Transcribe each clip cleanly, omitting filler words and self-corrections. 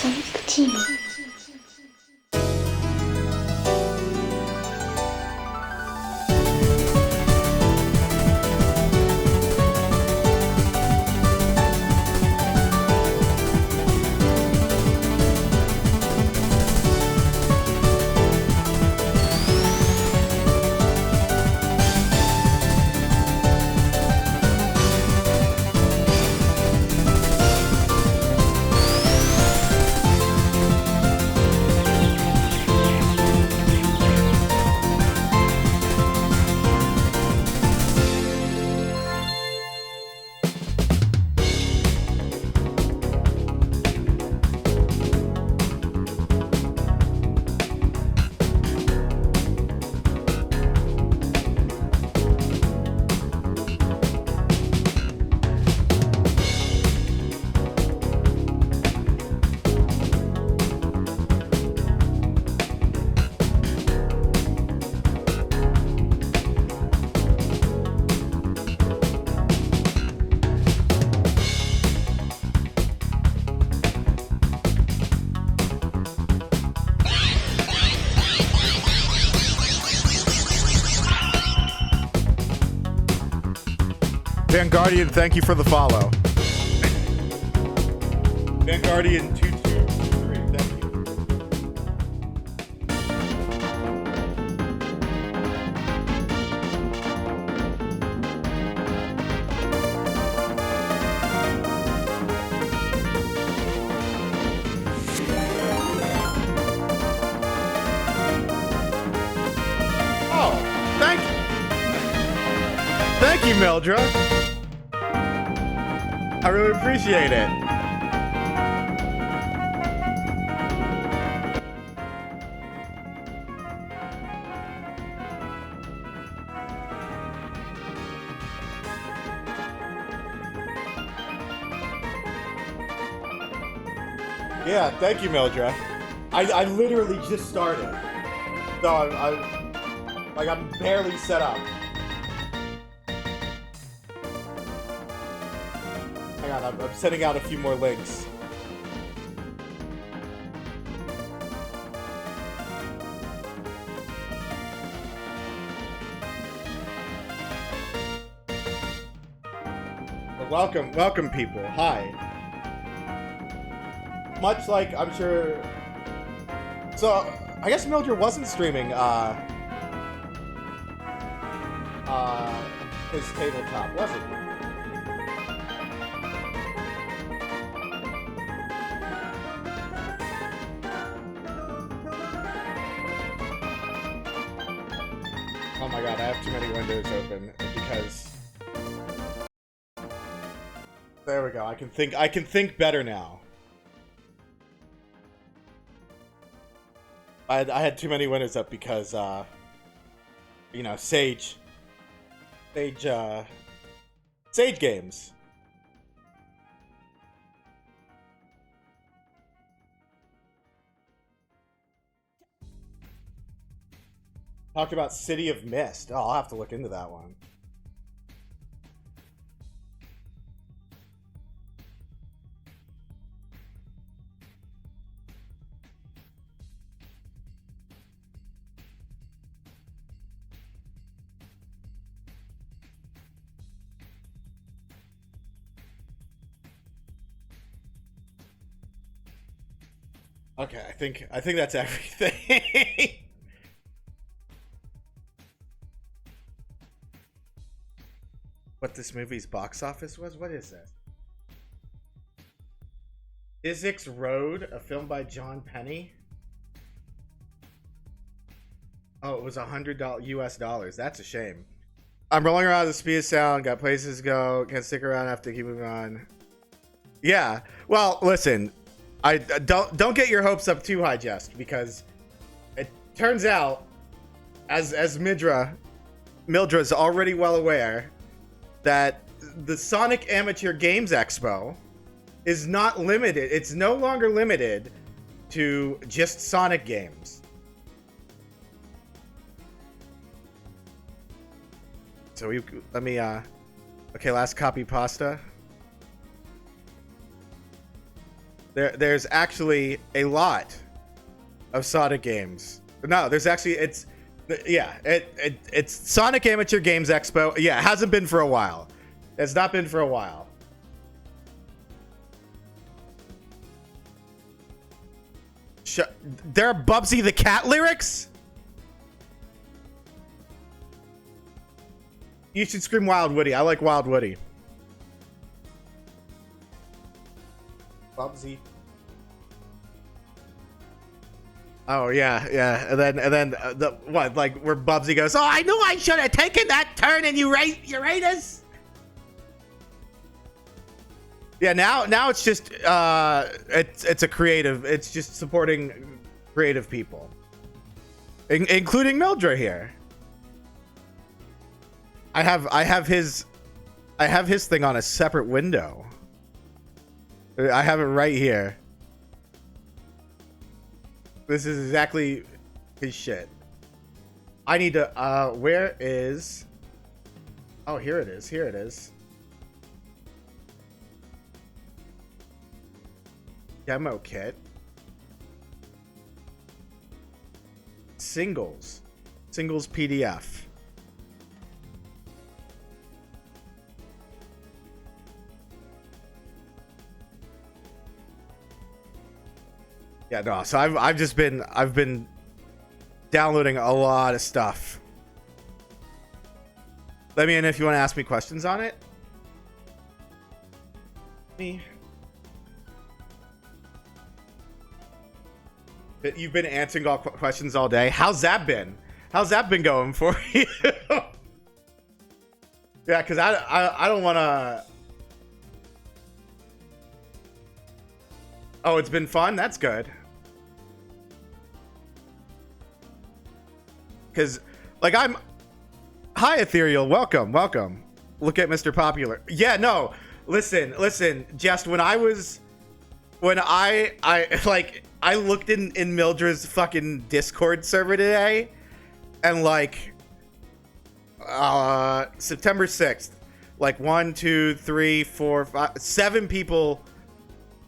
Sonic Team. Van Guardian, thank you for the follow. Van Guardian 2223, thank you. Oh, thank you, Mildred. I really appreciate it. Yeah, thank you, Mildred. I literally just started, so I'm barely set up. Hang on, I'm sending out a few more links. Well, welcome people. Hi. Much like I'm sure. So I guess Mildred wasn't streaming his tabletop, was it? Oh my god, I have too many windows open because there we go. I can think better now. I had too many windows up because you know, Sage games. Talked about City of Mist. Oh, I'll have to look into that one. Okay, I think that's everything. What this movie's box office was? What is this? Physics Road, a film by John Penny. Oh, it was $100 US dollars. That's a shame. I'm rolling around at the speed of sound. Got places to go. Can't stick around. Have to keep moving on. Yeah. Well, listen. I don't get your hopes up too high, Jest, because it turns out, as Mildred's already well aware, that the Sonic Amateur Games Expo is not limited. It's no longer limited to just Sonic games. So let me okay, last copy pasta. There's actually a lot of Sonic games. No, there's actually it's Sonic Amateur Games Expo. Yeah, it hasn't been for a while. It's not been for a while. There are Bubsy the Cat lyrics? You should scream Wild Woody. I like Wild Woody. Bubsy. Oh yeah. And then the what? Like where Bubsy goes, "Oh, I knew I should have taken that turn in Uranus." Yeah, now it's just it's a creative. It's just supporting creative people, including Mildra here. I have his thing on a separate window. I have it right here. This is exactly his shit. I need to where is Oh, here it is. Here it is. Demo kit. Singles PDF. Yeah, no. So I've been downloading a lot of stuff. Let me know if you want to ask me questions on it. You've been answering all questions all day. How's that been? How's that been going for you? Yeah, because I don't want to. Oh, it's been fun? That's good. Because, like, Hi, Ethereal. Welcome. Look at Mr. Popular. Yeah, no. Listen. Just when I looked in Mildra's fucking Discord server today, and, like, September 6th, like, 1, 2, 3, 4, 5, 7 people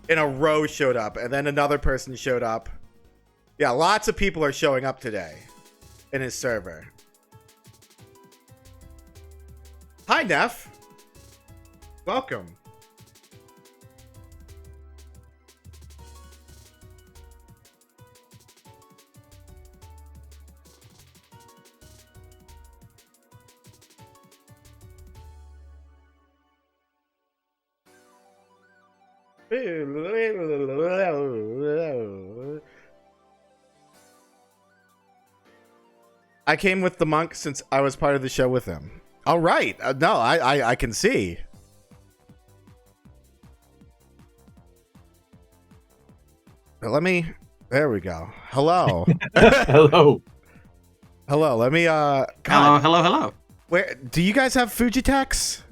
in a row showed up, and then another person showed up. Yeah, lots of people are showing up today in his server. Hi, Neff. Welcome. I came with the monk since I was part of the show with him. All right. No, I can see. There we go. Hello. Hello. Hello. Let me, Hello. Where do you guys have Fujitex?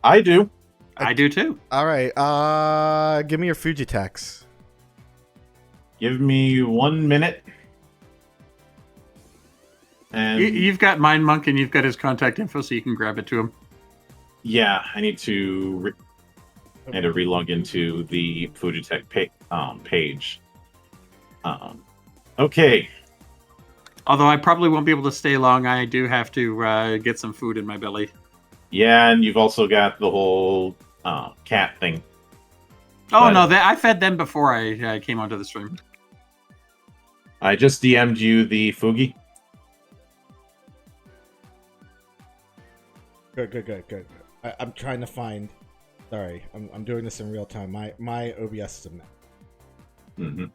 I do. I do too. All right. Give me your Fujitex. Give me 1 minute. And You've got Mind Monk and you've got his contact info, so you can grab it to him. yeah, I need to relog into the Fujitech page. Okay. Although I probably won't be able to stay long, I do have to get some food in my belly. Yeah, and you've also got the whole cat thing. Oh But- no, I fed them before I came onto the stream. I just DM'd you the Fugi. Good. I'm trying to find. Sorry, I'm doing this in real time. My OBS is a mess. Mm-hmm.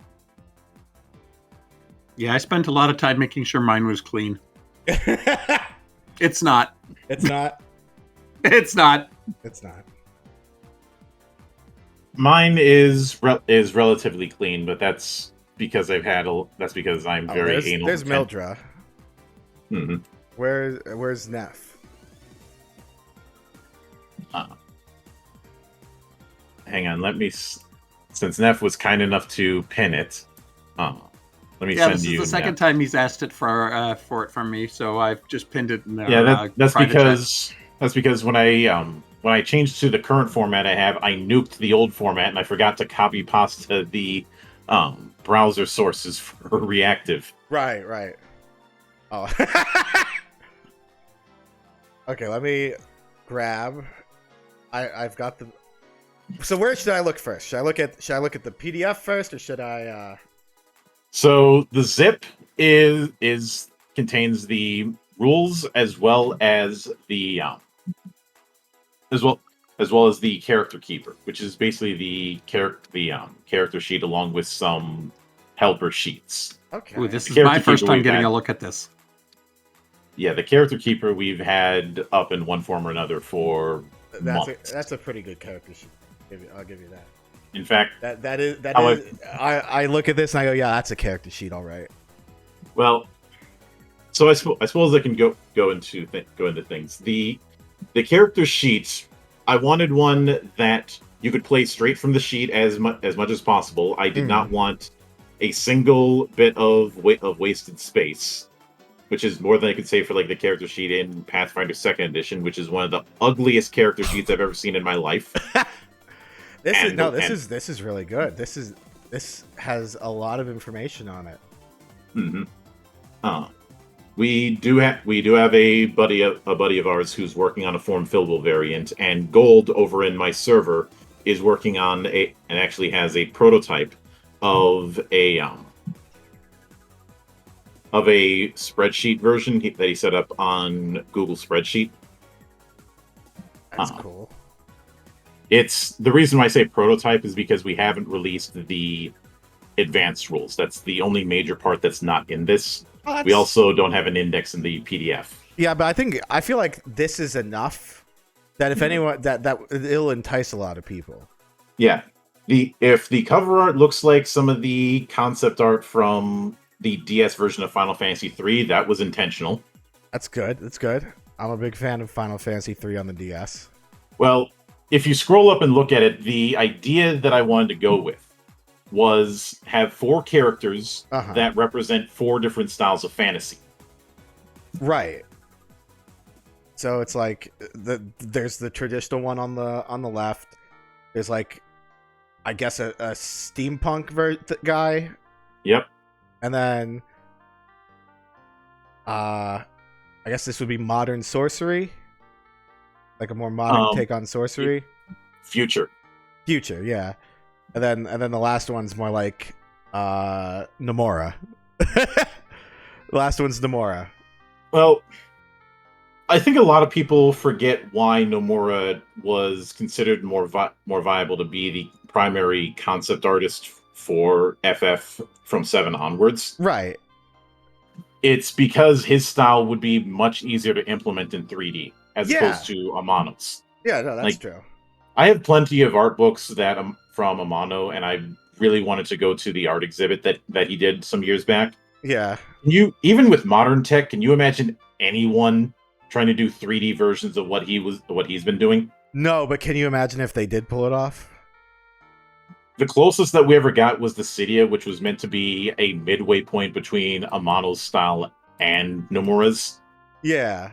Yeah, I spent a lot of time making sure mine was clean. It's not. It's not. It's not. It's not. Mine is relatively clean, but that's because that's because I'm very anal. There's Mildra. Mm-hmm. Where's Neff? Hang on, since Neff was kind enough to pin it, let me Yeah, send this you. is the second time he's asked it for it from me, so I've just pinned it in the Yeah, that's private because when I when I changed to the current format I have, I nuked the old format and I forgot to copy pasta the browser sources for reactive. Right. Oh. Okay, let me grab. I've got the. So where should I look first? Should I look at the PDF first, or should I? So the zip is contains the rules as well as the as well as the character keeper, which is basically the character sheet along with some helper sheets. Okay. Ooh, this The is my character first keeper time we've getting had- a look at this. Yeah, the character keeper we've had up in one form or another for months. That's a pretty good character sheet. I'll give you that. In fact, That is. How I look at this and I go, yeah, that's a character sheet, all right. well, so I suppose I can go into things. The character sheets, I wanted one that you could play straight from the sheet as much as possible. I did not want a single bit of wasted space, which is more than I could say for like the character sheet in Pathfinder 2nd Edition, which is one of the ugliest character sheets I've ever seen in my life. This is really good. This has a lot of information on it. Mm-hmm. We do have a buddy of ours who's working on a form fillable variant, and Gold over in my server is working on and actually has a prototype of a spreadsheet version that he set up on Google Spreadsheet. That's cool. It's the reason why I say prototype is because we haven't released the advanced rules. That's the only major part that's not in this. We also don't have an index in the PDF. Yeah, but I feel like this is enough that if anyone that it'll entice a lot of people. Yeah. If the cover art looks like some of the concept art from the DS version of Final Fantasy III, that was intentional. That's good. I'm a big fan of Final Fantasy III on the DS. Well, if you scroll up and look at it, the idea that I wanted to go with was have 4 characters that represent 4 different styles of fantasy. Right. So it's like there's the traditional one on the left. There's like, I guess a steampunk guy. Yep. And then, I guess this would be modern sorcery, like a more modern take on sorcery. Future, yeah. And then the last one's more like Nomura. The last one's Nomura. Well, I think a lot of people forget why Nomura was considered more viable to be the primary concept artist for FF from 7 onwards. Right. It's because his style would be much easier to implement in 3D as opposed to Amano's. Yeah, no, that's true. I have plenty of art books that from Amano, and I really wanted to go to the art exhibit that he did some years back. Yeah. Even with modern tech, can you imagine anyone trying to do 3D versions of what he's been doing? No, but can you imagine if they did pull it off? The closest that we ever got was the Cydia, which was meant to be a midway point between Amano's style and Nomura's. Yeah.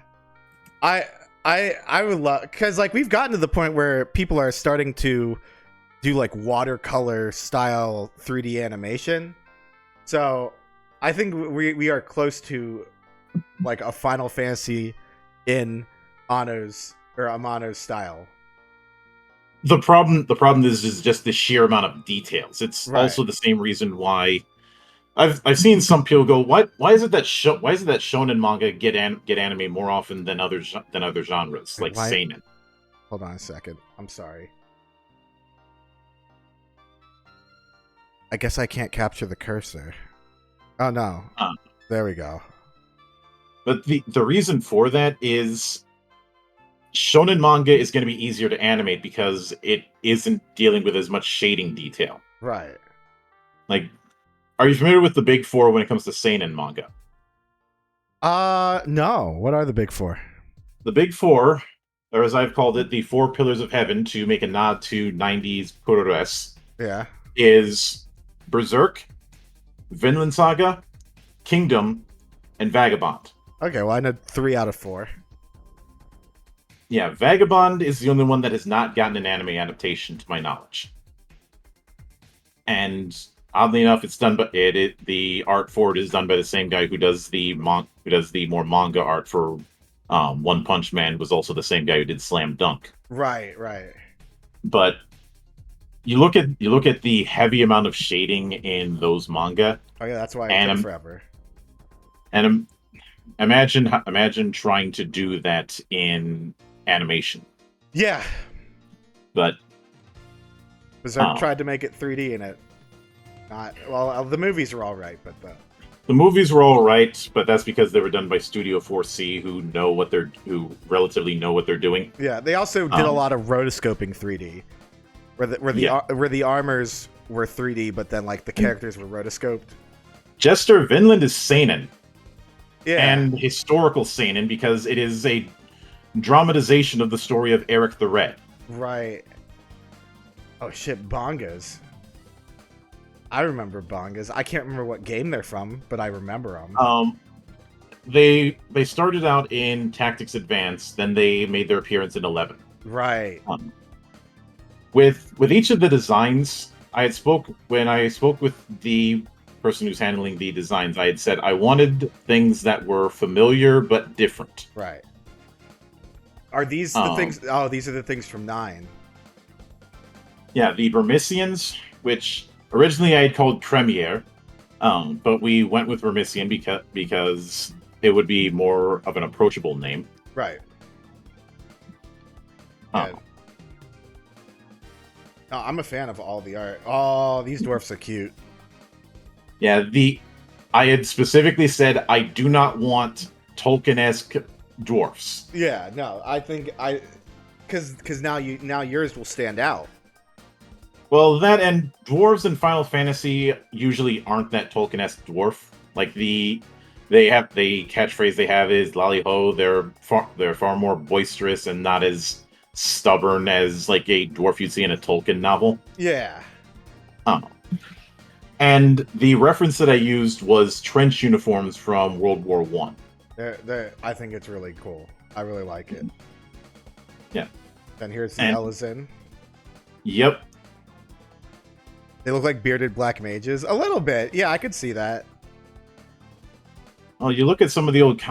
I would love, because like we've gotten to the point where people are starting to do like watercolor style 3D animation. So I think we are close to like a Final Fantasy in Amano's style. The problem is just the sheer amount of details. It's also the same reason why I've seen some people go, why is it that shonen manga get anime more often than other genres like seinen? Hold on a second. I'm sorry. I guess I can't capture the cursor. Oh no. There we go. But the reason for that is shonen manga is going to be easier to animate because it isn't dealing with as much shading detail. Right. Like, are you familiar with the Big Four when it comes to seinen manga? No. What are the Big Four? The Big Four, or as I've called it, the 4 Pillars of Heaven, to make a nod to 90s Puroresu, is Berserk, Vinland Saga, Kingdom, and Vagabond. Okay, well I know 3 out of 4. Yeah, Vagabond is the only one that has not gotten an anime adaptation, to my knowledge. And oddly enough, it's done, but the art for it is done by the same guy who does the more manga art for One Punch Man. Was also the same guy who did Slam Dunk. Right, right. But you look at the heavy amount of shading in those manga, Oh yeah, that's why it and took forever. and imagine trying to do that in animation. Yeah, But Berserk tried to make it 3D in it. Not well. The movies are all right, but the movies were all right, but that's because they were done by Studio 4C, who relatively know what they're doing. yeah, they also did a lot of rotoscoping 3D, where the armors were 3D, but then like the characters were rotoscoped. Jester Vinland is seinen, Yeah, and historical seinen, because it is a dramatization of the story of Eric the Red. right. Oh shit, Bongas. I remember Bongas. I can't remember what game they're from, but I remember them. They started out in Tactics Advance, then they made their appearance in 11. Right. With each of the designs, when I spoke with the person who's handling the designs, I had said I wanted things that were familiar but different. Right. Are these the things? Oh, these are the things from 9. Yeah, the Vermissians, which originally I had called Cremier, but we went with Vermissian because it would be more of an approachable name. Right. Um, Yeah. No, I'm a fan of all the art. Oh, these dwarfs are cute. Yeah, I had specifically said I do not want Tolkien-esque dwarfs. Yeah, no, I think because now yours will stand out. Well, that and dwarves in Final Fantasy usually aren't that Tolkien-esque dwarf. Like the catchphrase they have is "Lally ho." They're far more boisterous and not as stubborn as like a dwarf you'd see in a Tolkien novel. Yeah. And the reference that I used was trench uniforms from World War One. I think it's really cool. I really like it. Yeah. Then here's the And- Elezen. Yep. They look like bearded black mages. A little bit. Yeah, I could see that. Well, you look at some of the old.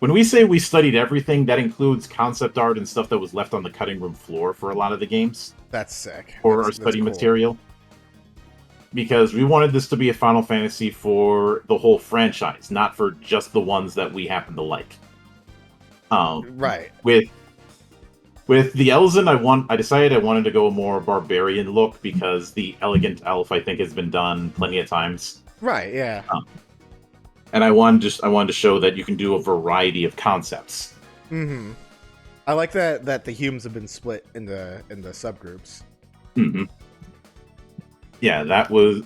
When we say we studied everything, that includes concept art and stuff that was left on the cutting room floor for a lot of the games, That's sick. or our That's study cool. material. Because we wanted this to be a Final Fantasy for the whole franchise, not for just the ones that we happen to like. Right. With the Elezen, I decided I wanted to go a more barbarian look because the elegant elf I think has been done plenty of times, Right. Yeah. and I wanted to show that you can do a variety of concepts. Mm-hmm. I like that the humans have been split in the subgroups. Hmm. Yeah, that was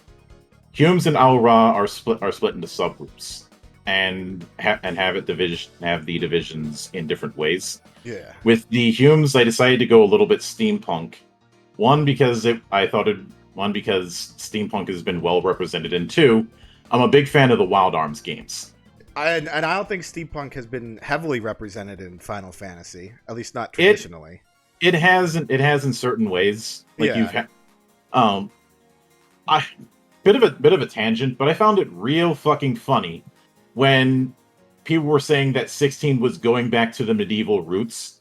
Humes and Aura are split into subgroups, and have the divisions in different ways. Yeah. With the Humes, I decided to go a little bit steampunk. One because steampunk has been well represented, and two, I'm a big fan of the Wild Arms games. And I don't think steampunk has been heavily represented in Final Fantasy, at least not traditionally. It has in certain ways. Like Yeah. you've had, bit of a tangent, but I found it real fucking funny when people were saying that 16 was going back to the medieval roots.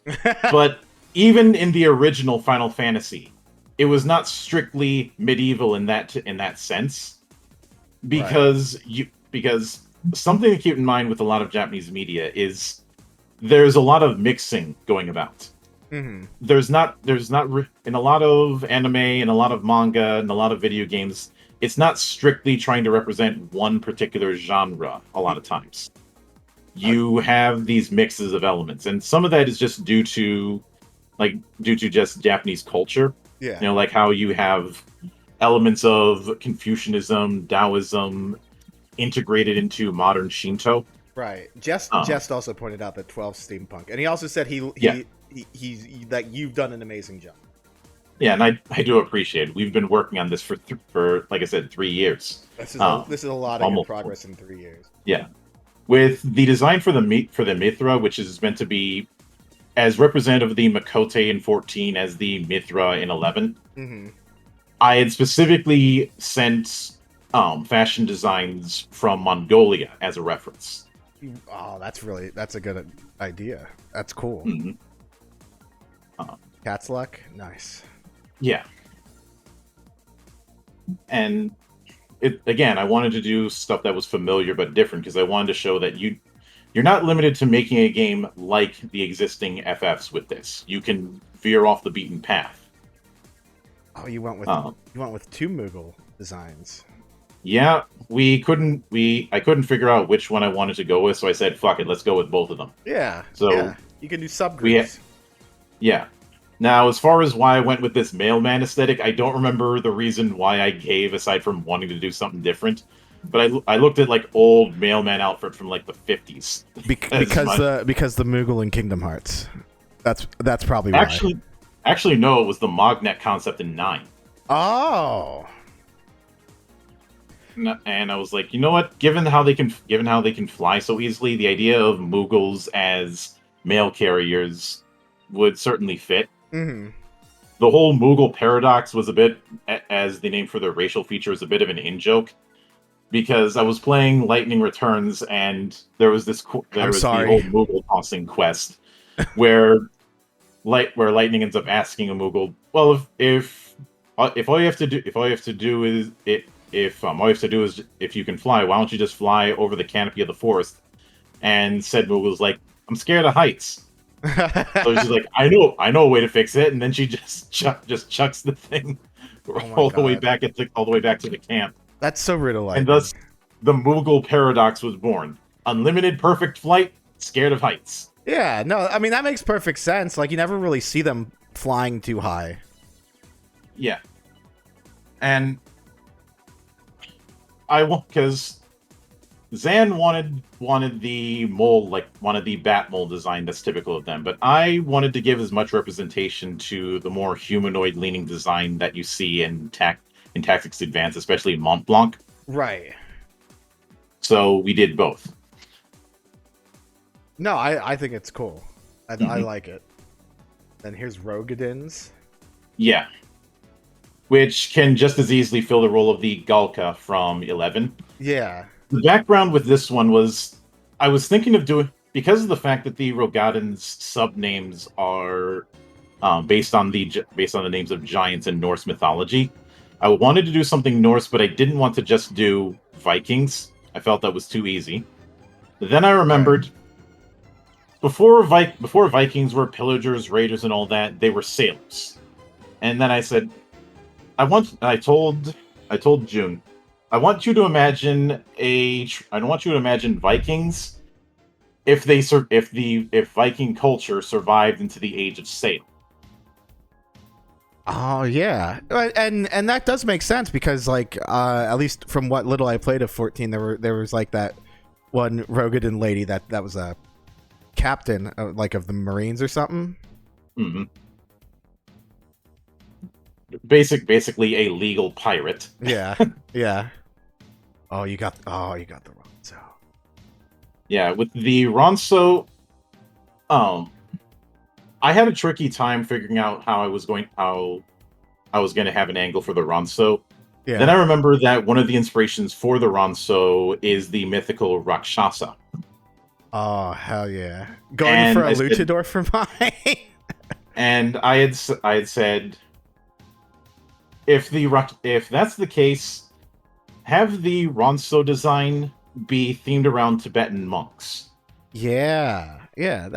But even in the original Final Fantasy, it was not strictly medieval in that sense, because something to keep in mind with a lot of Japanese media is there's a lot of mixing going about. Mm-hmm. There's not in a lot of anime and a lot of manga and a lot of video games, it's not strictly trying to represent one particular genre a lot of times. You have these mixes of elements, and some of that is just due to just Japanese culture. Yeah. You know, like how you have elements of Confucianism, Taoism integrated into modern Shinto. Right. Jest also pointed out that 12 steampunk, and he also said he's that you've done an amazing job. Yeah, and I do appreciate it. We've been working on this for like I said, 3 years. This is a lot of good almost progress in 3 years. Yeah, with the design for the Mithra, which is meant to be as representative of the Makote in 14 as the Mithra in 11. Mm-hmm. I had specifically sent fashion designs from Mongolia as a reference. Oh, that's a good idea. That's cool. Mhm. Cat's luck, nice. Yeah. And again, I wanted to do stuff that was familiar but different because I wanted to show that you're not limited to making a game like the existing FFs with this. You can veer off the beaten path. Oh, you went with two Moogle designs. Yeah, I couldn't figure out which one I wanted to go with, so I said, "Fuck it, let's go with both of them." Yeah. So yeah. You can do subgroups. Yeah. Now, as far as why I went with this mailman aesthetic, I don't remember the reason why I gave aside from wanting to do something different. But I looked at like old mailman outfit from like the 50s. Because the Moogle in Kingdom Hearts. That's probably why. Actually, no, it was the Mognet concept in 9. Oh. And I was like, you know what? Given how they can fly so easily, the idea of Moogles as mail carriers would certainly fit. Mm-hmm. The whole Moogle paradox was a bit, as the name for their racial feature, is a bit of an in-joke. Because I was playing Lightning Returns, and there was the whole Moogle tossing quest, where Lightning ends up asking a Moogle, "Well, if all you have to do is if you can fly, why don't you just fly over the canopy of the forest?" And said Moogle's like, "I'm scared of heights." So she's like, I know a way to fix it," and then she just chucks the thing all the way back to the camp. That's so riddle. And thus, the Moogle paradox was born: unlimited perfect flight, scared of heights. Yeah, no, I mean that makes perfect sense. Like you never really see them flying too high. Yeah, and because Zan wanted the mole, like wanted the bat mole design that's typical of them, but I wanted to give as much representation to the more humanoid leaning design that you see in Tactics Advance, especially Mont Blanc. Right. So we did both. No, I think it's cool. I like it. Then here's Rogadins. Yeah. Which can just as easily fill the role of the Galka from 11. Yeah. The background with this one was, I was thinking of doing, because of the fact that the Rogadins subnames are based on the names of giants in Norse mythology. I wanted to do something Norse, but I didn't want to just do Vikings. I felt that was too easy. Then I remembered, before Vikings were pillagers, raiders, and all that, they were sailors. And then I said, I told June, I want you to imagine Vikings if Viking culture survived into the age of sail. Oh yeah, and that does make sense because like at least from what little I played of 14, there was like that one Rogadin lady that was a captain of the Marines or something. Mm-hmm. Basically a legal pirate. Yeah, yeah. Oh, you got the Ronso. Yeah, with the Ronso, I had a tricky time figuring out how I was going to have an angle for the Ronso. Yeah. Then I remember that one of the inspirations for the Ronso is the mythical Rakshasa. Oh hell yeah! Going for a luchador for mine. And I had said, if that's the case, have the Ronso design be themed around Tibetan monks. Yeah.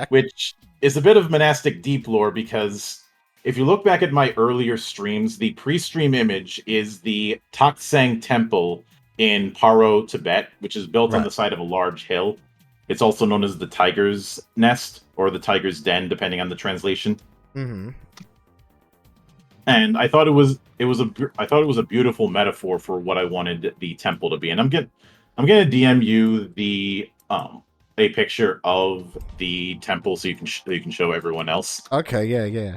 Which is a bit of monastic deep lore, because if you look back at my earlier streams, the pre-stream image is the Taksang Temple in Paro, Tibet, which is built on the side of a large hill. It's also known as the Tiger's Nest or the Tiger's Den, depending on the translation. Mm-hmm. And I thought it was a beautiful metaphor for what I wanted the temple to be. And I'm gonna DM you a picture of the temple so you can show everyone else. Okay, yeah.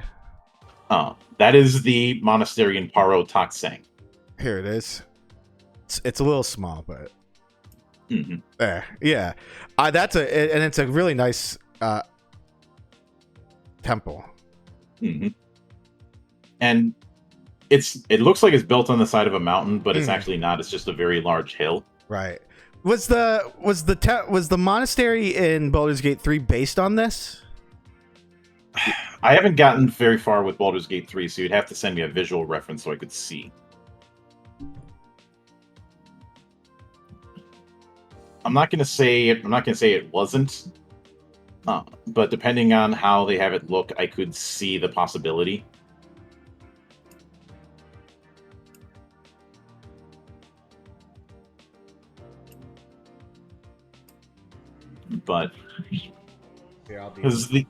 That is the monastery in Paro Taksang. Here it is. It's a little small, but mm-hmm. Yeah. It's a really nice temple. Hmm. And it looks like it's built on the side of a mountain, but it's actually not. It's just a very large hill. Right. Was the monastery in Baldur's Gate 3 based on this? I haven't gotten very far with Baldur's Gate 3, so you'd have to send me a visual reference so I could see. I'm not gonna say it wasn't, but depending on how they have it look, I could see the possibility. But because the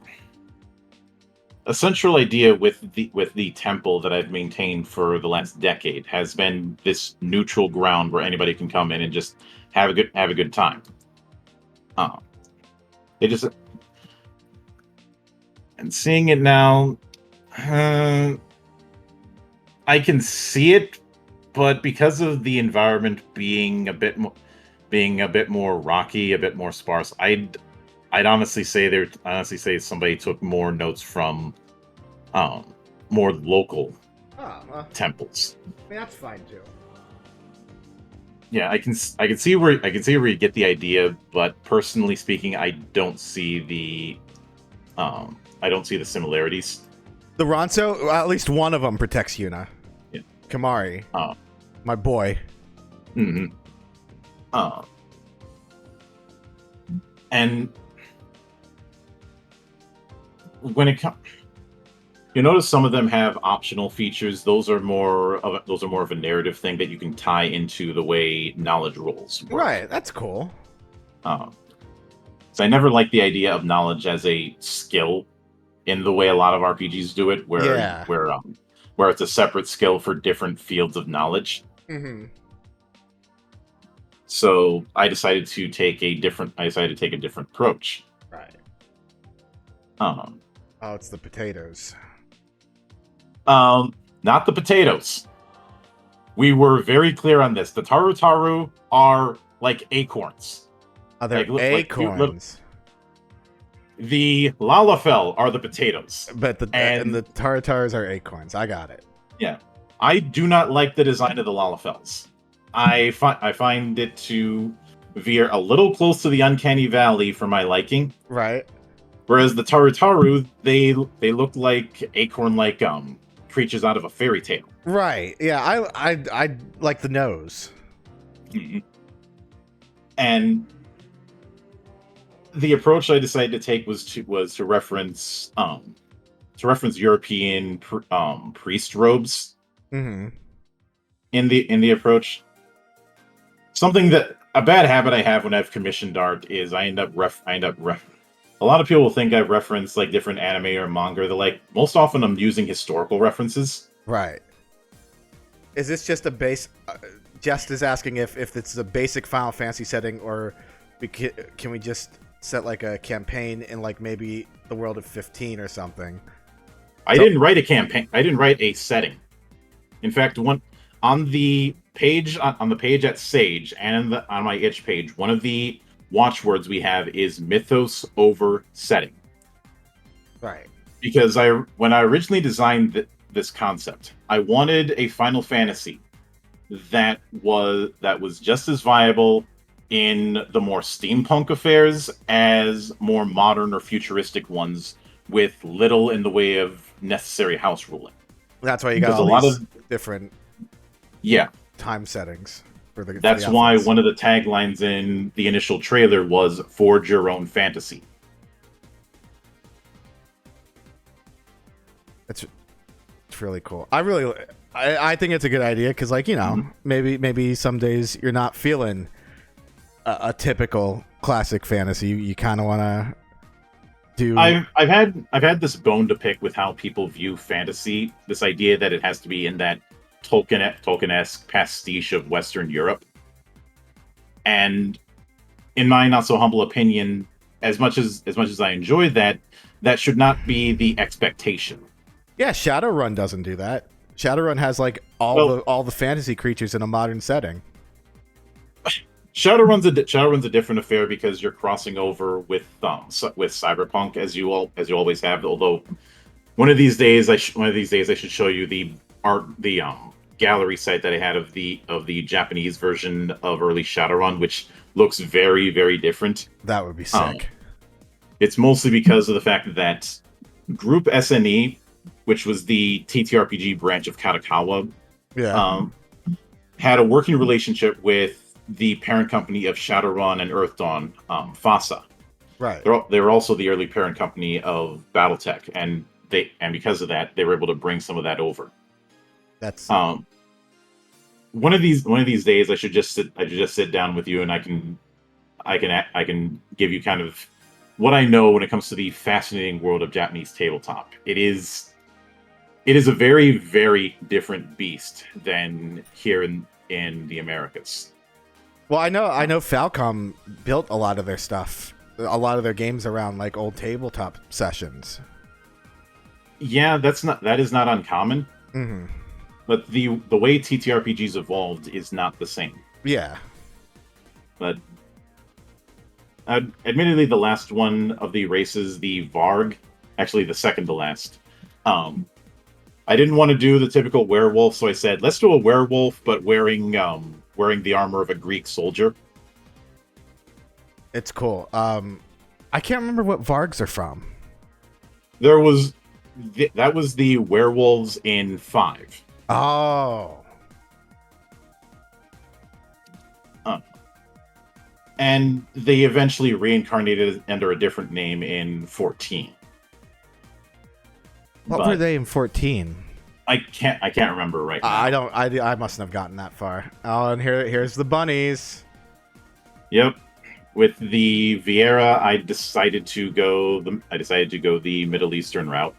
essential idea with the temple that I've maintained for the last decade has been this neutral ground where anybody can come in and just have a good time. They just and seeing it now, I can see it, but because of the environment being a bit more rocky, a bit more sparse, I'd honestly say somebody took more notes from more local temples. I mean, that's fine too. Yeah, I can see where you get the idea, but personally speaking, I don't see the similarities. The Ronso, well, at least one of them protects Yuna. Yeah. Kamari, my boy. Mm-hmm. And when it comes, you notice some of them have optional features. Those are more of a narrative thing that you can tie into the way knowledge rolls work. Right, that's cool. So I never liked the idea of knowledge as a skill in the way a lot of RPGs do it, where it's a separate skill for different fields of knowledge. Mm-hmm. So I decided to take a different approach. Right. Oh, it's the potatoes. Not the potatoes. We were very clear on this. The Tarutaru are like acorns. Oh, they're acorns. The Lalafell are the potatoes. But the Tarutars are acorns. I got it. Yeah. I do not like the design of the Lalafells. I find it to veer a little close to the Uncanny Valley for my liking. Right. Whereas the Tarutaru, they look like acorn-like creatures out of a fairy tale. Right. Yeah. I like the nose. Mm-hmm. And the approach I decided to take was to reference European priest robes. Mm-hmm. In the approach. Something that a bad habit I have when I've commissioned art is I end up a lot of people will think I've referenced like different anime or manga. They're like, most often I'm using historical references. Right. Is this just a base? Just is asking if it's a basic Final Fantasy setting, or can we just set like a campaign in like maybe the world of 15 or something? I didn't write a campaign. I didn't write a setting. In fact, on the page at Sage and on my itch page, one of the watchwords we have is mythos over setting. Right. Because when I originally designed this concept, I wanted a Final Fantasy that was just as viable in the more steampunk affairs as more modern or futuristic ones, with little in the way of necessary house ruling. That's why you got all these different time settings. That's why one of the taglines in the initial trailer was "Forge your own fantasy." It's really cool. I think it's a good idea because, like, maybe some days you're not feeling a typical classic fantasy. You kind of want to do. I've had this bone to pick with how people view fantasy. This idea that it has to be in that Tolkien-esque pastiche of Western Europe. And in my not so humble opinion, as much as I enjoy that should not be the expectation. Yeah, Shadowrun doesn't do that. Shadowrun has like all the fantasy creatures in a modern setting. Shadowrun's a different affair because you're crossing over with with Cyberpunk as you always have. Although one of these days I should show you the gallery site that I had of the Japanese version of early Shadowrun, which looks very, very different. That would be sick. It's mostly because of the fact that Group SNE, which was the TTRPG branch of Kadokawa, had a working relationship with the parent company of Shadowrun and Earthdawn, FASA. Right. They were also the early parent company of BattleTech, and because of that, they were able to bring some of that over. That's one of these days I should just sit down with you, and I can give you kind of what I know when it comes to the fascinating world of Japanese tabletop. It is a very, very different beast than here in the Americas. Well, I know Falcom built a lot of their stuff, a lot of their games around like old tabletop sessions. Yeah, that is not uncommon. Mm-hmm. But the way TTRPGs evolved is not the same. Yeah. But admittedly, the last one of the races, the Varg, actually the second to last, I didn't want to do the typical werewolf, so I said, let's do a werewolf, but wearing the armor of a Greek soldier. It's cool. I can't remember what Vargs are from. That was the werewolves in 5. Oh. And they eventually reincarnated under a different name in 14. What were they in 14? I can't remember right now. I mustn't have gotten that far. Oh, and here's the bunnies. Yep. With the Vieira, I decided to go the Middle Eastern route.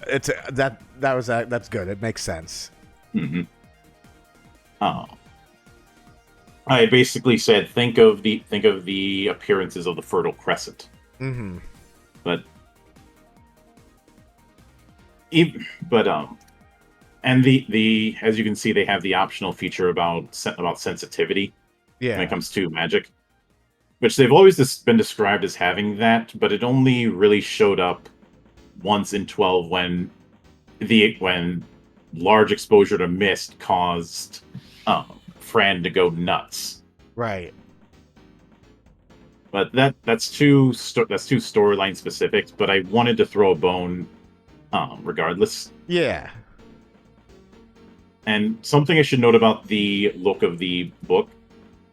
That's good. It makes sense. Mm-hmm. I basically said think of the appearances of the Fertile Crescent. Mm-hmm. And the as you can see, they have the optional feature about sensitivity when it comes to magic, which they've always been described as having that, but it only really showed up once in 12 when large exposure to mist caused Fran to go nuts. Right. But that's too storyline specific. But I wanted to throw a bone, regardless. Yeah. And something I should note about the look of the book,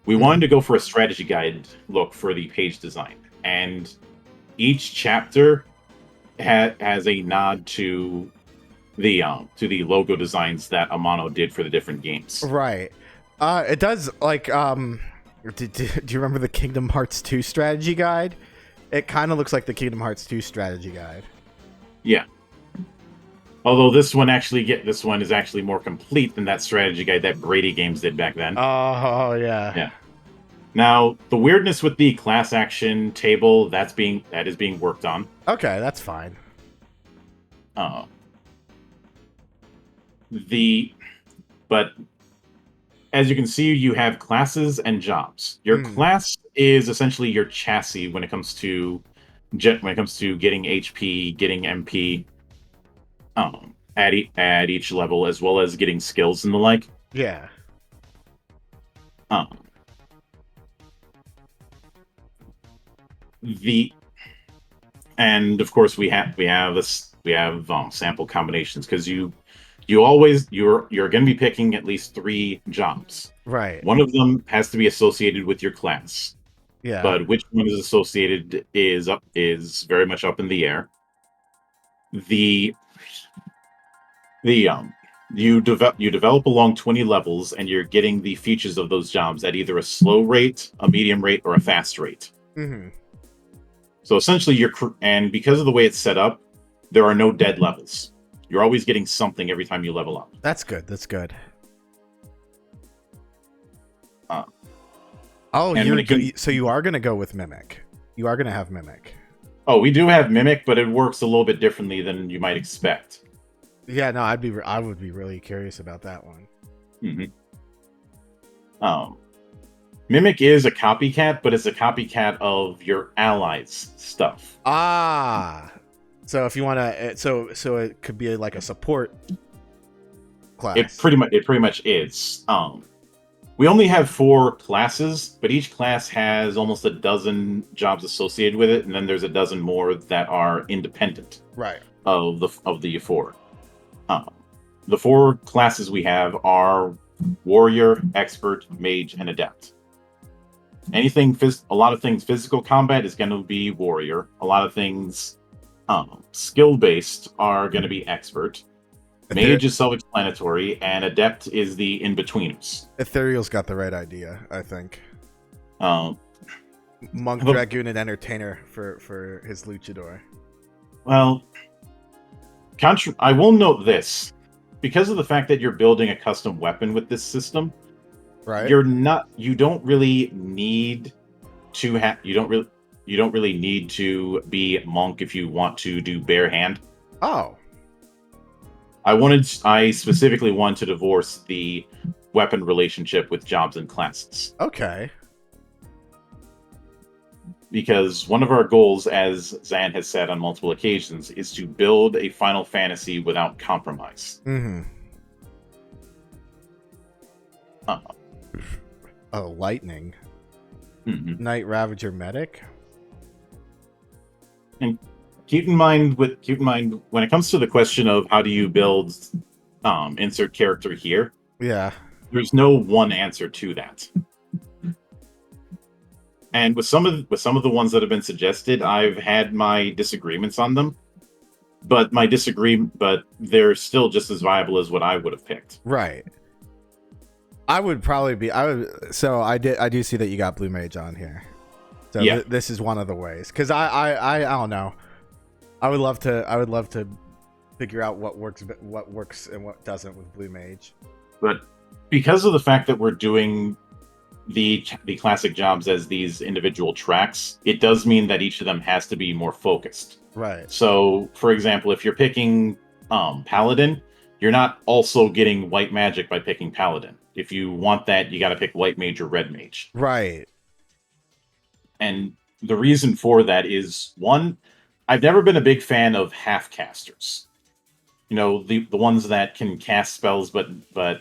we wanted to go for a strategy guide look for the page design, and each chapter has a nod to the logo designs that Amano did for the different games. Right. It does, like, do you remember the Kingdom Hearts 2 strategy guide? It kind of looks like the Kingdom Hearts 2 strategy guide. Yeah. Although this one is actually more complete than that strategy guide that Brady Games did back then. Oh yeah. Yeah. Now, the weirdness with the class action table, that is being worked on. Okay, that's fine. But as you can see, you have classes and jobs. Your class is essentially your chassis when it comes to getting HP, getting MP, at each level, as well as getting skills and the like. Yeah. And of course we have sample combinations, because you're going to be picking at least 3 jobs. Right. One of them has to be associated with your class. Yeah. But which one is associated is very much up in the air. You develop along 20 levels, and you're getting the features of those jobs at either a slow rate, a medium rate, or a fast rate. Mm-hmm. So essentially, and because of the way it's set up, there are no dead levels. You're always getting something every time you level up. That's good. That's good. So you are gonna go with Mimic. You are gonna have Mimic. Oh, we do have Mimic, but it works a little bit differently than you might expect. Yeah, no, I would be really curious about that one. Mm-hmm. Mimic is a copycat, but it's a copycat of your allies' stuff. Ah, so if you want to, so it could be like a support class. It pretty much is. We only have 4 classes, but each class has almost a dozen jobs associated with it, and then there's a dozen more that are independent Right. of the 4. The 4 classes we have are warrior, expert, mage, and adept. A lot of things physical combat is going to be warrior. A lot of things skill based are going to be expert. Mage is self-explanatory, and adept is the in-betweeners. Ethereal's got the right idea, I think. Monk, but- Dragoon, and Entertainer for his luchador. Well, I will note this. Because of the fact that you're building a custom weapon with this system, Right. you don't really need to be monk if you want to do bare hand. Oh. I specifically want to divorce the weapon relationship with jobs and classes. Okay. Because one of our goals, as Zan has said on multiple occasions, is to build a Final Fantasy without compromise. Mm-hmm. Uh, Oh, lightning. mhm. Night Ravager medic. Keep in mind when it comes to the question of how do you build insert character here, Yeah. there's no one answer to that. And with some of the ones that have been suggested, I've had my disagreements on them, but they're still just as viable as what I would have picked. Right. I would probably be. So I do see that you got Blue Mage on here. So Yeah. this is one of the ways. Because I don't know. I would love to figure out what works and what doesn't with Blue Mage. But because of the fact that we're doing the classic jobs as these individual tracks, it does mean that each of them has to be more focused. Right. So, for example, if you're picking Paladin, you're not also getting white magic by picking Paladin. If you want that, you got to pick white mage or red mage. Right. And the reason for that is, one, I've never been a big fan of half casters. You know, the ones that can cast spells but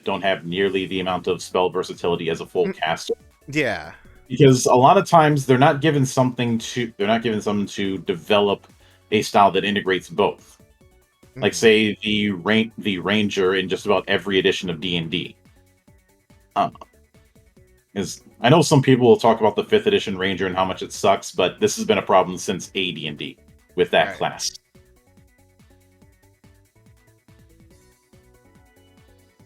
don't have nearly the amount of spell versatility as a full caster. Yeah. Because a lot of times they're not given something to develop a style that integrates both. Like, say, the ranger in just about every edition of D&D. I know some people will talk about the 5th edition ranger and how much it sucks, but this has been a problem since AD&D with that Right. class.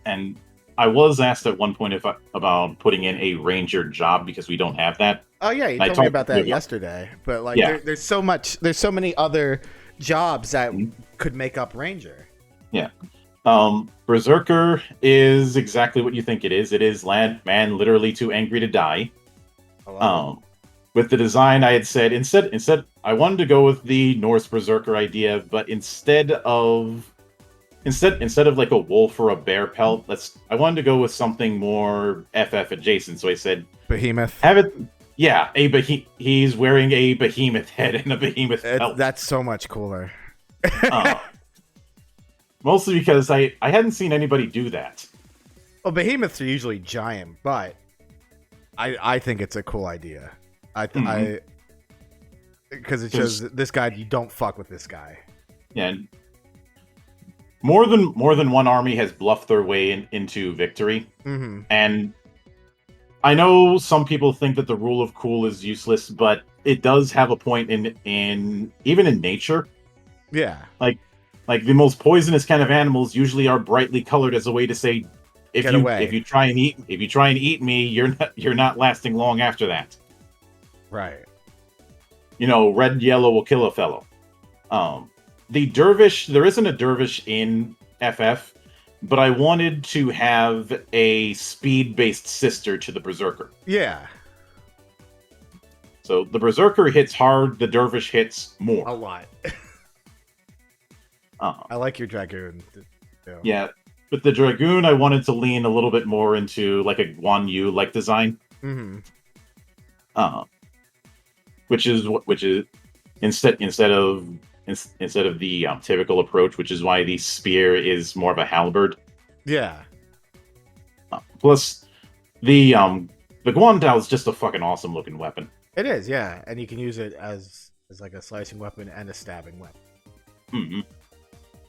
And I was asked at one point about putting in a ranger job because we don't have that. Oh yeah, you I told me talked about to that you about- yesterday. But like, Yeah. there's so many other jobs that could make up Ranger. Berserker is exactly what you think it is. It is man literally too angry to die. With the design, I had said instead I wanted to go with the Norse Berserker idea, but instead of like a wolf or a bear pelt, I wanted to go with something more FF adjacent. So I said, Behemoth. have it. Yeah, he's wearing a behemoth head and a behemoth pelt. That's so much cooler. Mostly because I hadn't seen anybody do that. Well, behemoths are usually giant, but I think it's a cool idea. Because it shows that this guy, you don't fuck with this guy. Yeah, and more than one army has bluffed their way into victory, Mm-hmm. and I know some people think that the rule of cool is useless, but it does have a point in even in nature. Yeah. Like the most poisonous kind of animals usually are brightly colored as a way to say, Get away. if you try and eat me, you're not lasting long after that. Right. You know, red and yellow will kill a fellow. The dervish, there isn't a dervish in FF, but I wanted to have a speed-based sister to the berserker. Yeah. So the berserker hits hard, the dervish hits A more. lot. Uh, I like your dragoon. too. yeah, with the dragoon, I wanted to lean a little bit more into like a Guan Yu like design. Mm-hmm. uh, which is instead of the typical approach, which is why the spear is more of a halberd. Yeah. Plus, the Guandao is just a fucking awesome looking weapon. It is, yeah. And you can use it as like a slicing weapon and a stabbing weapon. Mm-hmm.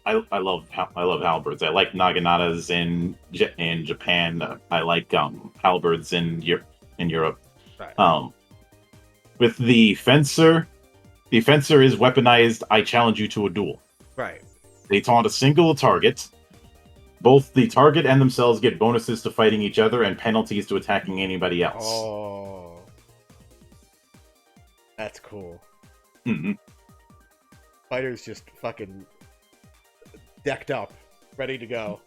I love halberds. I like naganatas in Japan. I like halberds in Europe. Right. With the fencer is weaponized. I challenge you to a duel. Right. They taunt a single target. Both the target and themselves get bonuses to fighting each other and penalties to attacking anybody else. Oh, that's cool. Mm-hmm. Fighters just fucking decked up, ready to go.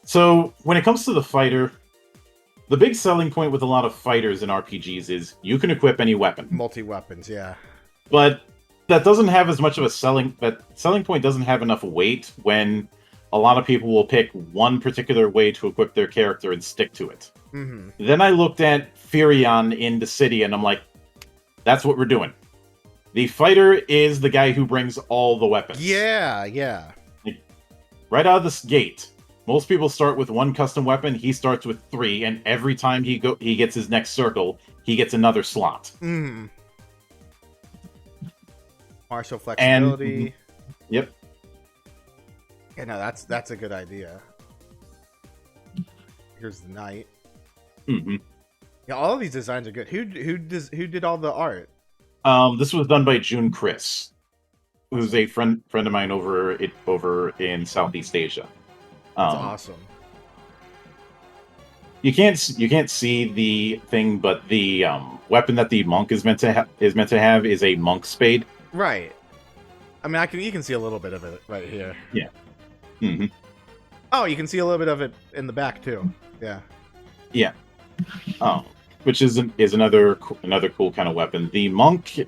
So when it comes to the fighter, the big selling point with a lot of fighters in RPGs is you can equip any weapon. Multi-weapons, yeah. But that doesn't have as much of a selling point doesn't have enough weight when a lot of people will pick one particular way to equip their character and stick to it. Mm-hmm. Then I looked at Furion in the city and I'm like, that's what we're doing. The fighter is the guy who brings all the weapons. Yeah, yeah. Right out of this gate, most people start with one custom weapon. He starts with 3, and every time he gets his next circle, he gets another slot. Mm. Martial flexibility. Yep. Yeah, no, that's a good idea. Here's the knight. Mm-hmm. Yeah, all of these designs are good. Who did all the art? This was done by June Chris, who's a friend of mine over in Southeast Asia. That's awesome. You can't see the thing, but the weapon that the monk is meant to have is a monk spade. Right. I mean, you can see a little bit of it right here. Yeah. Mm-hmm. Oh, you can see a little bit of it in the back too. Yeah. Yeah. Which is another cool kind of weapon. The monk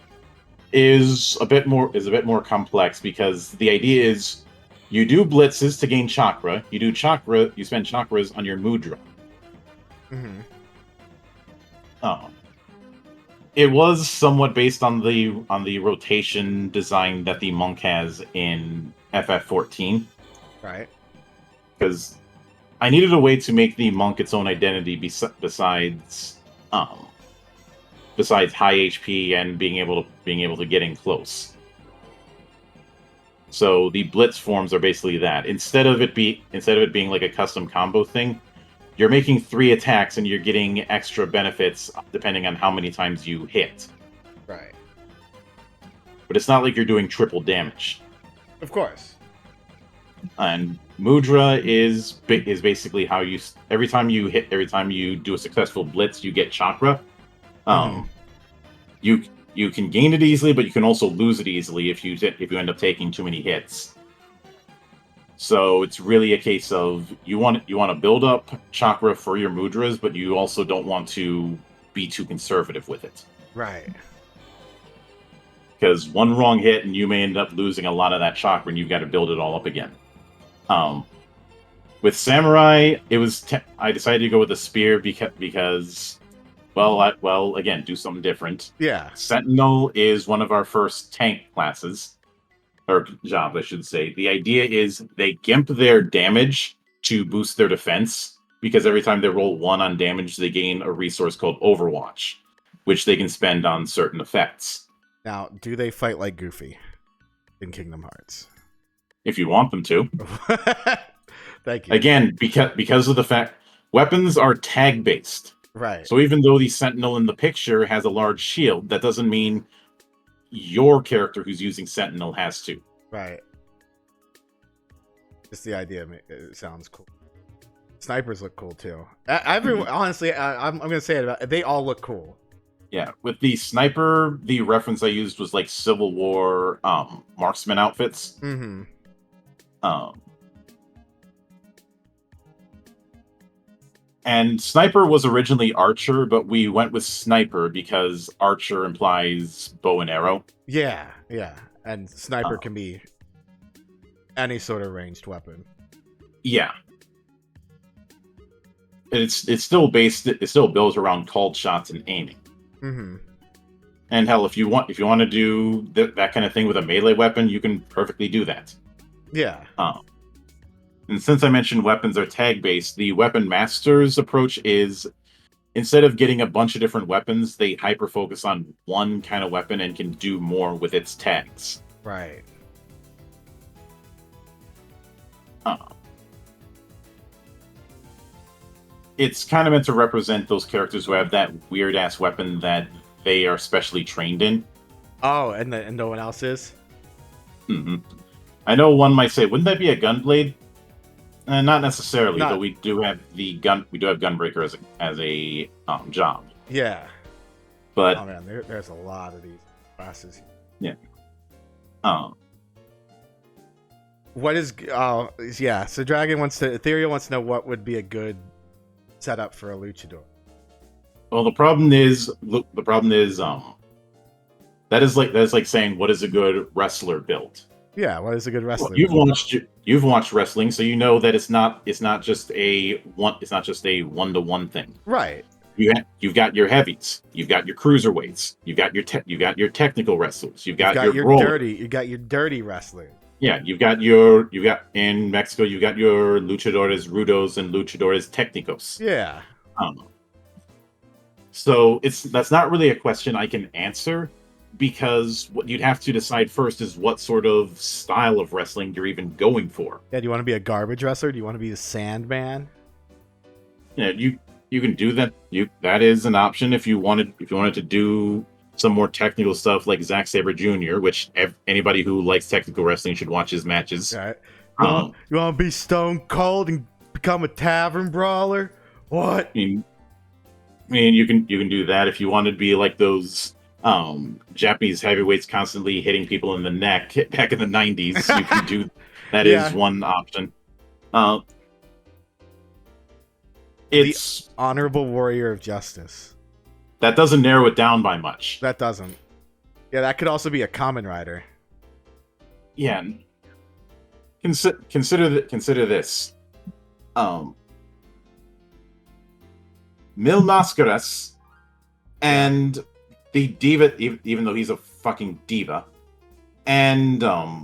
is a bit more complex because the idea is you do blitzes to gain chakra. You spend chakras on your mudra. Mm-hmm. It was somewhat based on the rotation design that the monk has in FF14. Right. Because I needed a way to make the monk its own identity besides high HP and being able to get in close. So the blitz forms are basically that. Instead of it being like a custom combo thing, you're making 3 attacks and you're getting extra benefits depending on how many times you hit. Right. But it's not like you're doing triple damage. Of course. And Mudra is basically how every time you do a successful blitz, you get chakra. You can gain it easily, but you can also lose it easily if you end up taking too many hits. So it's really a case of you want to build up chakra for your mudras, but you also don't want to be too conservative with it. Right. Because one wrong hit and you may end up losing a lot of that chakra, and you've got to build it all up again. With Samurai, I decided to go with the spear because again, do something different. Yeah. Sentinel is one of our first tank classes, or jobs, I should say. The idea is they gimp their damage to boost their defense, because every time they roll 1 on damage, they gain a resource called Overwatch, which they can spend on certain effects. Now, do they fight like Goofy in Kingdom Hearts? If you want them to. Thank you. Again, because of the fact weapons are tag based. Right. So even though the Sentinel in the picture has a large shield, that doesn't mean your character who's using Sentinel has to. Right. Just the idea, it sounds cool. Snipers look cool too. Honestly, I'm gonna say it. They all look cool. Yeah, with the sniper, the reference I used was like Civil War marksman outfits. Mm-hmm. And sniper was originally archer, but we went with sniper because archer implies bow and arrow. Yeah, and sniper can be any sort of ranged weapon. Yeah, it's still built around called shots and aiming. Mm-hmm. And hell, if you want to do that kind of thing with a melee weapon, you can perfectly do that. Yeah. And since I mentioned weapons are tag based, the weapon master's approach is instead of getting a bunch of different weapons, they hyper focus on one kind of weapon and can do more with its tags. Right. Uh, it's kind of meant to represent those characters who have that weird ass weapon that they are specially trained in. Oh, and no one else is? Hmm. I know one might say, "Wouldn't that be a gunblade?" Not necessarily, Not- though. We do have Gunbreaker as a job, Yeah. but Oh man, there's a lot of these classes. um, What is? Oh, yeah. So Ethereal wants to know what would be a good setup for a luchador. well, the problem is that is like saying what is a good wrestler build. Yeah, what is a good wrestler? You've watched wrestling, so you know that it's not just a one-to-one thing. Right. You've got your heavies, you've got your cruiserweights, you've got your technical wrestlers, you've got your brawler. You got your dirty wrestling. Yeah, you've got in Mexico, you've got your luchadores rudos and luchadores técnicos. Yeah. So that's not really a question I can answer, because what you'd have to decide first is what sort of style of wrestling you're even going for. Yeah. Do you want to be a garbage wrestler? Do you want to be the Sandman? Yeah, you can do that. That is an option if you wanted to do some more technical stuff like Zack Sabre Jr., which anybody who likes technical wrestling should watch his matches. All right. You want to be Stone Cold and become a tavern brawler? What? I mean, you can do that if you want to be like those Japanese heavyweights constantly hitting people in the neck back in the 90s. You can do that. Yeah. Is one option. It's Honorable Warrior of Justice. that doesn't narrow it down by much. That doesn't. Yeah, that could also be a Kamen Rider. Yeah. Consider this. Mil Mascaras and the diva, even though he's a fucking diva, and Rey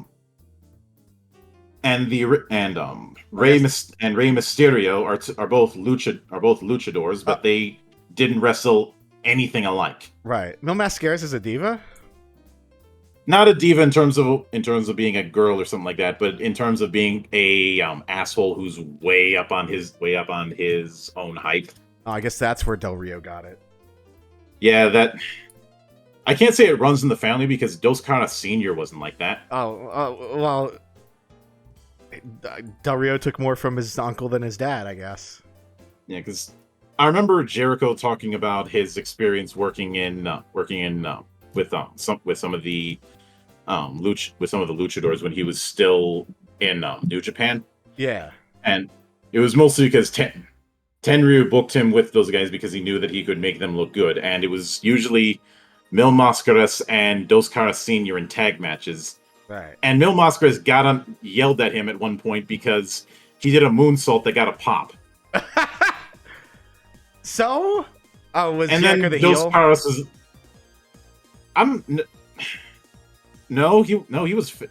Mysterio are both luchadors, but they didn't wrestle anything alike. Right. Mil Mascaras is a diva? Not a diva in terms of being a girl or something like that, but in terms of being a asshole who's way up on his own height. Oh, I guess that's where Del Rio got it. Yeah, that I can't say it runs in the family because Dos Caras Sr. wasn't like that. Well, Del Rio took more from his uncle than his dad, I guess. Yeah, because I remember Jericho talking about his experience working with some of the luchadors when he was still in New Japan. Yeah. And it was mostly because Tenryu booked him with those guys because he knew that he could make them look good, and it was usually Mil Mascaras and Dos Caras Sr. in tag matches. Right. And Mil Mascaras yelled at him at one point because he did a moonsault that got a pop. So? Oh, was And Jericho then the Dos heel? Caras is.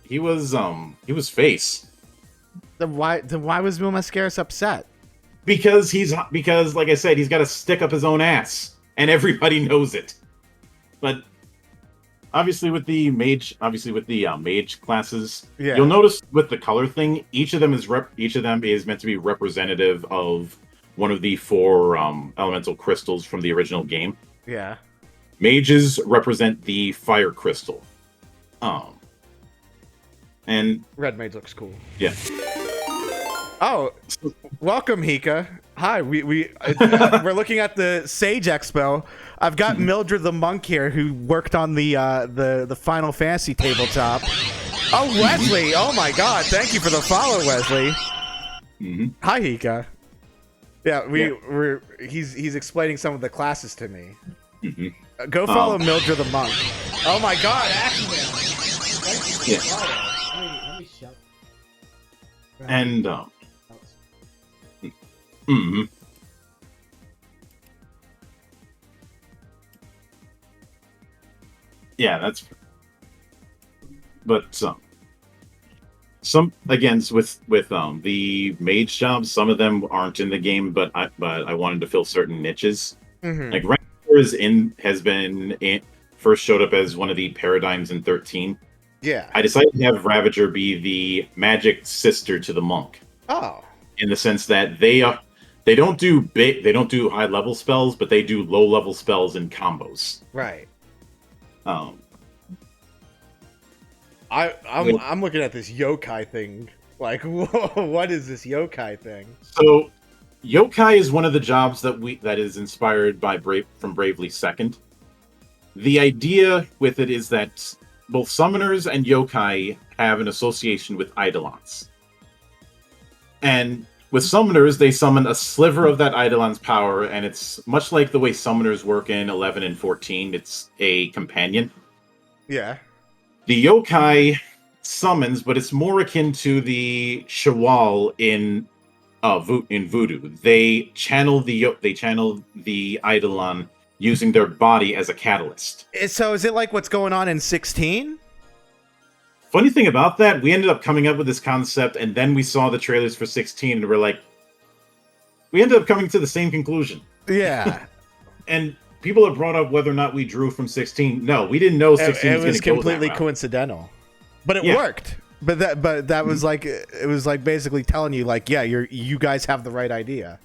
He was face. Then why was Mil Mascaras upset? Because like I said, he's got to stick up his own ass, and everybody knows it. But obviously with the mage classes, Yeah. you'll notice with the color thing, each of them is meant to be representative of one of the 4 elemental crystals from the original game. Yeah. Mages represent the fire crystal. And Red Mage looks cool. yeah. Oh, welcome, Hika. Hi, we're looking at the Sage Expo. I've got Mildred the Monk here, who worked on the Final Fantasy tabletop. Oh, Wesley! Oh my God! Thank you for the follow, Wesley. Mm-hmm. Hi, Hika. Yeah, he's explaining some of the classes to me. Mm-hmm. Go follow Mildred the Monk. Oh my God, Acuman! Yeah. Let me shut. And mm-hmm. Yeah, that's. But some again with the mage jobs, some of them aren't in the game, but I wanted to fill certain niches. Mm-hmm. Like Ravager first showed up as one of the paradigms in 13. Yeah. I decided to have Ravager be the magic sister to the monk, Oh. in the sense that they don't do high level spells, but they do low level spells in combos. Right. Um, I'm looking at this yokai thing. Like, whoa, what is this yokai thing? So, yokai is one of the jobs that is inspired by from Bravely Second. The idea with it is that both summoners and yokai have an association with eidolons. And with summoners, they summon a sliver of that eidolon's power, and it's much like the way summoners work in 11 and 14. It's a companion. Yeah. The yokai summons, but it's more akin to the Shawal in Voodoo. They channel the eidolon using their body as a catalyst. So is it like what's going on in 16? Funny thing about that, we ended up coming up with this concept, and then we saw the trailers for 16, and we ended up coming to the same conclusion. Yeah. And people have brought up whether or not we drew from 16. No, we didn't know 16 was going to go It was completely that route. coincidental, but it Yeah. worked. But that was like, it was like basically telling you like, yeah, you guys have the right idea.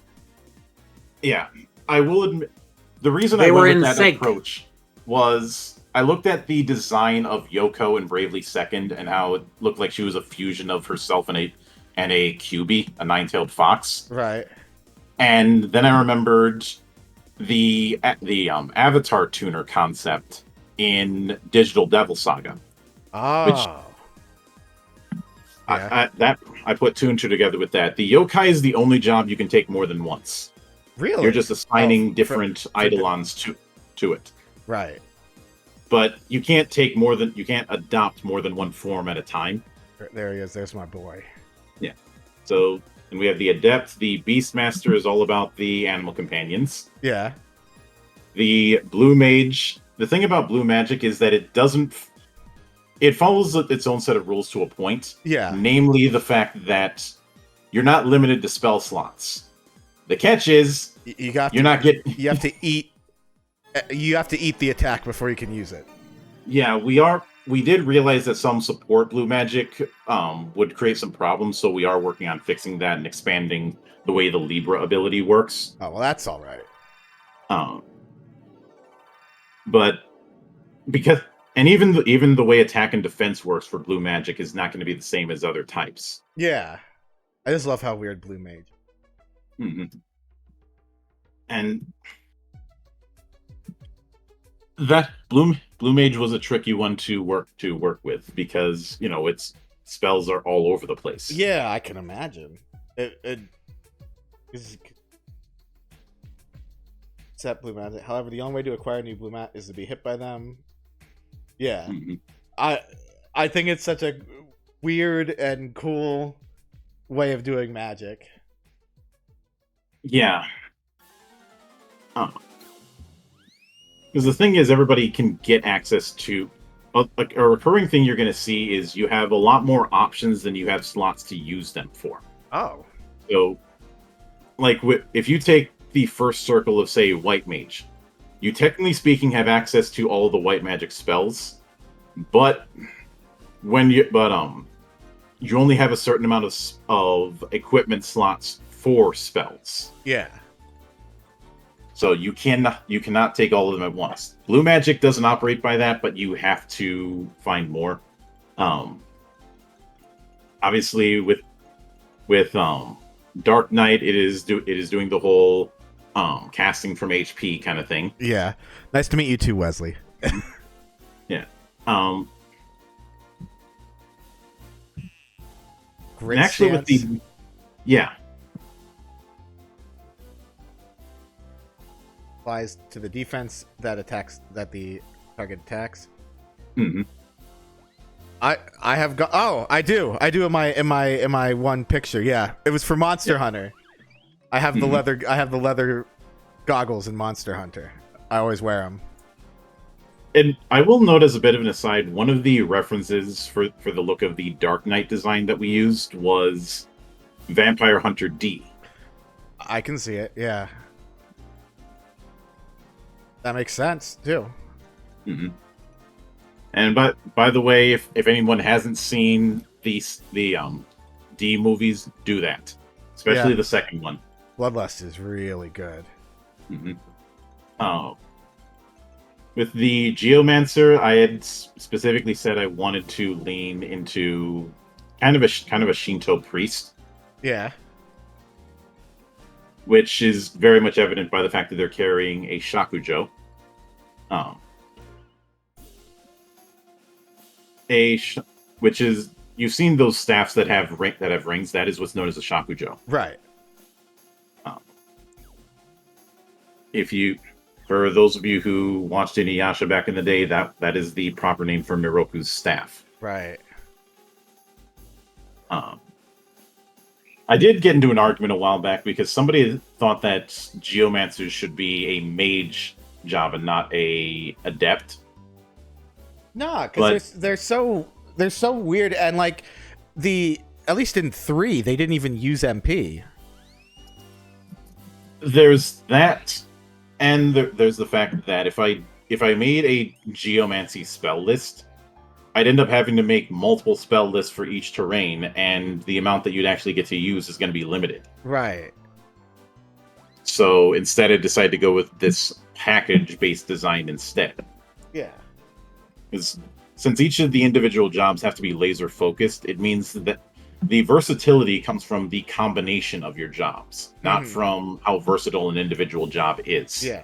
Yeah, I will admit, the reason They I were went in with that sync. approach was I looked at the design of Yoko in Bravely Second and how it looked like she was a fusion of herself and a QB, a nine-tailed fox. Right. And then I remembered the Avatar tuner concept in Digital Devil Saga. Oh. I put two and two together with that. The yokai is the only job you can take more than once. Really? You're just assigning Oh, different eidolons to it. Right. But you can't adopt more than one form at a time. There he is. There's my boy. So, and we have the Adept. The Beastmaster is all about the animal companions. Yeah. The Blue Mage. The thing about Blue Magic is that it follows its own set of rules to a point. Yeah. Namely, the fact that you're not limited to spell slots. The catch is You got. you're not getting. You have to eat. You have to eat the attack before you can use it. Yeah, we did realize that some support Blue Magic would create some problems, so we are working on fixing that and expanding the way the Libra ability works. Oh well, that's all right. But because even the way attack and defense works for Blue Magic is not going to be the same as other types. Yeah. I just love how weird Blue Mage. Mm-hmm. And that Blue Mage was a tricky one to work with because its spells are all over the place. Yeah, I can imagine. Set Blue Magic. However, the only way to acquire new Blue Mat is to be hit by them. Yeah. Mm-hmm. I think it's such a weird and cool way of doing magic. Yeah. Because the thing is, everybody can get access to a recurring thing you're going to see is you have a lot more options than you have slots to use them for. Oh. So, like, if you take the first circle of, say, White Mage, you technically speaking have access to all of the white magic spells, but you only have a certain amount of equipment slots for spells. Yeah. So you cannot take all of them at once. Blue Magic doesn't operate by that, but you have to find more. Obviously, with Dark Knight, it is doing the whole casting from HP kind of thing. Yeah. Nice to meet you too, Wesley. Yeah. Great. And actually, with the applies to the defense that the target attacks. Mm-hmm. I have got. Oh, I do in my one picture. Yeah, it was for Monster Hunter. I have the leather. I have the leather goggles in Monster Hunter. I always wear them. And I will note as a bit of an aside, one of the references for the look of the Dark Knight design that we used was Vampire Hunter D. I can see it. Yeah, that makes sense too. Hmm. And by the way, if anyone hasn't seen the D movies, do that, especially Yeah. the second one. Bloodlust is really good. Hmm. With the Geomancer, I had specifically said I wanted to lean into kind of a Shinto priest, Yeah. which is very much evident by the fact that they're carrying a Shakujo. Um, which is, you've seen those staffs that have rings. That is what's known as a Shakujo. Right. Um, if you, for those of you who watched Inuyasha back in the day, that is the proper name for Miroku's staff. Right. I did get into an argument a while back because somebody thought that Geomancers should be a mage job and not a adept. No, But- because they're so weird, and like at least in 3, they didn't even use MP. There's that, and there's the fact that if I made a Geomancy spell list, I'd end up having to make multiple spell lists for each terrain, and the amount that you'd actually get to use is going to be limited. Right. So instead, I decided to go with this package-based design instead. Yeah. Because since each of the individual jobs have to be laser focused, it means that the versatility comes from the combination of your jobs, not Mhm. from how versatile an individual job is. Yeah.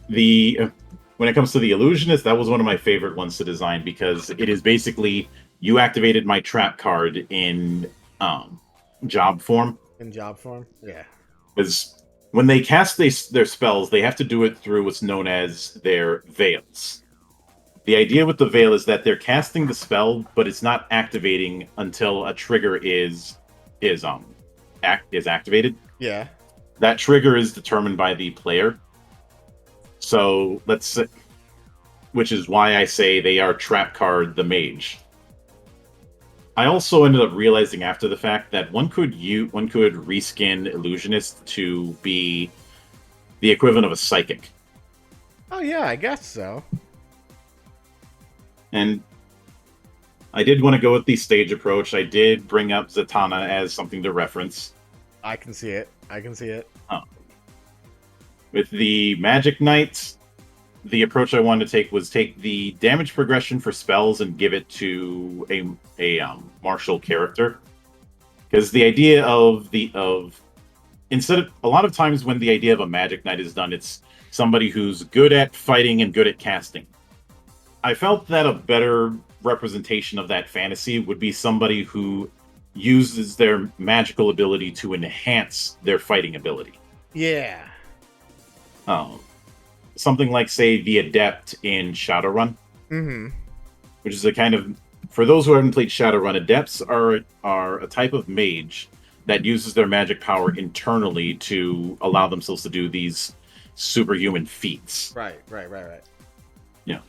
When it comes to the illusionist, that was one of my favorite ones to design because it is basically you activated my trap card in job form. In job form. Yeah. Because when they cast their spells, they have to do it through what's known as their veils. The idea with the veil is that they're casting the spell, but it's not activating until a trigger is activated. Yeah. That trigger is determined by the player. So which is why I say they are trap card the mage. I also ended up realizing after the fact that one could reskin illusionist to be the equivalent of a psychic. Oh yeah, I guess so. And I did want to go with the stage approach. I did bring up Zatanna as something to reference. I can see it. With the Magic Knights, the approach I wanted to take the damage progression for spells and give it to a martial character. Because the idea instead of a lot of times when the idea of a Magic Knight is done, it's somebody who's good at fighting and good at casting. I felt that a better representation of that fantasy would be somebody who uses their magical ability to enhance their fighting ability. Yeah. Something like, say, the Adept in Shadowrun, Mm-hmm. which is a kind of, for those who haven't played Shadowrun, Adepts are a type of mage that uses their magic power internally to allow themselves to do these superhuman feats. Right. Yeah.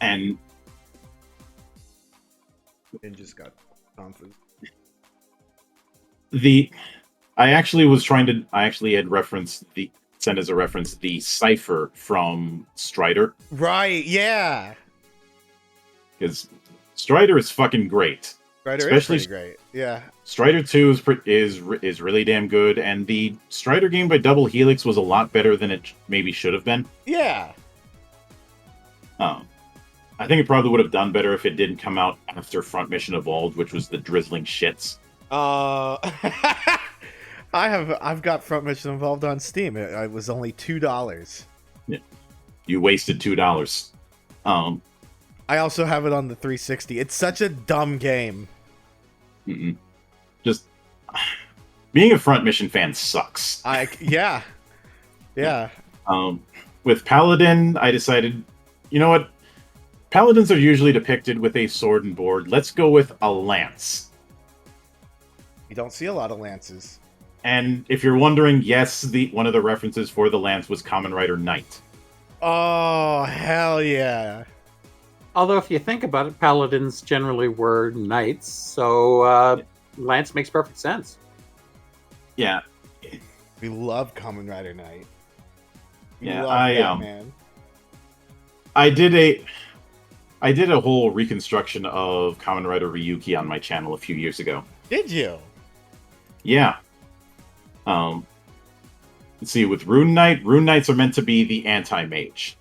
And And just got confused. I actually had sent as a reference the Cypher from Strider, Right. Yeah. because Strider is fucking great. Strider Especially- is pretty great. Yeah. Strider 2 is really damn good, and the Strider game by Double Helix was a lot better than it maybe should have been. Yeah. I think it probably would have done better if it didn't come out after Front Mission Evolved, which was the drizzling shits. I've got Front Mission involved on Steam. It was only $2. You wasted $2. I also have it on the 360. It's such a dumb game. Just being a Front Mission fan sucks. Yeah. With Paladin, I decided, you know what? Paladins are usually depicted with a sword and board. Let's go with a lance. You don't see a lot of lances. And if you're wondering, yes, the one of the references for the lance was Kamen Rider Knight. Oh, hell yeah. Although, if you think about it, paladins generally were knights, so lance makes perfect sense. Yeah, We love Kamen Rider Knight. We Yeah, love that, man. I did a whole reconstruction of Kamen Rider Ryuki on my channel a few years ago. Did you? Yeah. Let's see, with Rune Knights are meant to be the anti-mage.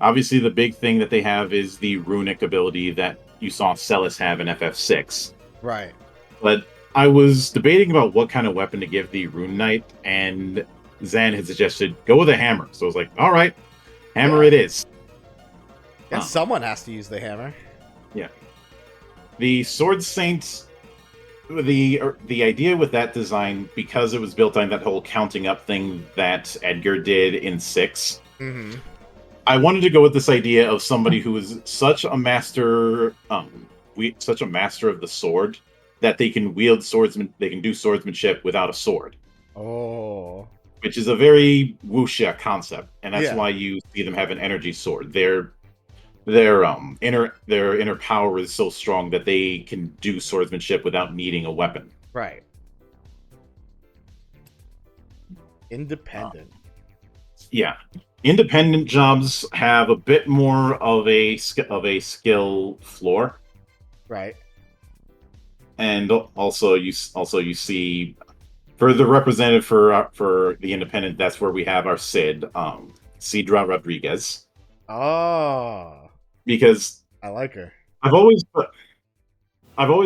Obviously, the big thing that they have is the runic ability that you saw Celis have in FF6. Right. But I was debating about what kind of weapon to give the Rune Knight, and Zan had suggested go with a hammer. So I was like, all right, hammer Yeah. it is. And someone has to use the hammer. Yeah. The Sword Saint, the idea with that design, because it was built on that whole counting up thing that Edgar did in 6, Mm-hmm. I wanted to go with this idea of somebody who is such a master, such a master of the sword that they can wield they can do swordsmanship without a sword. Oh. Which is a very wuxia concept, and that's Yeah. why you see them have an energy sword. Their inner power is so strong that they can do swordsmanship without needing a weapon. Right. Independent. Yeah, independent jobs have a bit more of a skill floor, Right. and also you see for the representative for the independent. That's where we have our Cid, Sidra Rodriguez, Oh. because I like her. I've always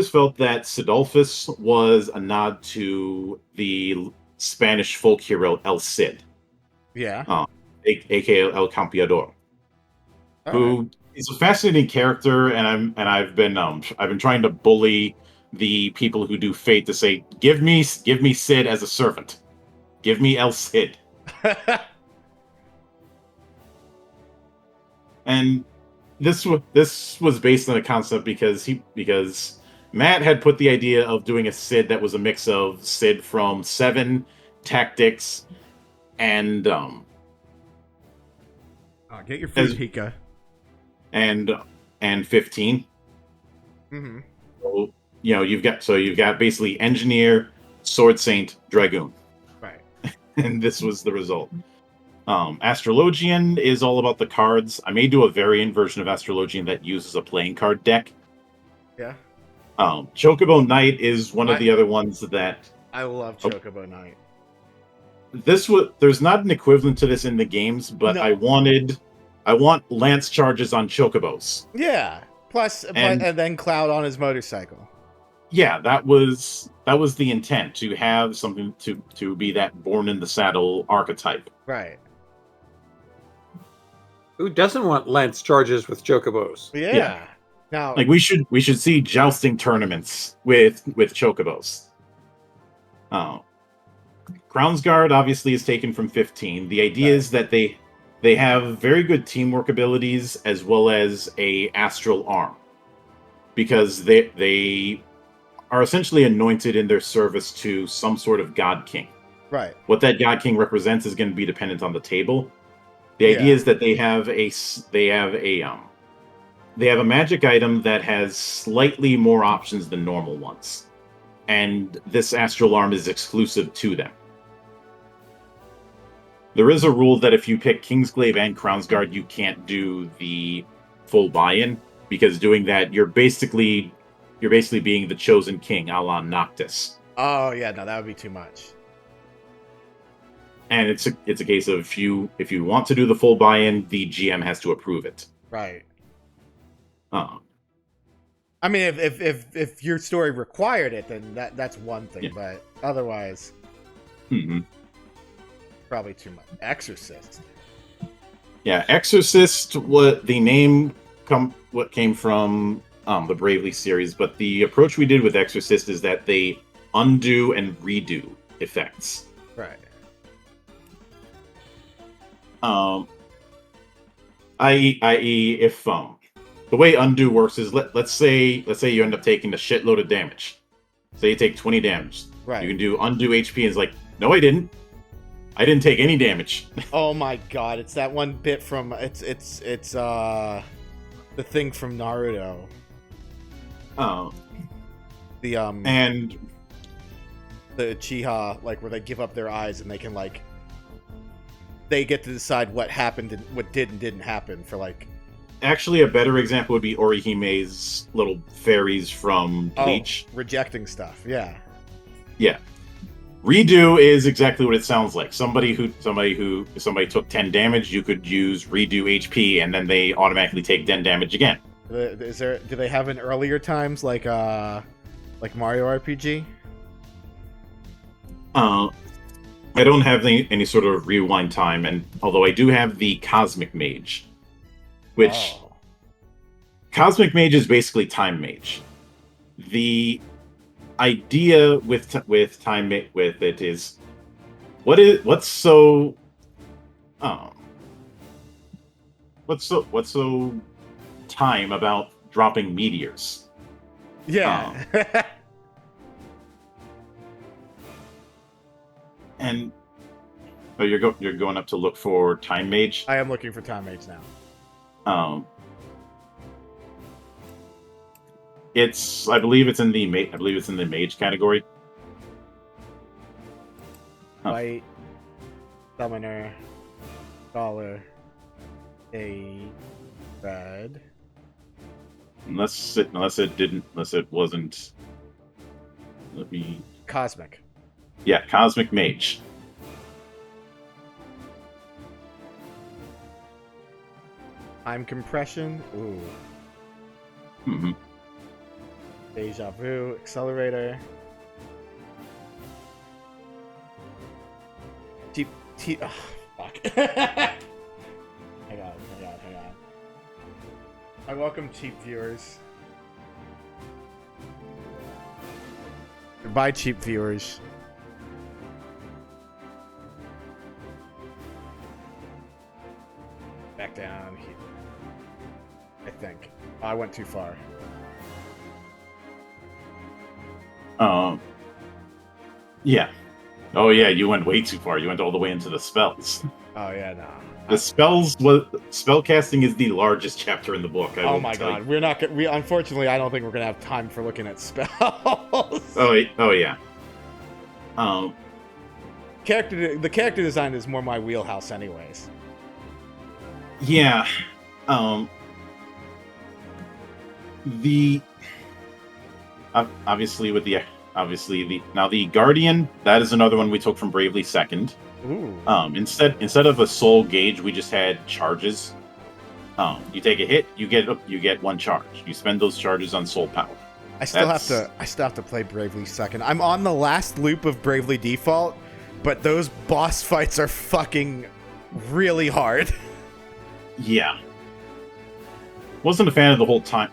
felt that Sidolphus was a nod to the Spanish folk hero El Cid, Yeah. aka El Campeador, who is a fascinating character, and I've been trying to bully the people who do Fate to say, give me Cid as a servant, give me El Cid, and this was based on a concept because Matt had put the idea of doing a Cid that was a mix of Cid from 7, Tactics, and Get your food, As- Hika. and 15. Mm-hmm. So, you've got basically Engineer, Sword Saint, Dragoon, Right. and this was the result. Astrologian is all about the cards. I may do a variant version of Astrologian that uses a playing card deck. Yeah. Chocobo Knight is one of the other ones that I love Chocobo Knight. there's not an equivalent to this in the games, but No. I want lance charges on chocobos. Yeah. Plus, And- and then Cloud on his motorcycle. Yeah, that was the intent, to have something to be that born in the saddle archetype. Right. Who doesn't want lance charges with chocobos? Yeah. Yeah. Now, Like we should see jousting tournaments with chocobos. Crownsguard obviously is taken from 15. The idea is that they have very good teamwork abilities as well as a astral arm, because they are essentially anointed in their service to some sort of god king. right. What that god king represents is going to be dependent on the table. The idea Yeah. is that they have a magic item that has slightly more options than normal ones, and this astral arm is exclusive to them. There is a rule that if you pick Kingsglaive and Crownsguard, you can't do the full buy-in, because doing that, you're basically being the chosen king, a la Noctis. Oh yeah, no, that would be too much. And it's a case of if you want to do the full buy-in, the GM has to approve it. Right. Uh, I mean, if your story required it, then that's one thing. Yeah. But otherwise, mhm. probably too much. Exorcist. Yeah, Exorcist. What the name came from the Bravely series, but the approach we did with Exorcist is that they undo and redo effects. Right. I.e., if the way undo works is let's say you end up taking a shitload of damage. say you take 20 damage. Right. You can do undo HP, and it's like, no, I didn't. I didn't take any damage. Oh my god, it's that one bit from it's the thing from Naruto. Oh, The and the Uchiha, like where they give up their eyes and they can like they get to decide what happened and what did and didn't happen for like actually, a better example would be Orihime's little fairies from Bleach. rejecting stuff. Yeah. Yeah. Redo is exactly what it sounds like. Somebody took 10 damage, you could use redo HP, and then they automatically take 10 damage again. Do they have in earlier times like Mario RPG? I don't have any sort of rewind time, and although I do have the Cosmic Mage, which Cosmic Mage is basically Time Mage. The idea with time with it is what's so time about dropping meteors? Yeah. And you're going up to look for Time Mage. I am looking for Time Mage now. I believe it's in the mage category. White, Summoner, Scholar, a red. Unless it wasn't. Let me. Cosmic. Yeah, Cosmic Mage. Time compression. Ooh. Mm-hmm. Deja vu. Accelerator. Oh, fuck. hang on. I welcome cheap viewers. Goodbye, cheap viewers. Back down here. I think. Oh, I went too far. Yeah. Oh yeah, you went way too far. You went all the way into the spells. Oh yeah, no. The spellcasting is the largest chapter in the book. Oh my god, we're not. Unfortunately, I don't think we're gonna have time for looking at spells. Oh yeah. The character design is more my wheelhouse, anyways. Yeah. The Guardian, that is another one we took from Bravely Second. Ooh. Instead of a soul gauge, we just had charges. You take a hit, you get one charge. You spend those charges on soul power. I still have to play Bravely Second. I'm on the last loop of Bravely Default, but those boss fights are fucking really hard. Yeah. Wasn't a fan of the whole time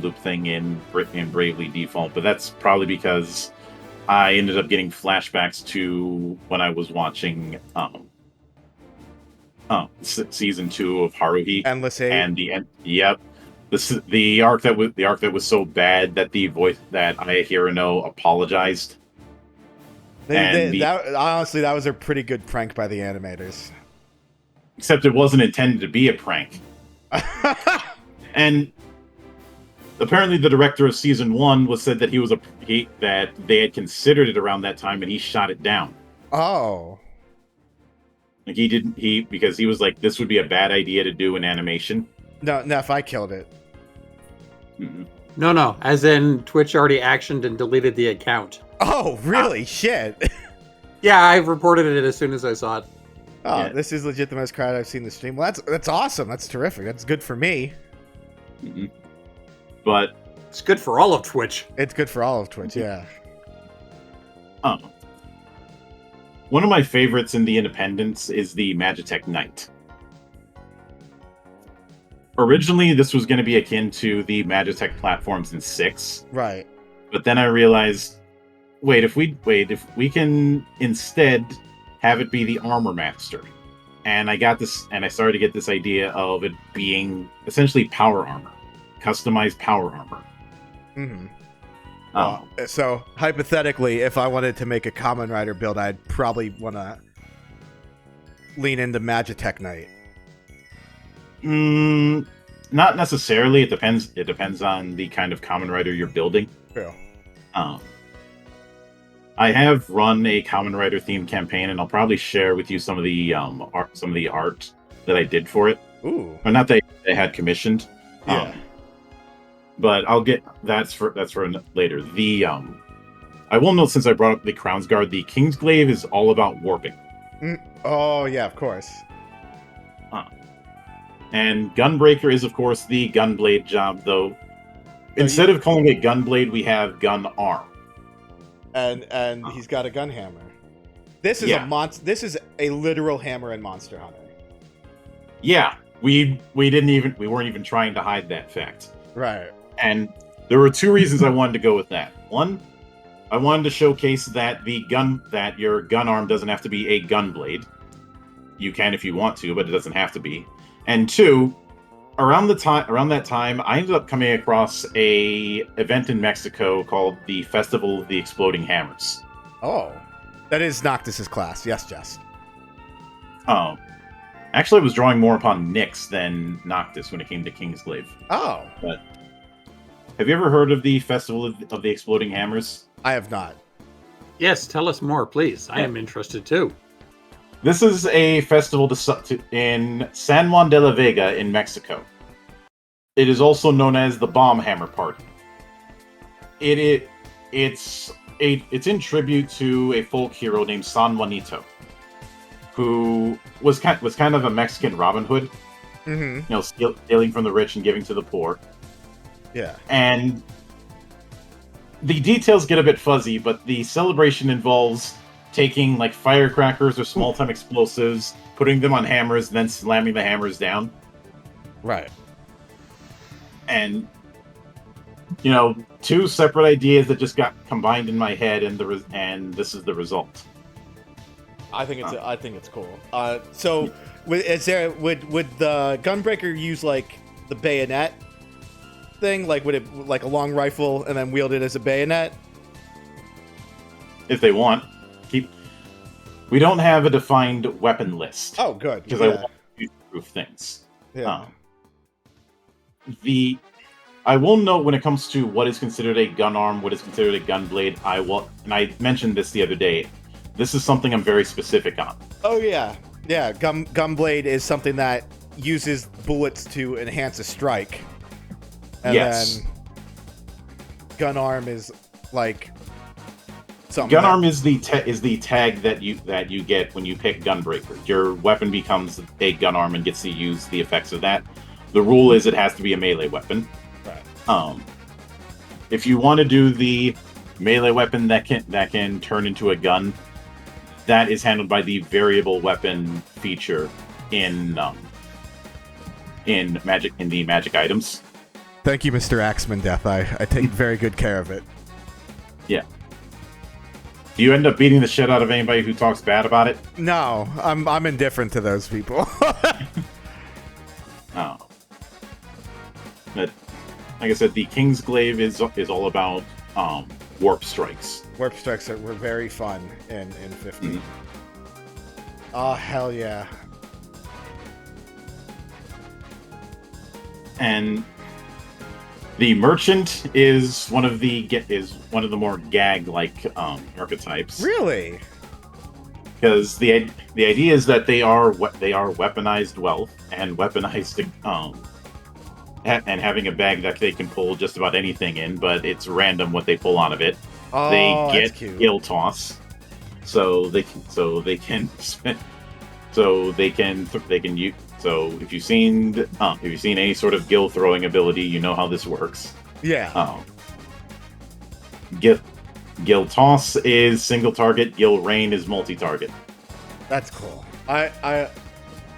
loop thing in Bravely Default, but that's probably because I ended up getting flashbacks to when I was watching season 2 of Haruhi. Endless Eight. And the arc that was so bad that the voice that Ayahiro apologized. Honestly, that was a pretty good prank by the animators. Except it wasn't intended to be a prank. And apparently the director of season 1 said that that they had considered it around that time and he shot it down. Oh. Like because he was like, this would be a bad idea to do in animation. No, if I killed it. Mm-hmm. No, as in Twitch already actioned and deleted the account. Oh, really? Shit. Yeah, I reported it as soon as I saw it. Oh, Yeah. This is legit the most crowd I've seen the stream. Well, that's awesome. That's terrific. That's good for me. Mm-hmm. But It's good for all of Twitch. It's good for all of Twitch, yeah. one of my favorites in the Independents is the Magitech Knight. Originally, this was going to be akin to the Magitech platforms in 6. Right. But then I realized, if we can instead have it be the Armor Master. And I started to get this idea of it being essentially power armor. Customized power armor. Mm-hmm. Well, so hypothetically, if I wanted to make a Kamen Rider build, I'd probably want to lean into Magitech Knight. Not necessarily. It depends. It depends on the kind of Kamen Rider you're building. True. I have run a Kamen Rider themed campaign, and I'll probably share with you some of the art that I did for it. Ooh. Or not that I had commissioned. Yeah. But I'll get that's for later. I will note, since I brought up the Crownsguard, the Kingsglaive is all about warping. Oh yeah, of course. And Gunbreaker is, of course, the Gunblade job, though. Instead of calling it Gunblade, we have Gun Arm. And he's got a gun hammer. This is This is a literal hammer in Monster Hunter. Yeah, we weren't even trying to hide that fact. Right. And there were two reasons I wanted to go with that. One, I wanted to showcase that your gun arm doesn't have to be a gun blade. You can if you want to, but it doesn't have to be. And two, around that time, I ended up coming across a event in Mexico called the Festival of the Exploding Hammers. Oh, that is Noctis's class. Yes, Jess. Actually, I was drawing more upon Nyx than Noctis when it came to Kingsglaive. Oh. But have you ever heard of the Festival of the Exploding Hammers? I have not. Yes, tell us more, please. I am interested too. This is a festival in San Juan de la Vega in Mexico. It is also known as the Bomb Hammer Party. It's in tribute to a folk hero named San Juanito, who was kind of a Mexican Robin Hood. Mm-hmm. Stealing from the rich and giving to the poor. Yeah. And the details get a bit fuzzy, but the celebration involves taking like firecrackers or small-time explosives, putting them on hammers, and then slamming the hammers down. Right. And two separate ideas that just got combined in my head, and this is the result. I think it's cool. So would the Gunbreaker use like the bayonet thing? Like, would it like a long rifle and then wield it as a bayonet? If they want. We don't have a defined weapon list. Oh, good. Because I want to prove things. Yeah. I will note, when it comes to what is considered a gun arm, what is considered a gun blade, and I mentioned this the other day, this is something I'm very specific on. Oh yeah. Yeah, Gunblade is something that uses bullets to enhance a strike. And then gun arm is like Gun arm is the tag that you get when you pick Gunbreaker. Your weapon becomes a gun arm and gets to use the effects of that. The rule is it has to be a melee weapon. Right. If you want to do the melee weapon that can turn into a gun, that is handled by the variable weapon feature in the magic items. Thank you, Mr. Axeman Death. I take very good care of it. Yeah. Do you end up beating the shit out of anybody who talks bad about it? No, I'm indifferent to those people. Oh. But like I said, the Kingsglaive is all about warp strikes. Warp strikes were very fun in 50. Mm-hmm. Oh hell yeah. And the merchant is one of the more gag-like archetypes. Really? Because the idea is that they are weaponized wealth and weaponized and having a bag that they can pull just about anything in, but it's random what they pull out of it. Oh, they that's get cute. Gil toss, so they can use. So if you've seen any sort of Gil throwing ability, you know how this works. Yeah. Gil toss is single target. Gil rain is multi-target. That's cool. I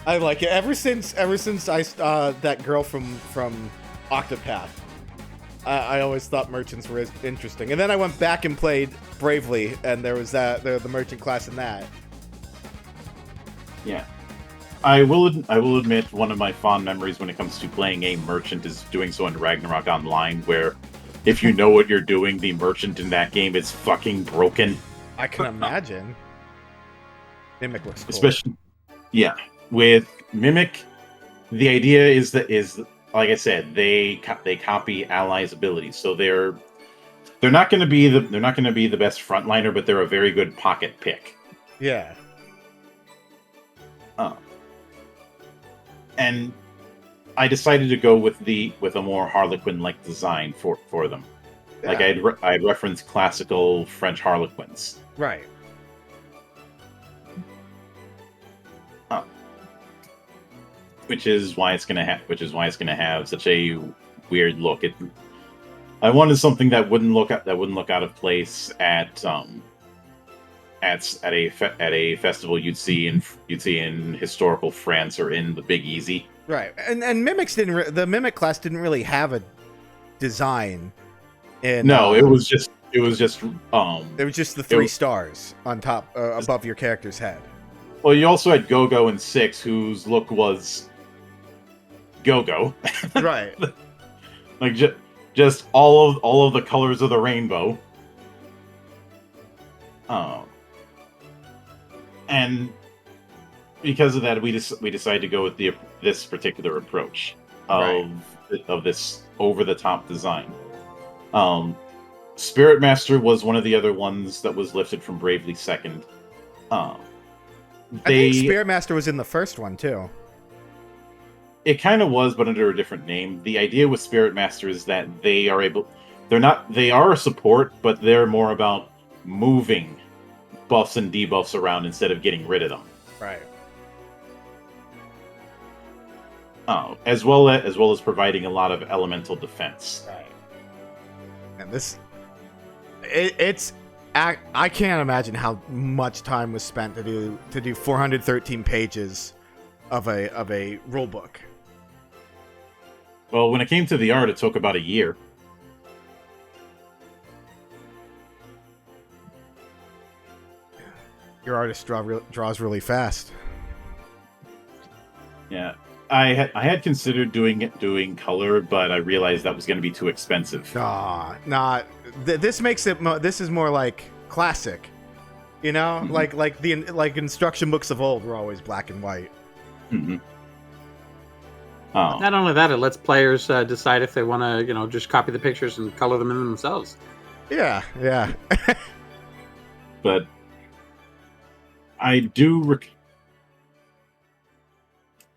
like it. Ever since I that girl from Octopath, I always thought merchants were interesting. And then I went back and played Bravely, and there was the merchant class in that. Yeah. I will admit, one of my fond memories when it comes to playing a merchant is doing so in Ragnarok Online, where if you know what you're doing, the merchant in that game is fucking broken. I can imagine. Mimic looks cool. Especially, yeah, with Mimic, the idea is like I said, they copy allies' abilities, so they're not going to be the best frontliner, but they're a very good pocket pick. Yeah. And I decided to go with a more Harlequin-like design for them. Yeah. Like I'd referenced classical French Harlequins. Right. Which is why it's gonna have such a weird look. I wanted something that wouldn't look out of place at a festival you'd see in historical France or in the Big Easy. Right. And Mimics the Mimic class didn't really have a design. No, it was just it was just the 3 stars on top above your character's head. Well, you also had Go-Go and Six, whose look was Go-Go. Right. Like just all of the colors of the rainbow. And because of that, we decided to go with this particular approach of this over the top design. Spirit Master was one of the other ones that was lifted from Bravely Second. I think Spirit Master was in the first one too. It kind of was, but under a different name. The idea with Spirit Master is that they are a support, but they're more about moving buffs and debuffs around instead of getting rid of them. Right. As well as providing a lot of elemental defense. Right. And I can't imagine how much time was spent to do 413 pages of a rule book. Well, when it came to the art, it took about a year. Your artist draws really fast. Yeah, I had considered doing color, but I realized that was going to be too expensive. This makes it. This is more like classic, you know, Mm-hmm. like instruction books of old were always black and white. Mm-hmm. Not only that, it lets players decide if they want to, just copy the pictures and color them in themselves. Yeah. But I do.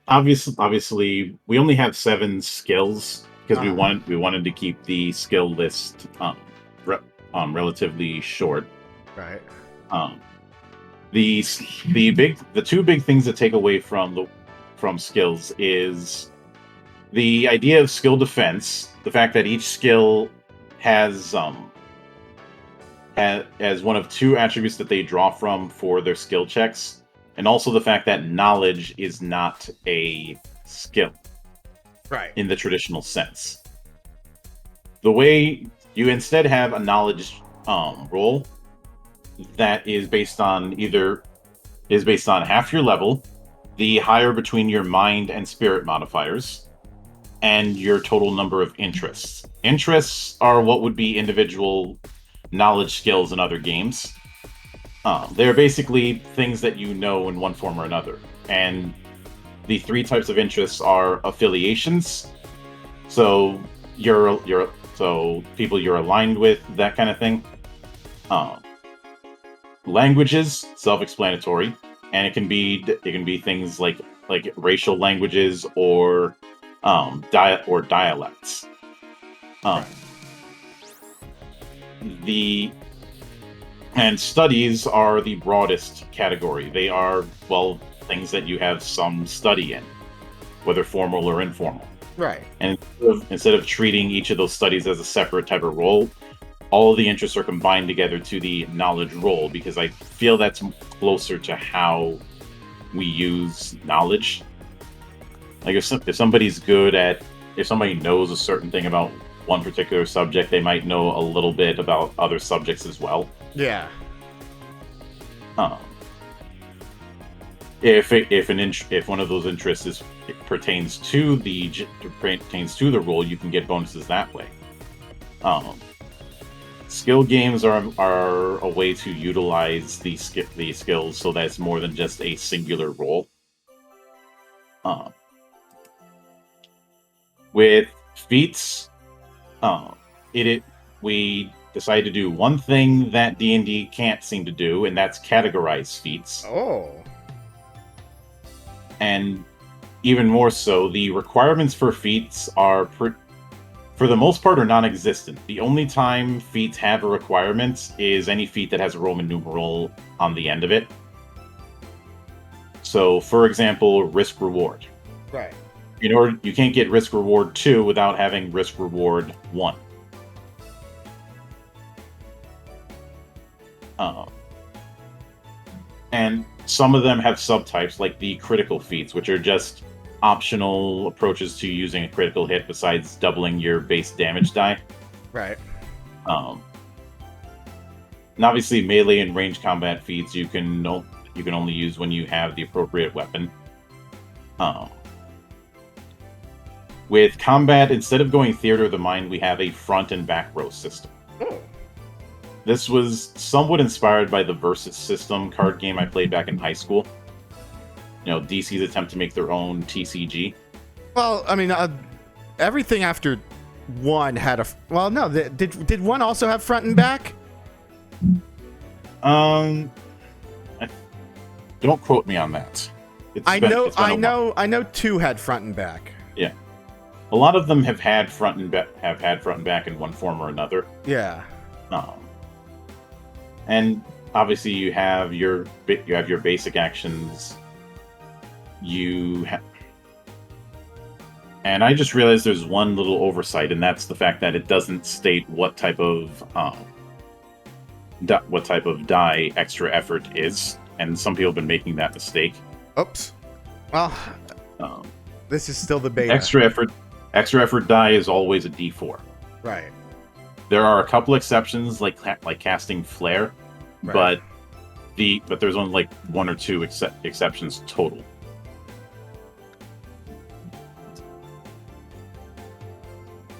Obviously, we only have 7 skills because we wanted to keep the skill list relatively short. Right. The 2 big things to take away from skills is the idea of skill defense, the fact that each skill has as one of 2 attributes that they draw from for their skill checks, and also the fact that knowledge is not a skill, right, in the traditional sense. The way you instead have a knowledge roll that is based on half your level, the higher between your mind and spirit modifiers, and your total number of interests. Interests are what would be individual knowledge skills in other games. They're basically things that you know in one form or another. And the 3 types of interests are affiliations, so so people you're aligned with, that kind of thing. Languages, self-explanatory, and it can be things like racial languages or dialects. And studies are the broadest category. They are, things that you have some study in, whether formal or informal. Right. And instead of treating each of those studies as a separate type of role, all of the interests are combined together to the knowledge role, because I feel that's closer to how we use knowledge. Like if somebody knows a certain thing about one particular subject, they might know a little bit about other subjects as well. Yeah. If one of those interests pertains to the role, you can get bonuses that way. Um, skill games are a way to utilize the skills so that it's more than just a singular role. Um, with feats, uh, it we decided to do one thing that D&D can't seem to do, and that's categorize feats. Oh. And even more so, the requirements for feats are, for the most part, are non-existent. The only time feats have a requirement is any feat that has a Roman numeral on the end of it. So, for example, risk reward. Right. You can't get risk reward 2 without having risk reward 1. And some of them have subtypes, like the critical feats, which are just optional approaches to using a critical hit besides doubling your base damage die. Right. And obviously, melee and range combat feats you can only use when you have the appropriate weapon. With combat, instead of going theater of the mind, we have a front and back row system. Oh. This was somewhat inspired by the Versus system card game I played back in high school. DC's attempt to make their own TCG. Well, I mean, everything after 1 had a. Well, no. Did 1 also have front and back? Don't quote me on that. I know 2 had front and back. Yeah, a lot of them have had front and back in one form or another. Yeah. And obviously you have your basic actions. And I just realized there's one little oversight, and that's the fact that it doesn't state what type of die extra effort is, and some people have been making that mistake. Oops. Well, this is still the beta. Extra effort die is always a D4. Right. There are a couple exceptions, like casting flare, Right. but there's only like 1 or 2 exceptions total.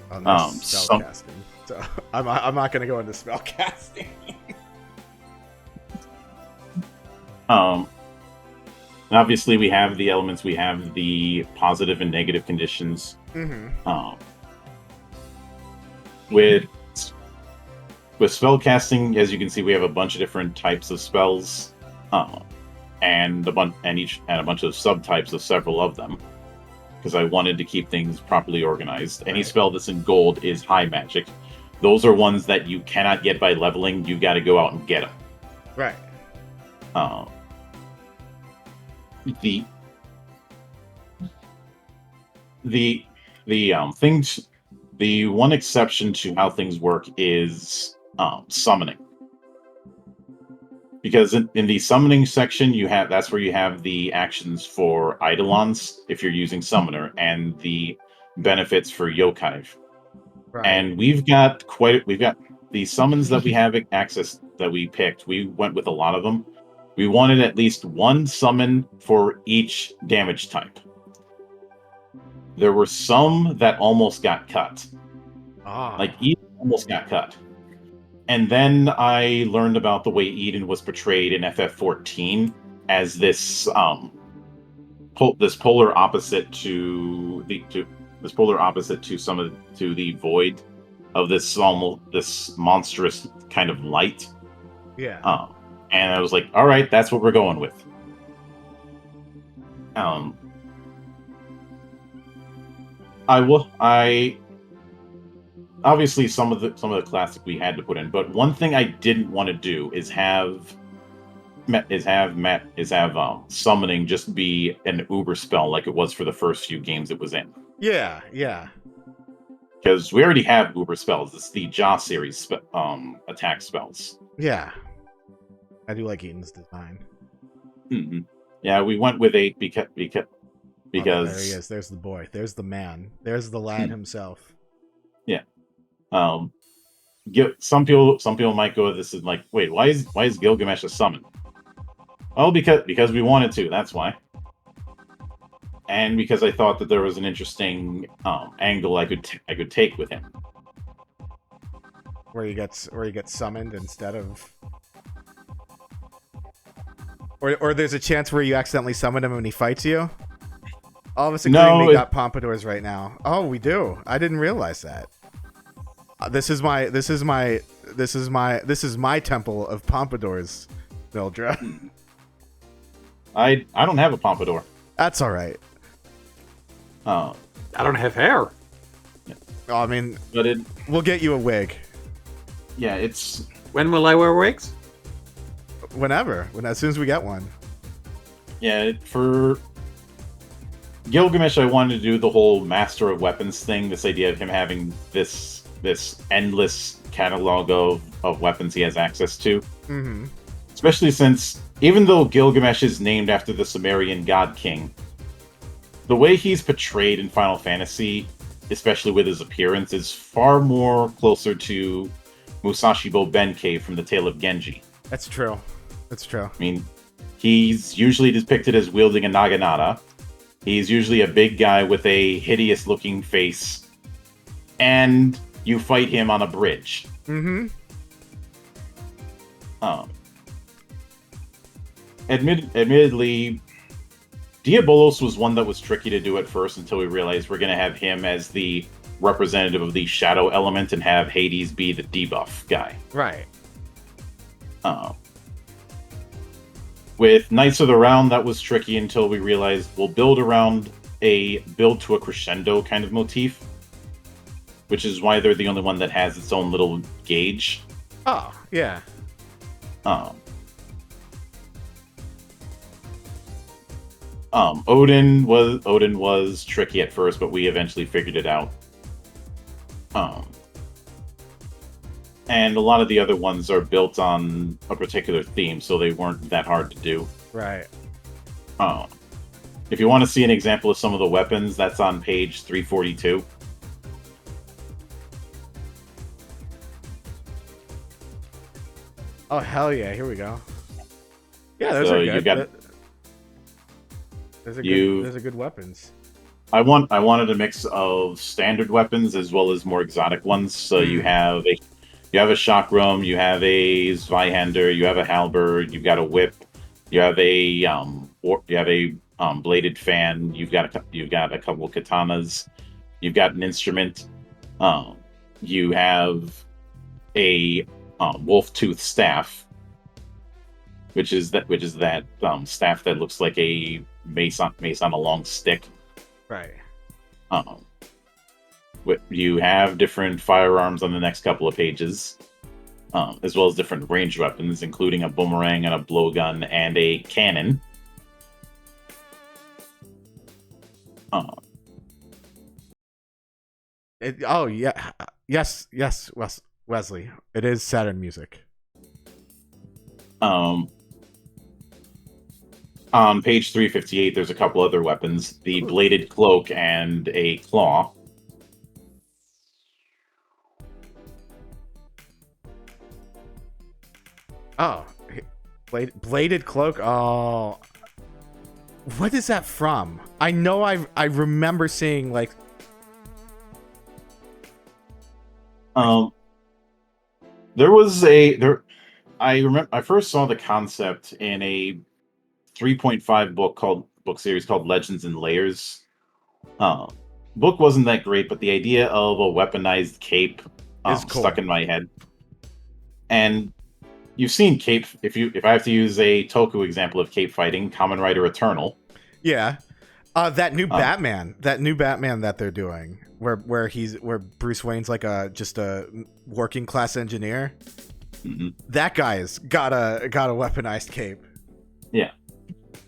Spellcasting. So I'm not going to go into spellcasting. And obviously, we have the elements. We have the positive and negative conditions. Mm-hmm. With spellcasting, as you can see, we have a bunch of different types of spells, and a bunch of subtypes of several of them, because I wanted to keep things properly organized. Any spell that's in gold is high magic. Those are ones that you cannot get by leveling. You got to go out and get them. Right. The one exception to how things work is summoning, because in the summoning section that's where you have the actions for eidolons if you're using summoner, and the benefits for yokai. Right. And we've got the summons that we have access that we picked. We went with a lot of them. We wanted at least one summon for each damage type. There were some that almost got cut. Like Eden almost got cut. And then I learned about the way Eden was portrayed in FF14 as this polar opposite to the void of this monstrous kind of light. Yeah. And I was like, all right, that's what we're going with. Obviously some of the classic we had to put in, but one thing I didn't want to do is have summoning just be an uber spell like it was for the first few games it was in. Yeah. Because we already have uber spells. It's the Jaw series attack spells. Yeah. I do like Eden's design. Mm-hmm. Yeah, we went with 8 because there he is. There's the boy. There's the man. There's the lad himself. Yeah. Some people might go, this is like, wait, why is Gilgamesh a summon? Well, because we wanted to. That's why. And because I thought that there was an interesting angle I could take with him. where he gets summoned instead of, or there's a chance where you accidentally summon him and he fights you. All of us agreeing we got pompadours right now. Oh, we do. I didn't realize that. This is my temple of pompadours, Mildra. I don't have a pompadour. That's all right. Uh, I don't have hair. I mean, but we'll get you a wig. Yeah, it's When will I wear wigs? Whenever, as soon as we get one. yeah for Gilgamesh. I wanted to do the whole Master of Weapons thing. This idea of him having this endless catalog of weapons he has access to. Mm-hmm. Especially since, even though Gilgamesh is named after the Sumerian god king, the way he's portrayed in Final Fantasy, especially with his appearance, is far more closer to Musashibo Benkei from the Tale of Genji. That's true. I mean, he's usually depicted as wielding a naginata. He's usually a big guy with a hideous-looking face, and you fight him on a bridge. Mm-hmm. Admittedly, Diabolos was one that was tricky to do at first until we realized we're going to have him as the representative of the shadow element and have Hades be the debuff guy. Right. With Knights of the Round, that was tricky until we realized we'll build around a build to a crescendo kind of motif, which is why they're the only one that has its own little gauge. Oh, yeah. Odin was tricky at first, but we eventually figured it out. And a lot of the other ones are built on a particular theme, so they weren't that hard to do. Right. If you want to see an example of some of the weapons, that's on page 342. Oh, hell yeah. Here we go. Yeah, those So are you good. got- Those are good weapons. I wanted a mix of standard weapons as well as more exotic ones. So you have a chakram, you have a Zweihander, you have a halberd, you've got a whip, you have a bladed fan, you've got a couple of katanas, you've got an instrument, you have a wolf tooth staff, which is that staff that looks like a mace on a long stick. Right. You have different firearms on the next couple of pages, as well as different ranged weapons, including a boomerang and a blowgun and a cannon. Oh yeah, yes, Wesley. It is Saturn music. On page 358, there's a couple other weapons: the bladed cloak and a claw. Oh, bladed cloak. Oh, what is that from? I know I remember seeing like. There was I remember I first saw the concept in a 3.5 book series called Legends and Layers. Book wasn't that great, but the idea of a weaponized cape is cool. Stuck in my head. And you've seen cape. If I have to use a Toku example of cape fighting, Kamen Rider Eternal. Yeah, that new Batman that they're doing, where Bruce Wayne's like just a working class engineer. Mm-hmm. That guy's got a weaponized cape. Yeah.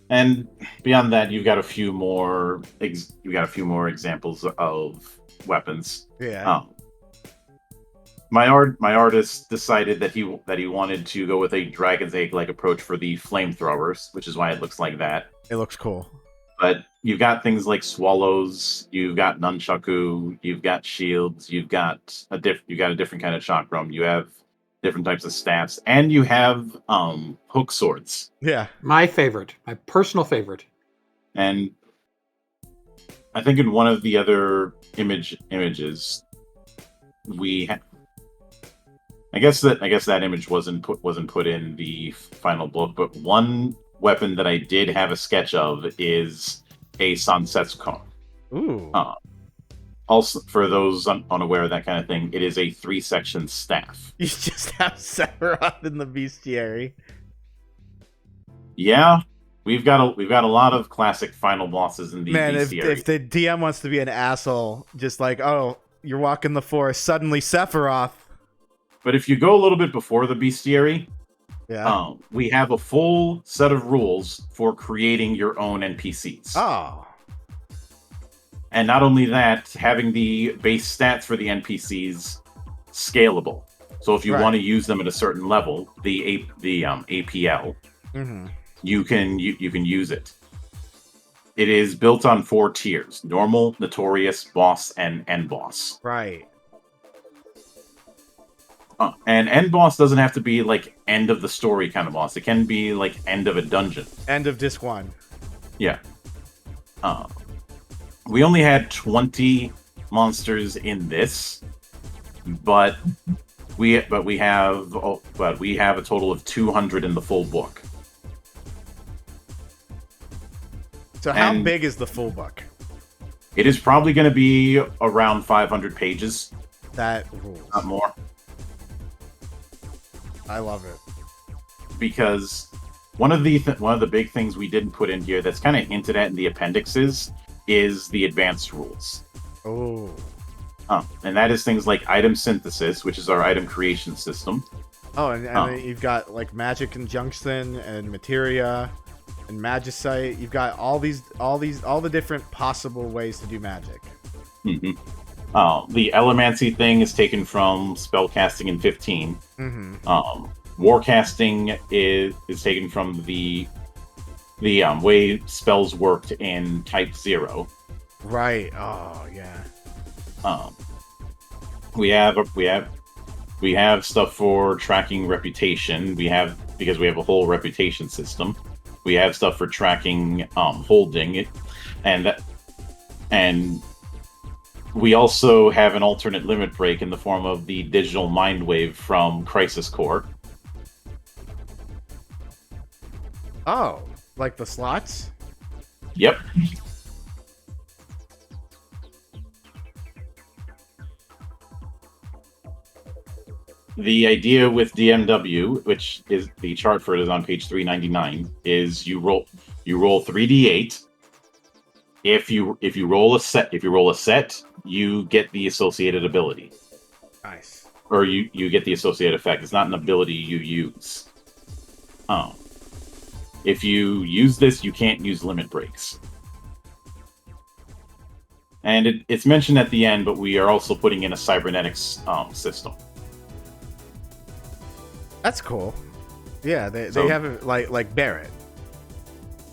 And beyond that, you've got a few more examples of weapons. Yeah. My artist decided that he wanted to go with a Dragon's Egg-like approach for the flamethrowers, which is why it looks like that. It looks cool. But you've got things like swallows, you've got nunchaku, you've got shields, you've got a different kind of chakram, you have different types of staffs, and you have hook swords. Yeah. My personal favorite. And I think in one of the other images, I guess that image wasn't put in the final book, but one weapon that I did have a sketch of is a Sansetsuko. Ooh. Also, for those unaware of that kind of thing, it is a 3-section staff. You just have Sephiroth in the bestiary. Yeah, we've got a lot of classic final bosses in the Man, bestiary. if the DM wants to be an asshole, just like, oh, you're walking the forest, suddenly Sephiroth. But if you go a little bit before the bestiary, Yeah. we have a full set of rules for creating your own NPCs. Oh. And not only that, having the base stats for the NPCs scalable. So if you Right. want to use them at a certain level, the APL, Mm-hmm. you can use it. It is built on 4 tiers: normal, notorious, boss, and end boss. Right. And end boss doesn't have to be like end of the story kind of boss. It can be like end of a dungeon. End of disc 1. Yeah. We only had 20 monsters in this, but we have a total of 200 in the full book. So how And- big is the full book? It is probably going to be around 500 pages, That rules. not more, I love it. because one of the big things we didn't put in here that's kind of hinted at in the appendixes is the advanced rules. Oh. And that is things like item synthesis, which is our item creation system. Oh, and Oh. then you've got like magic conjunction and materia and magicite. You've got all the different possible ways to do magic. The Elemancy thing is taken from spellcasting in 15. Mm-hmm. Warcasting is taken from the way spells worked in Type 0. Right. Oh, yeah. We have stuff for tracking reputation. Because we have a whole reputation system. We have stuff for tracking holding, and we also have an alternate limit break in the form of the digital mind wave from Crisis Core. Oh, like the slots? Yep. The idea with DMW, which is the chart for it is on page 399, is you roll 3d8. If you roll a set, you get the associated ability, Nice. or you get the associated effect. It's not an ability you use. If you use this, you can't use limit breaks. And it's mentioned at the end, but we are also putting in a cybernetics system. That's cool. Yeah, they So- have it like Barrett.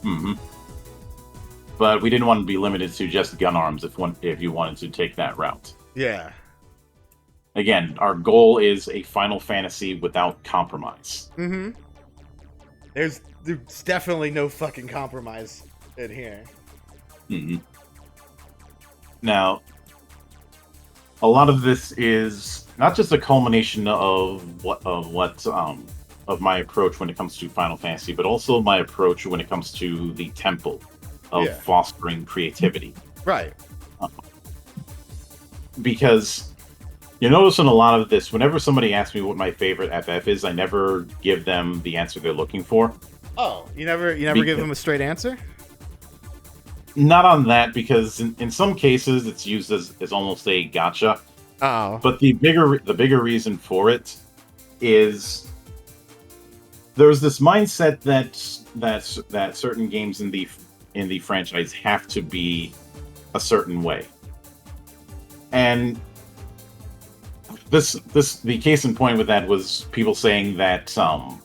hmm But we didn't want to be limited to just gun arms if you wanted to take that route. Yeah. Again, our goal is a Final Fantasy without compromise. Mm-hmm. There's definitely no fucking compromise in here. hmm Now, a lot of this is not just a culmination of my approach when it comes to Final Fantasy, but also my approach when it comes to the temple of Yeah. fostering creativity. Right. Because you notice in a lot of this, whenever somebody asks me what my favorite FF is, I never give them the answer they're looking for. Oh, you never give Because- them a straight answer? Not on that, because in some cases it's used as almost a gotcha. Oh. But the bigger reason for it is there's this mindset that certain games in the franchise have to be a certain way, and the case in point with that was people saying that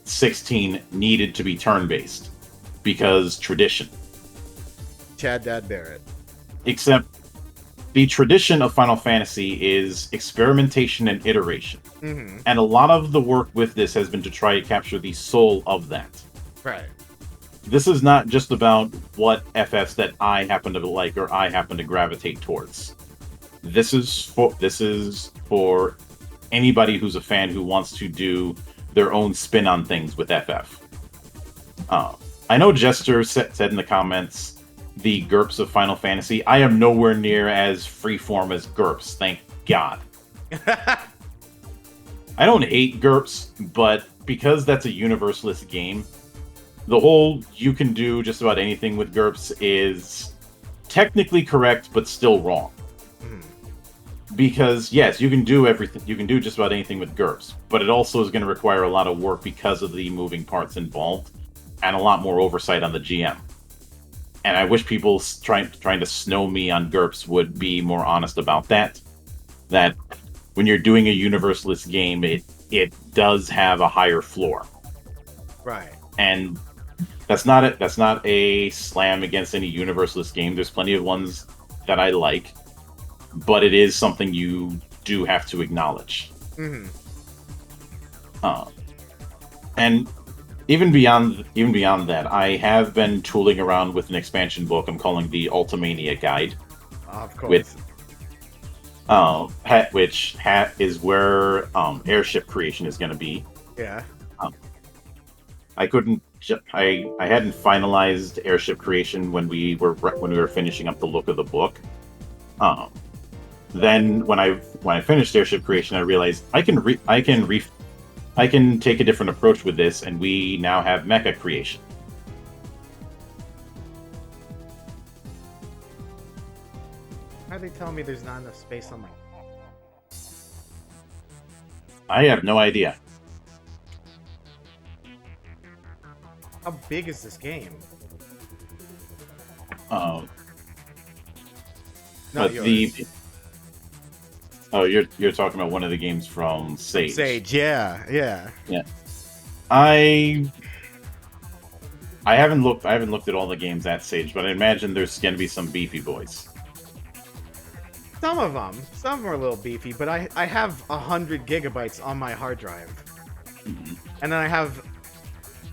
16 needed to be turn based because tradition. Chad Dad Barrett. Except the tradition of Final Fantasy is experimentation and iteration. Mm-hmm. And a lot of the work with this has been to try to capture the soul of that. Right. This is not just about what FFs that I happen to like or I happen to gravitate towards. This is for anybody who's a fan who wants to do their own spin on things with FF. I know Jester said in the comments the GURPS of Final Fantasy. I am nowhere near as freeform as GURPS, thank God. I don't hate GURPS, but because that's a universalist game, the whole you can do just about anything with GURPS is technically correct, but still wrong. Because, yes, you can do everything, you can do just about anything with GURPS, but it also is going to require a lot of work because of the moving parts involved, and a lot more oversight on the GM. And I wish people trying to snow me on GURPS would be more honest about that. That when you're doing a universalist game, it does have a higher floor. Right. And that's not a slam against any universalist game. There's plenty of ones that I like, but it is something you do have to acknowledge. Mm-hmm. And even beyond that, I have been tooling around with an expansion book I'm calling the Ultimania Guide. Of course. Which is where airship creation is going to be. Yeah. I couldn't. I hadn't finalized airship creation when we were finishing up the look of the book. Then when I finished airship creation, I realized I can take a different approach with this, and we now have mecha creation. Why are they telling me there's not enough space on my... I have no idea. How big is this game? Not Not yours. You're talking about one of the games from Sage. Sage, yeah. I haven't looked at all the games at Sage, but I imagine there's going to be some beefy boys. Some of them are a little beefy, but I have 100 gigabytes on my hard drive, and then I have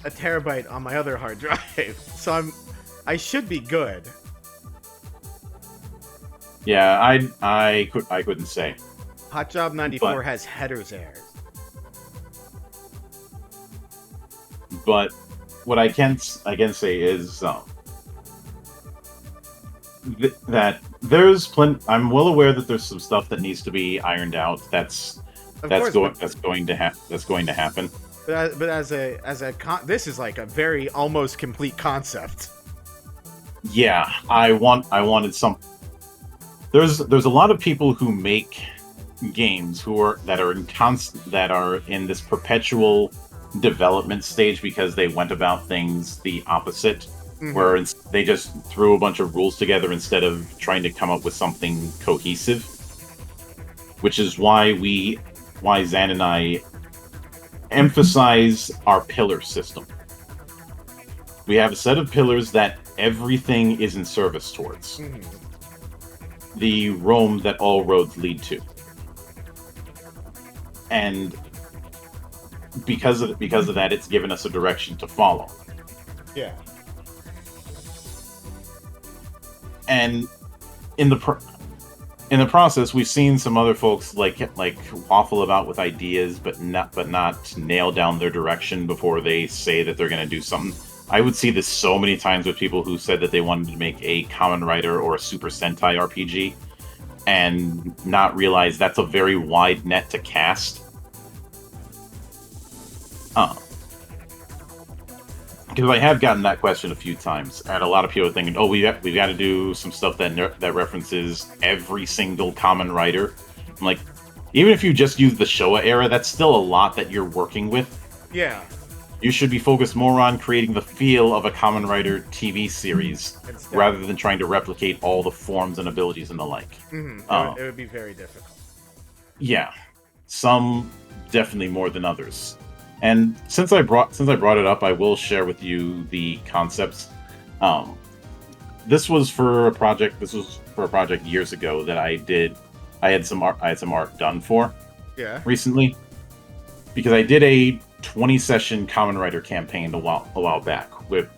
a terabyte on my other hard drive, so I should be good. Yeah, I couldn't say. Hot Job 94 has headers errors. But what I can say is that there's plenty. I'm well aware that there's some stuff that needs to be ironed out. That's going to happen. But this is like a very almost complete concept. Yeah, I wanted some. There's a lot of people who make games that are in this perpetual development stage because they went about things the opposite, where they just threw a bunch of rules together instead of trying to come up with something cohesive. Which is why Zan and I emphasize our pillar system. We have a set of pillars that everything is in service towards. The Rome that all roads lead to. And because of that, it's given us a direction to follow. Yeah. And in the process, we've seen some other folks like waffle about with ideas, but not nail down their direction before they say that they're going to do something. I would see this so many times with people who said that they wanted to make a Kamen Rider or a Super Sentai RPG, and not realize that's a very wide net to cast. Because I have gotten that question a few times, and a lot of people are thinking, "Oh, we've got to do some stuff that references every single Kamen Rider." I'm like, even if you just use the Showa era, that's still a lot that you're working with. Yeah. You should be focused more on creating the feel of a Kamen Rider TV series, rather than trying to replicate all the forms and abilities and the like. It would be very difficult. Yeah, some definitely more than others. And since I brought it up, I will share with you the concepts. This was for a project years ago that I did. I had some art done for. Yeah. Recently, because I did a 20-session Kamen Rider campaign a while back, with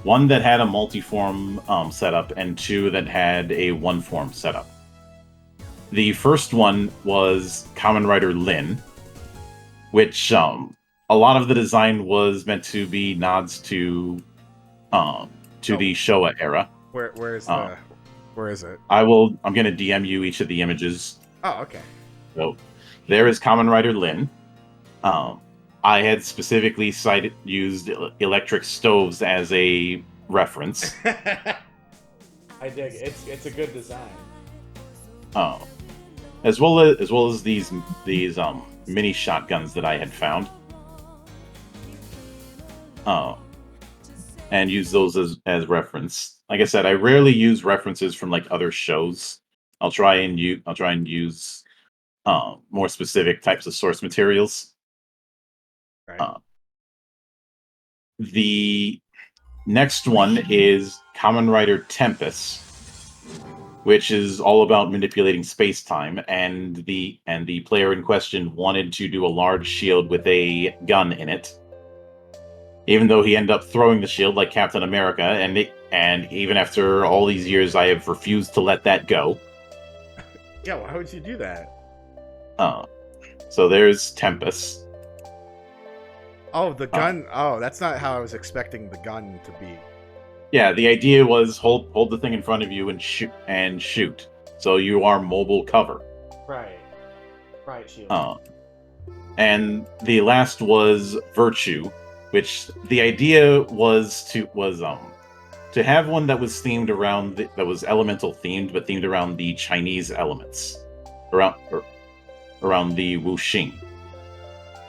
one that had a multi-form setup and two that had a one-form setup. The first one was Kamen Rider Lin, which a lot of the design was meant to be nods to the Showa era. Where is Um, the where is it? I'm gonna DM you each of the images. Oh, okay. So there is Kamen Rider Lin. I had specifically used electric stoves as a reference. I dig it. It's a good design. As well as these mini shotguns that I had found. And use those as reference. Like I said, I rarely use references from like other shows. I'll try and use more specific types of source materials. Right. The next one is Kamen Rider Tempest, which is all about manipulating space-time, and the player in question wanted to do a large shield with a gun in it. Even though he ended up throwing the shield like Captain America, and even after all these years, I have refused to let that go. Yeah, why would you do that? So there's Tempest. Oh, the gun. Oh, that's not how I was expecting the gun to be. Yeah, the idea was hold the thing in front of you and shoot. So you are mobile cover. Right. Right, shield. And the last was Virtue, which the idea was to have one that was themed around that was elemental themed, but themed around the Chinese elements, around the Wuxing.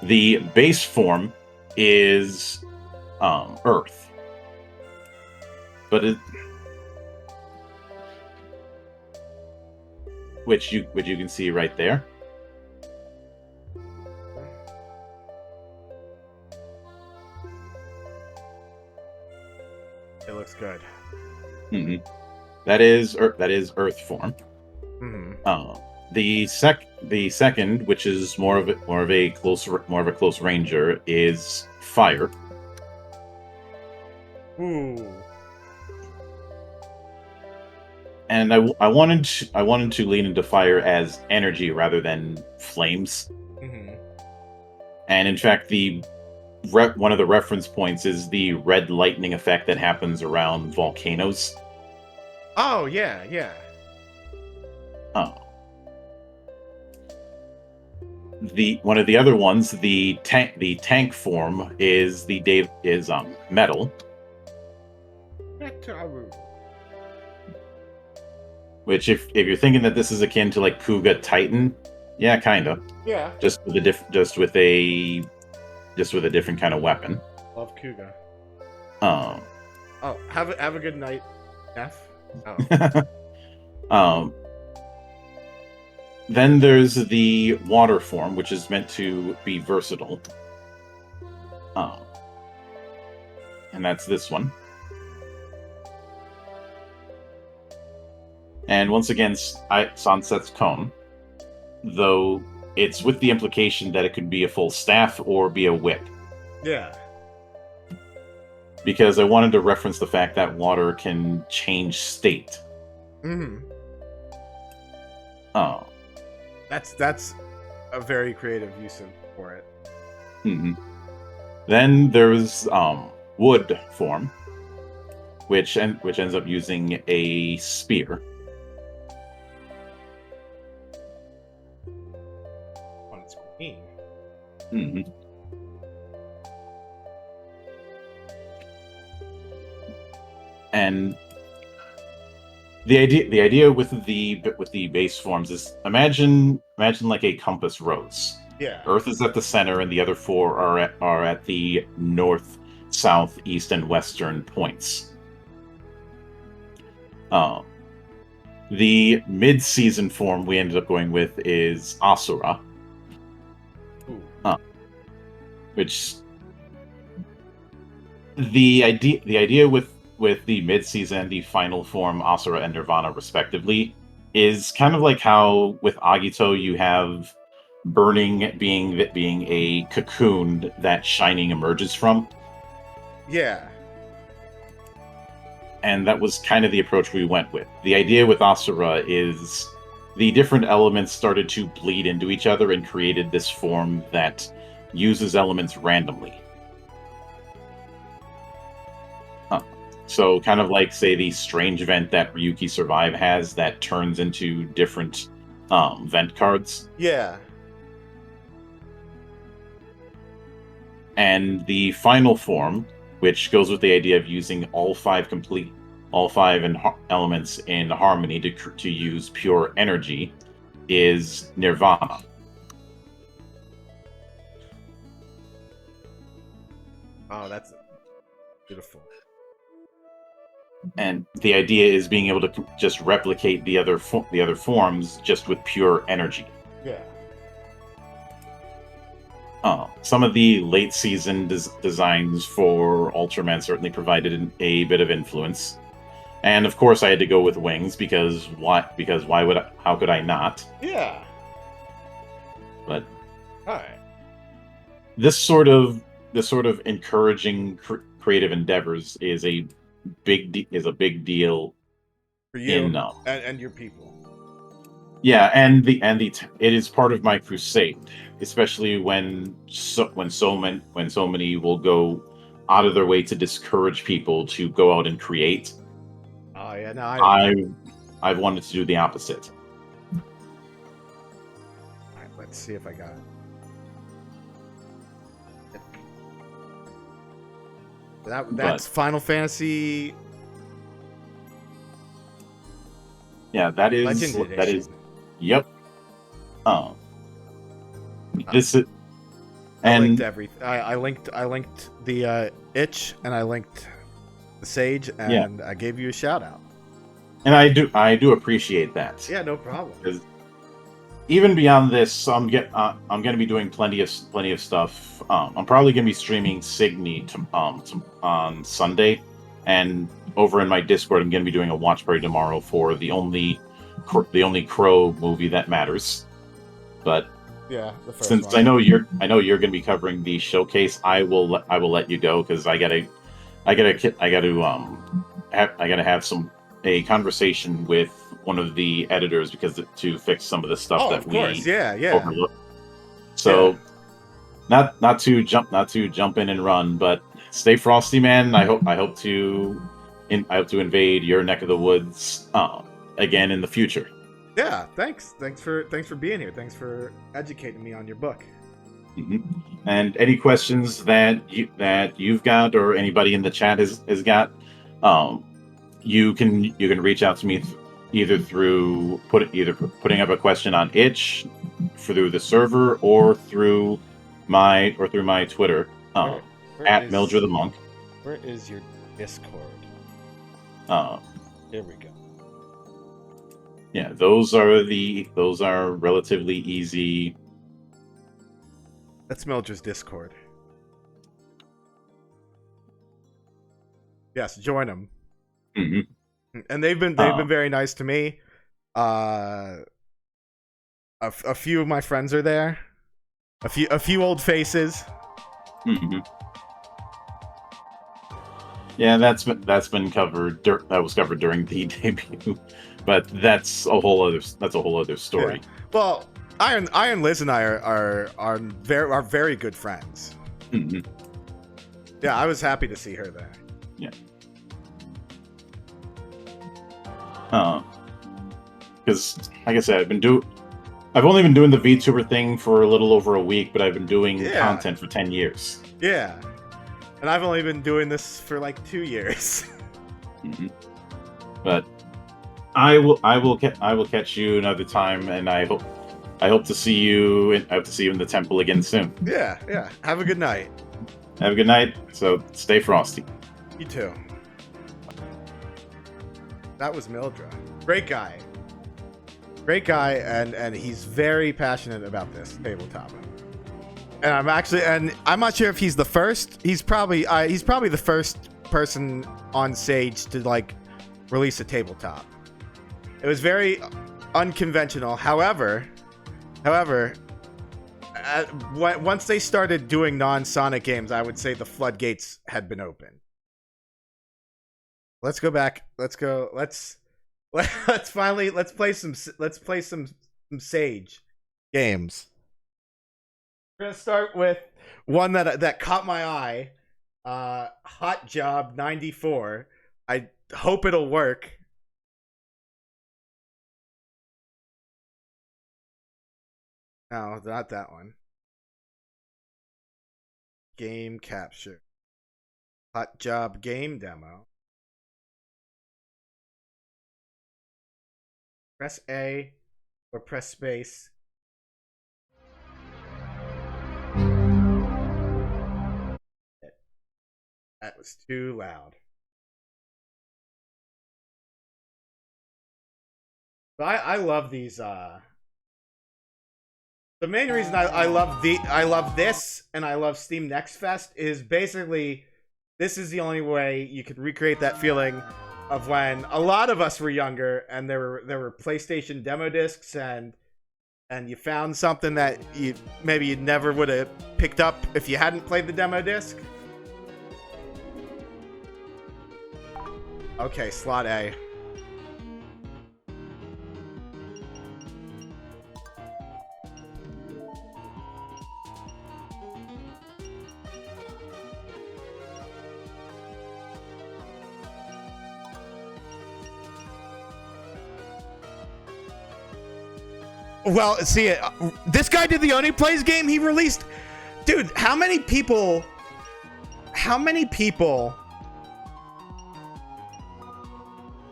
The base form is Earth, but which you can see right there. It looks good. Mm-hmm. That is Earth form. Mm-hmm. The second, which is more of a close ranger, is Fire. Ooh. And I wanted to lean into Fire as energy rather than flames. Mm-hmm. And in fact, one of the reference points is the red lightning effect that happens around volcanoes. Oh yeah, yeah. One of the other ones, the tank form is metal. Which, if you're thinking that this is akin to like Kuga Titan, yeah, kinda. Yeah. Just with a different kind of weapon. Love Kuga. Oh, have a good night, F. Oh. Then there's the water form, which is meant to be versatile. And that's this one. And once again, Sunset's Cone, though it's with the implication that it could be a full staff or be a whip. Yeah. Because I wanted to reference the fact that water can change state. Mm-hmm. Oh. That's a very creative use for it. Mm-hmm. Then there's wood form, which ends up using a spear. On its queen. Mm-hmm. And the idea with the base forms is imagine like a compass rose. Yeah. Earth is at the center, and the other four are at the north, south, east, and western points. The mid-season form we ended up going with is Asura, which the idea with the mid-season and the final form Asura and Nirvana respectively is kind of like how with Agito you have burning being a cocoon that shining emerges from. Yeah. And that was kind of the approach we went with. The idea with Asura is the different elements started to bleed into each other and created this form that uses elements randomly. So kind of like, say, the strange vent that Ryuki Survive has that turns into different vent cards. Yeah. And the final form, which goes with the idea of using all five elements in harmony to use pure energy, is Nirvana. Oh, that's beautiful. And the idea is being able to just replicate the other forms just with pure energy. Yeah. Some of the late season designs for Ultraman certainly provided a bit of influence, and of course I had to go with Wings because why? Because why would how could I not? Yeah. But All right. this sort of encouraging creative endeavors is a big deal For you in and your people. yeah, and it is part of my crusade, especially when so many will go out of their way to discourage people to go out and create. Oh yeah, no, I've wanted to do the opposite. All right, let's see if I got it. That's Final Fantasy. Yeah, that is Legend that is. Edition. Yep. This is, I linked and everything. I linked the itch, and I linked the sage, and I gave you a shout out. and I do appreciate that. Yeah, no problem. Because even beyond this, I'm going to be doing plenty of stuff. I'm probably going to be streaming Signy on Sunday, and over in my Discord, I'm going to be doing a watch party tomorrow for the only Crow movie that matters. But Yeah, the first since one. I know you're going to be covering the showcase, I will let you go because I gotta have a conversation with one of the editors because to fix some of the stuff that of course. we Yeah. overlooked. So not to jump in and run, but stay frosty, man. I hope to invade your neck of the woods again in the future. Yeah, thanks for being here. Thanks for educating me on your book. Mm-hmm. And any questions that you've got or anybody in the chat has got, you can reach out to me either through putting up a question on itch through the server or through my Twitter at Mildred the Monk. Where is your Discord? Here we go. Yeah, those are relatively easy. That's Mildred's Discord. Yes, join them. Mm-hmm. And they've been very nice to me. A few of my friends are there. A few old faces. Mm-hmm. Yeah, that's been covered. That was covered during the debut, but that's a whole other story. Yeah. Well, Iron Liz and I are very good friends. Mm-hmm. Yeah, I was happy to see her there. Yeah. Because like I said, I've only been doing the VTuber thing for a little over a week, but I've been doing content for 10 years. Yeah. And I've only been doing this for like 2 years. Mm-hmm. But I will catch you another time, and I hope to see you in the temple again soon. Yeah. Have a good night. Have a good night. So stay frosty. You too. That was Mildra. Great guy, and he's very passionate about this tabletop. And I'm not sure if he's the first. He's probably the first person on Sage to like release a tabletop. It was very unconventional. However, once they started doing non-Sonic games, I would say the floodgates had been open. Let's go back. Let's let's play some Sage games. We're gonna start with one that caught my eye. Hot Job 94. I hope it'll work. No, not that one. Game capture. Hot Job game demo. Press A or press space. That was too loud. But I love these. The main reason I love this and I love Steam Next Fest is basically this is the only way you could recreate that feeling of when a lot of us were younger and there were PlayStation demo discs and you found something that you never would have picked up if you hadn't played the demo disc. Okay, slot A. Well, see, this guy did the Only Plays game he released. Dude, how many people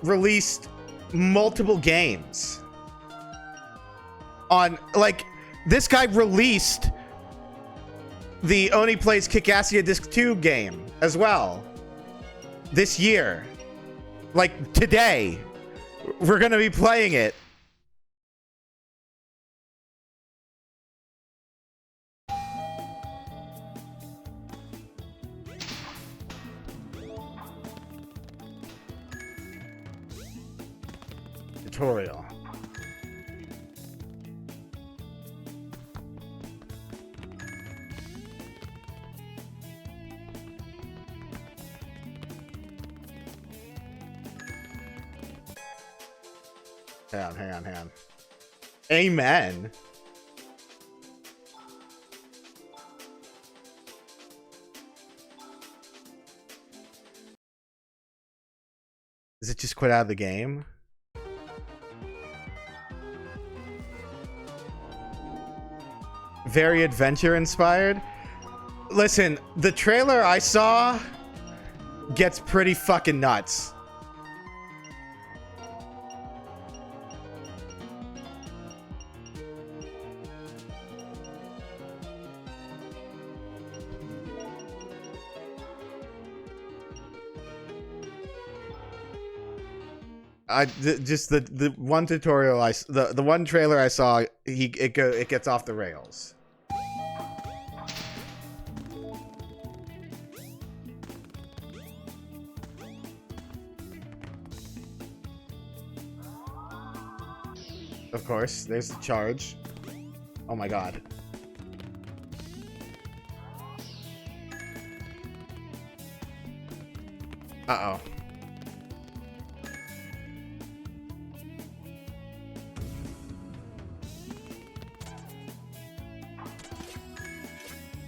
released multiple games on, like, this guy released the Only Plays Kickassia Disc 2 game as well this year. Like, today we're gonna be playing it. Tutorial. Hang on. Amen. Does it just quit out of the game? Very adventure inspired. Listen, the trailer I saw gets pretty fucking nuts. Just the one tutorial the one trailer I saw, it gets off the rails. Of course, there's the charge. Oh my god. Uh-oh.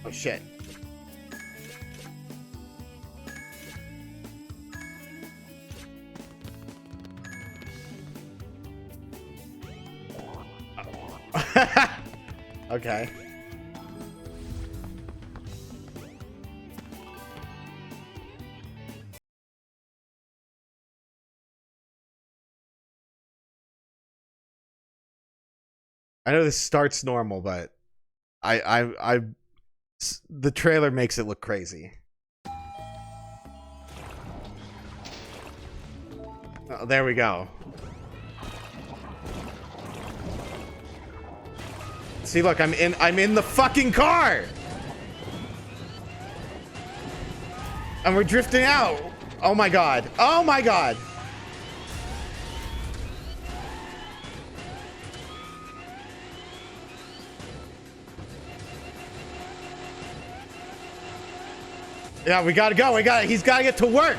Oh shit. Okay. I know this starts normal, but the trailer makes it look crazy. Oh, there we go. See, look, I'm in the fucking car. And we're drifting out. Oh my god. Oh my god. Yeah, we gotta go. He's gotta get to work.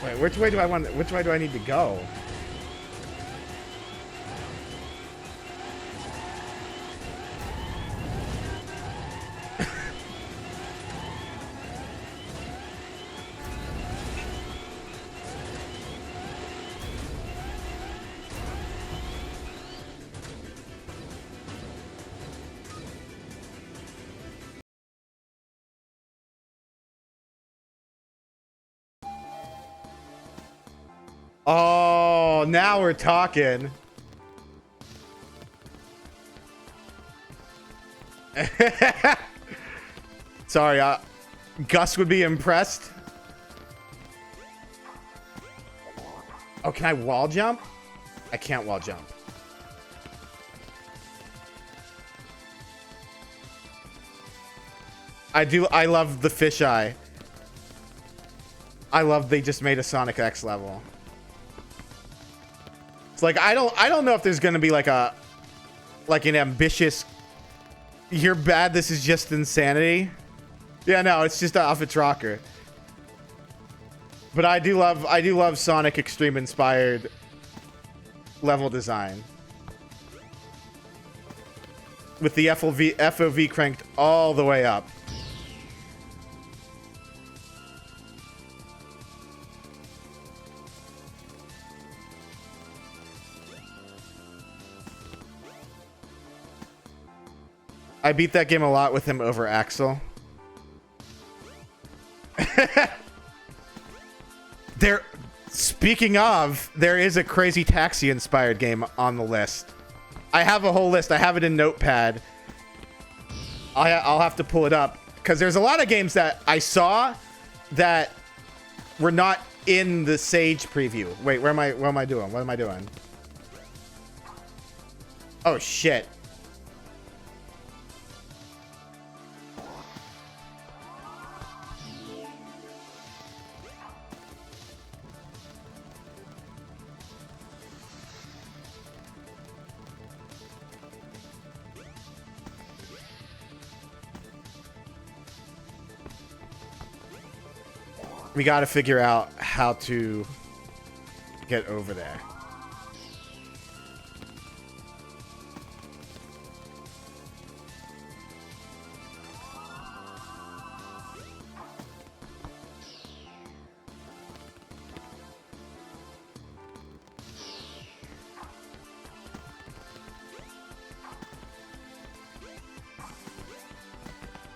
Wait, which way do I need to go? Oh, now we're talking. Sorry, Gus would be impressed. Oh, can I wall jump? I can't wall jump. I love the fisheye. I love they just made a Sonic X level. It's like I don't know if there's gonna be like an ambitious you're bad, this is just insanity. Yeah, no, it's just off its rocker. But I do love Sonic Extreme inspired level design. With the FOV cranked all the way up. I beat that game a lot with him over Axel. Speaking of, there is a Crazy Taxi inspired game on the list. I have a whole list. I have it in Notepad. I'll have to pull it up because there's a lot of games that I saw that were not in the Sage preview. Wait, what am I doing? What am I doing? Oh shit. We got to figure out how to get over there.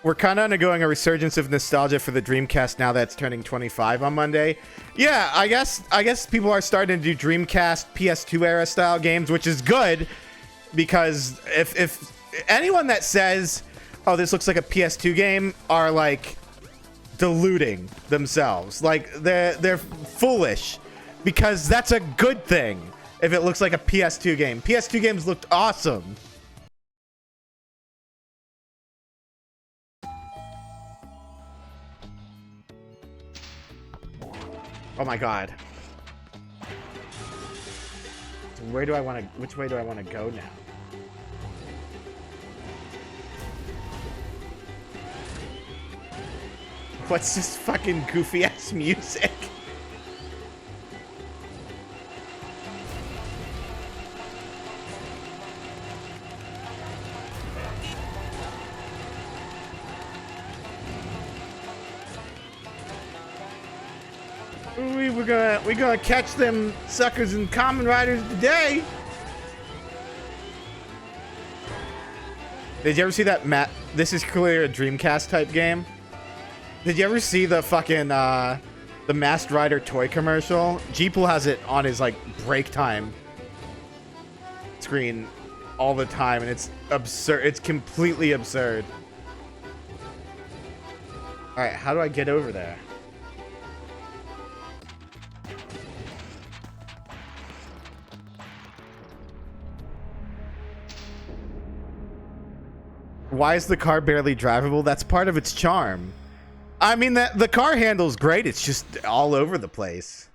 We're kind of undergoing a resurgence of nostalgia for the Dreamcast now that it's turning 25 on Monday. Yeah, I guess people are starting to do Dreamcast PS2 era style games, which is good because if anyone that says, "Oh, this looks like a PS2 game," are like deluding themselves. Like they're foolish because that's a good thing if it looks like a PS2 game. PS2 games looked awesome. Oh my god. So which way do I want to go now? What's this fucking goofy ass music? We're gonna catch them suckers and Kamen Riders today. Did you ever see that this is clearly a Dreamcast type game. Did you ever see the fucking the Masked Rider toy commercial? Jeeple has it on his like break time screen all the time, and it's absurd. It's completely absurd. All right, how do I get over there? Why is the car barely drivable? That's part of its charm. I mean, the car handle's great. It's just all over the place.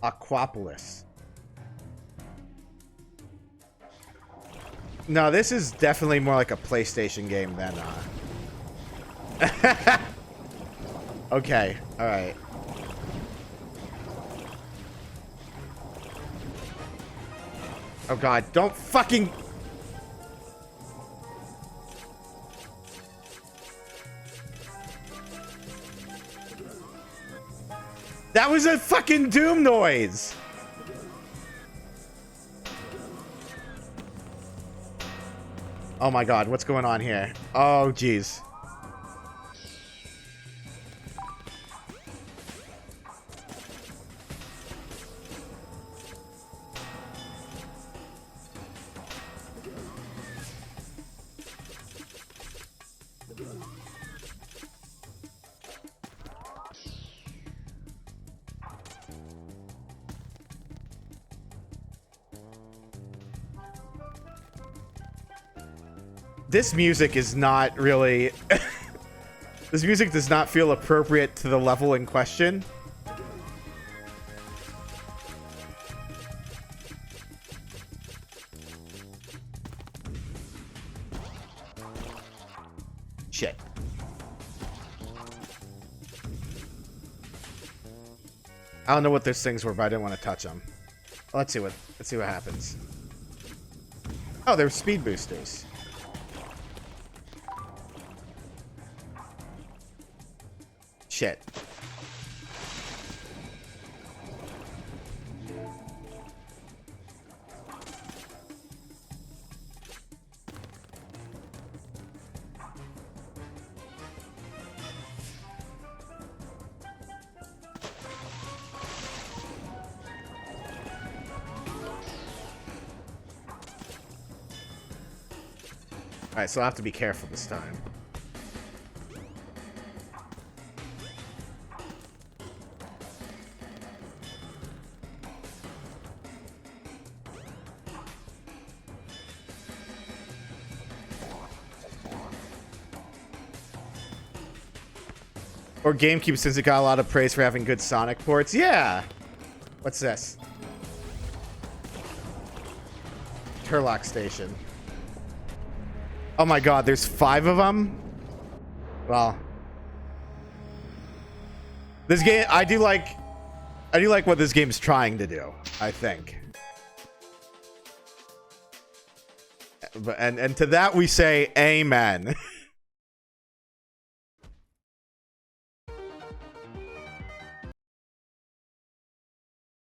Aquapolis. No, this is definitely more like a PlayStation game than Okay, alright. Oh god, don't fucking... That was a fucking Doom noise! Oh my god, what's going on here? Oh, jeez. This music is not really... This music does not feel appropriate to the level in question. Shit. I don't know what those things were, but I didn't want to touch them. Let's see what happens. Oh, they're speed boosters. Shit. Alright, so I'll have to be careful this time. Or GameCube, since it got a lot of praise for having good Sonic ports. Yeah! What's this? Turlock Station. Oh my god, there's 5 of them? Well. This game, I do like what this game's trying to do, I think. But, and to that we say amen.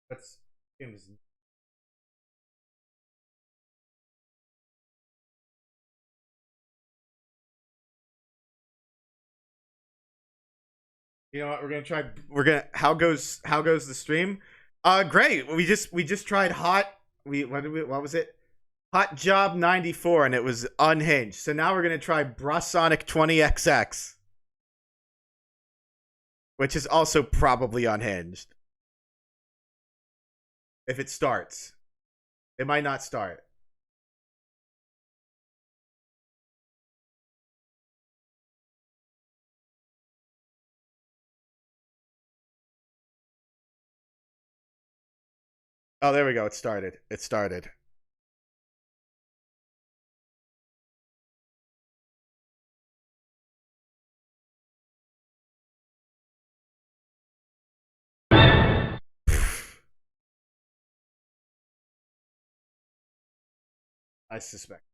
That's game's. You know what? How goes the stream? Great. We just tried what was it? Hot Job 94 and it was unhinged. So now we're gonna try Brasonic 20XX. Which is also probably unhinged. If it starts. It might not start. Oh, there we go. It started. It started. I suspect.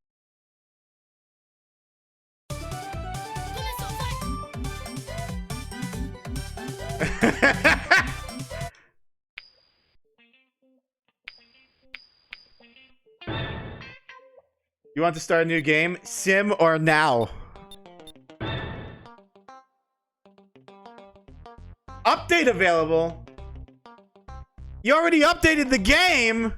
You want to start a new game? Sim or now? Update available? You already updated the game?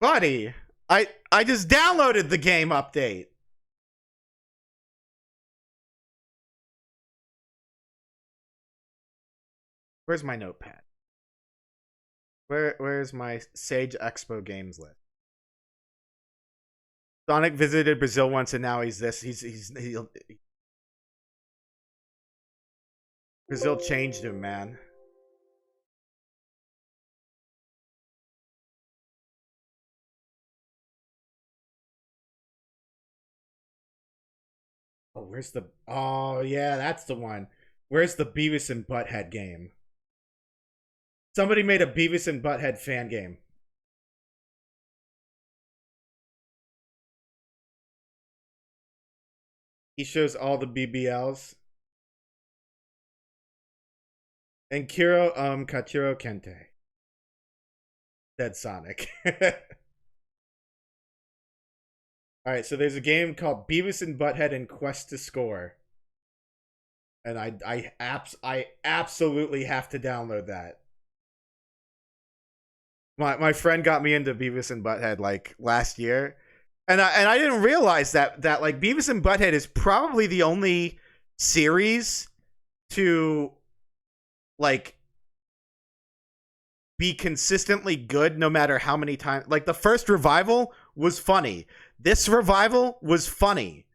Buddy, I just downloaded the game update. Where's my notepad? Where's my Sage Expo games list? Sonic visited Brazil once and now he's this. Brazil changed him, man. where's the... Oh, yeah, that's the one. Where's the Beavis and Butthead game? Somebody made a Beavis and Butthead fan game. He shows all the BBLs. And Kachiro Kente. Dead Sonic. Alright, so there's a game called Beavis and Butthead and Quest to Score. And I absolutely have to download that. My friend got me into Beavis and Butthead like last year. And I didn't realize that like Beavis and Butthead is probably the only series to like be consistently good no matter how many times. Like the first revival was funny. This revival was funny.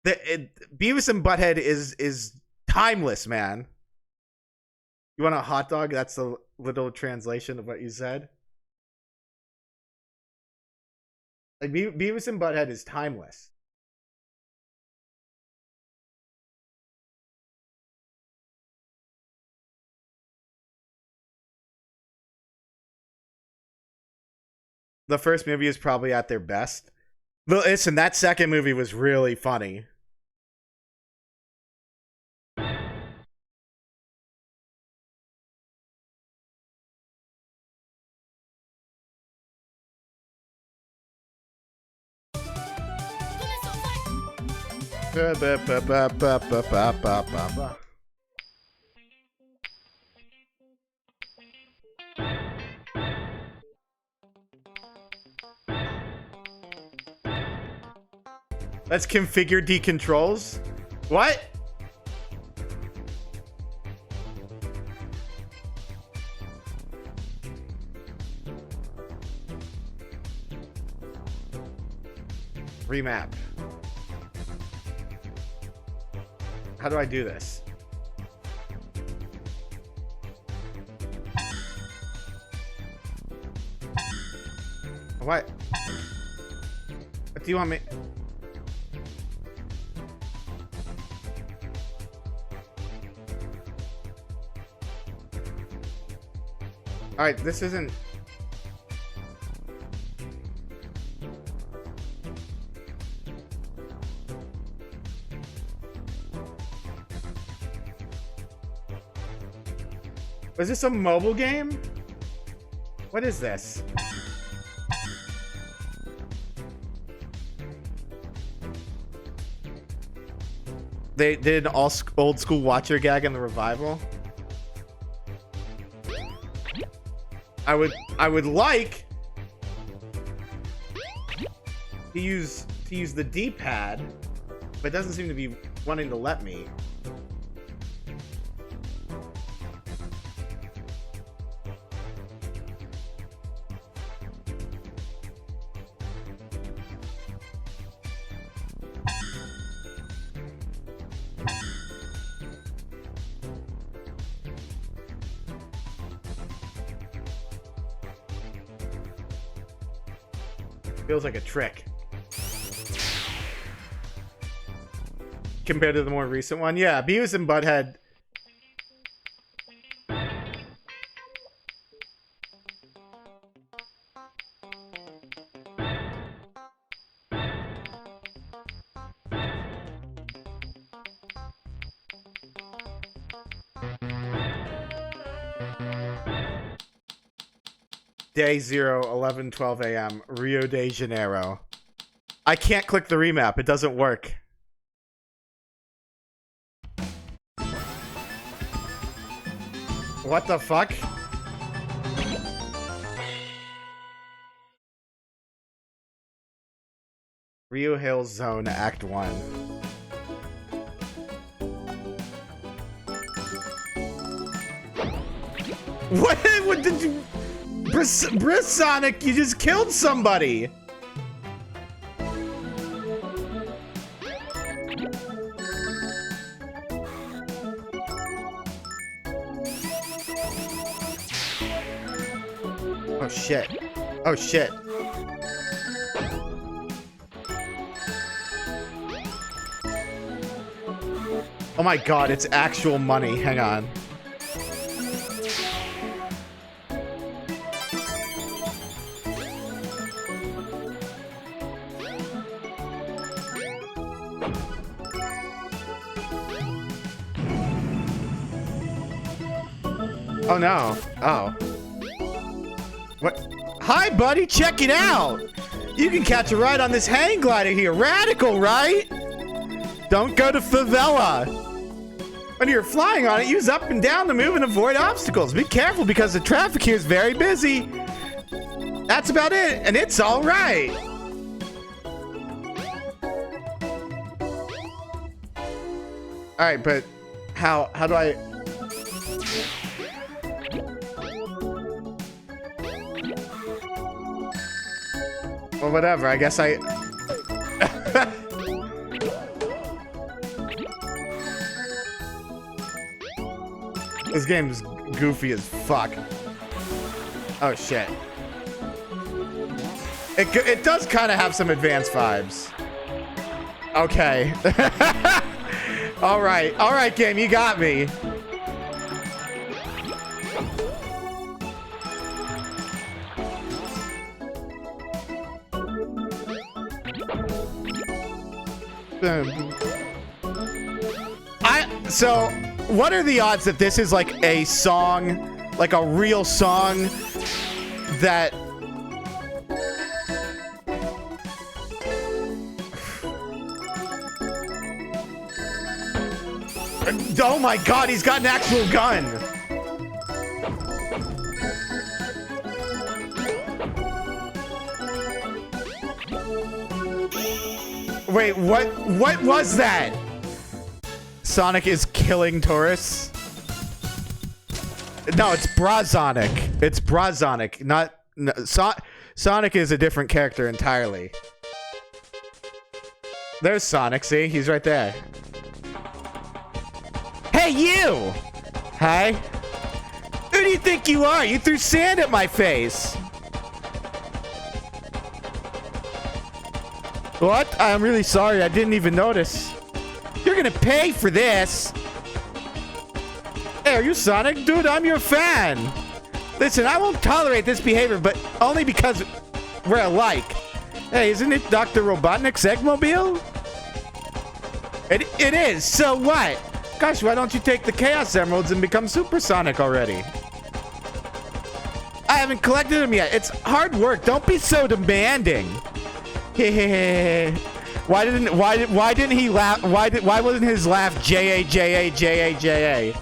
Beavis and Butthead is timeless, man. You want a hot dog? That's a little translation of what you said. Like Beavis and Butthead is timeless. The first movie is probably at their best. But listen, that second movie was really funny. Let's configure D controls. What? Remap. How do I do this? What? What do you want me? Alright, this isn't... Was this a mobile game? What is this? They did an old school watcher gag in the revival. I would like to use the D-pad, but it doesn't seem to be wanting to let me. Feels like a trick. Compared to the more recent one. Yeah, Beavis and Butthead. Day 0, 11:12 a.m. Rio de Janeiro. I can't click the remap. It doesn't work. What the fuck? Rio Hills Zone Act 1. What did you... Briss Sonic, you just killed somebody! Oh shit. Oh shit. Oh my god, it's actual money. Hang on. Oh no. Oh. What? Hi, buddy. Check it out. You can catch a ride on this hang glider here. Radical, right? Don't go to favela. When you're flying on it, use up and down to move and avoid obstacles. Be careful because the traffic here is very busy. That's about it, and it's all right. All right, but how do I? Well, whatever. I guess I. This game is goofy as fuck. Oh shit. It does kind of have some advanced vibes. Okay. All right, game, you got me. So, what are the odds that this is like a song, like a real song that... Oh my god, he's got an actual gun! Wait, what was that? Sonic is killing tourists? No, it's Brazonic. It's Brazonic, not... No, Sonic is a different character entirely. There's Sonic, see? He's right there. Hey, you! Hi. Who do you think you are? You threw sand at my face. What? I'm really sorry. I didn't even notice. You're gonna pay for this. Hey, are you Sonic? Dude, I'm your fan. Listen, I won't tolerate this behavior, but only because we're alike. Hey, isn't it Dr. Robotnik's Eggmobile? It is. So what? Gosh, why don't you take the Chaos Emeralds and become Super Sonic already? I haven't collected them yet. It's hard work. Don't be so demanding. Why didn't he laugh? Why wasn't his laugh J-A-J-A-J-A-J-A?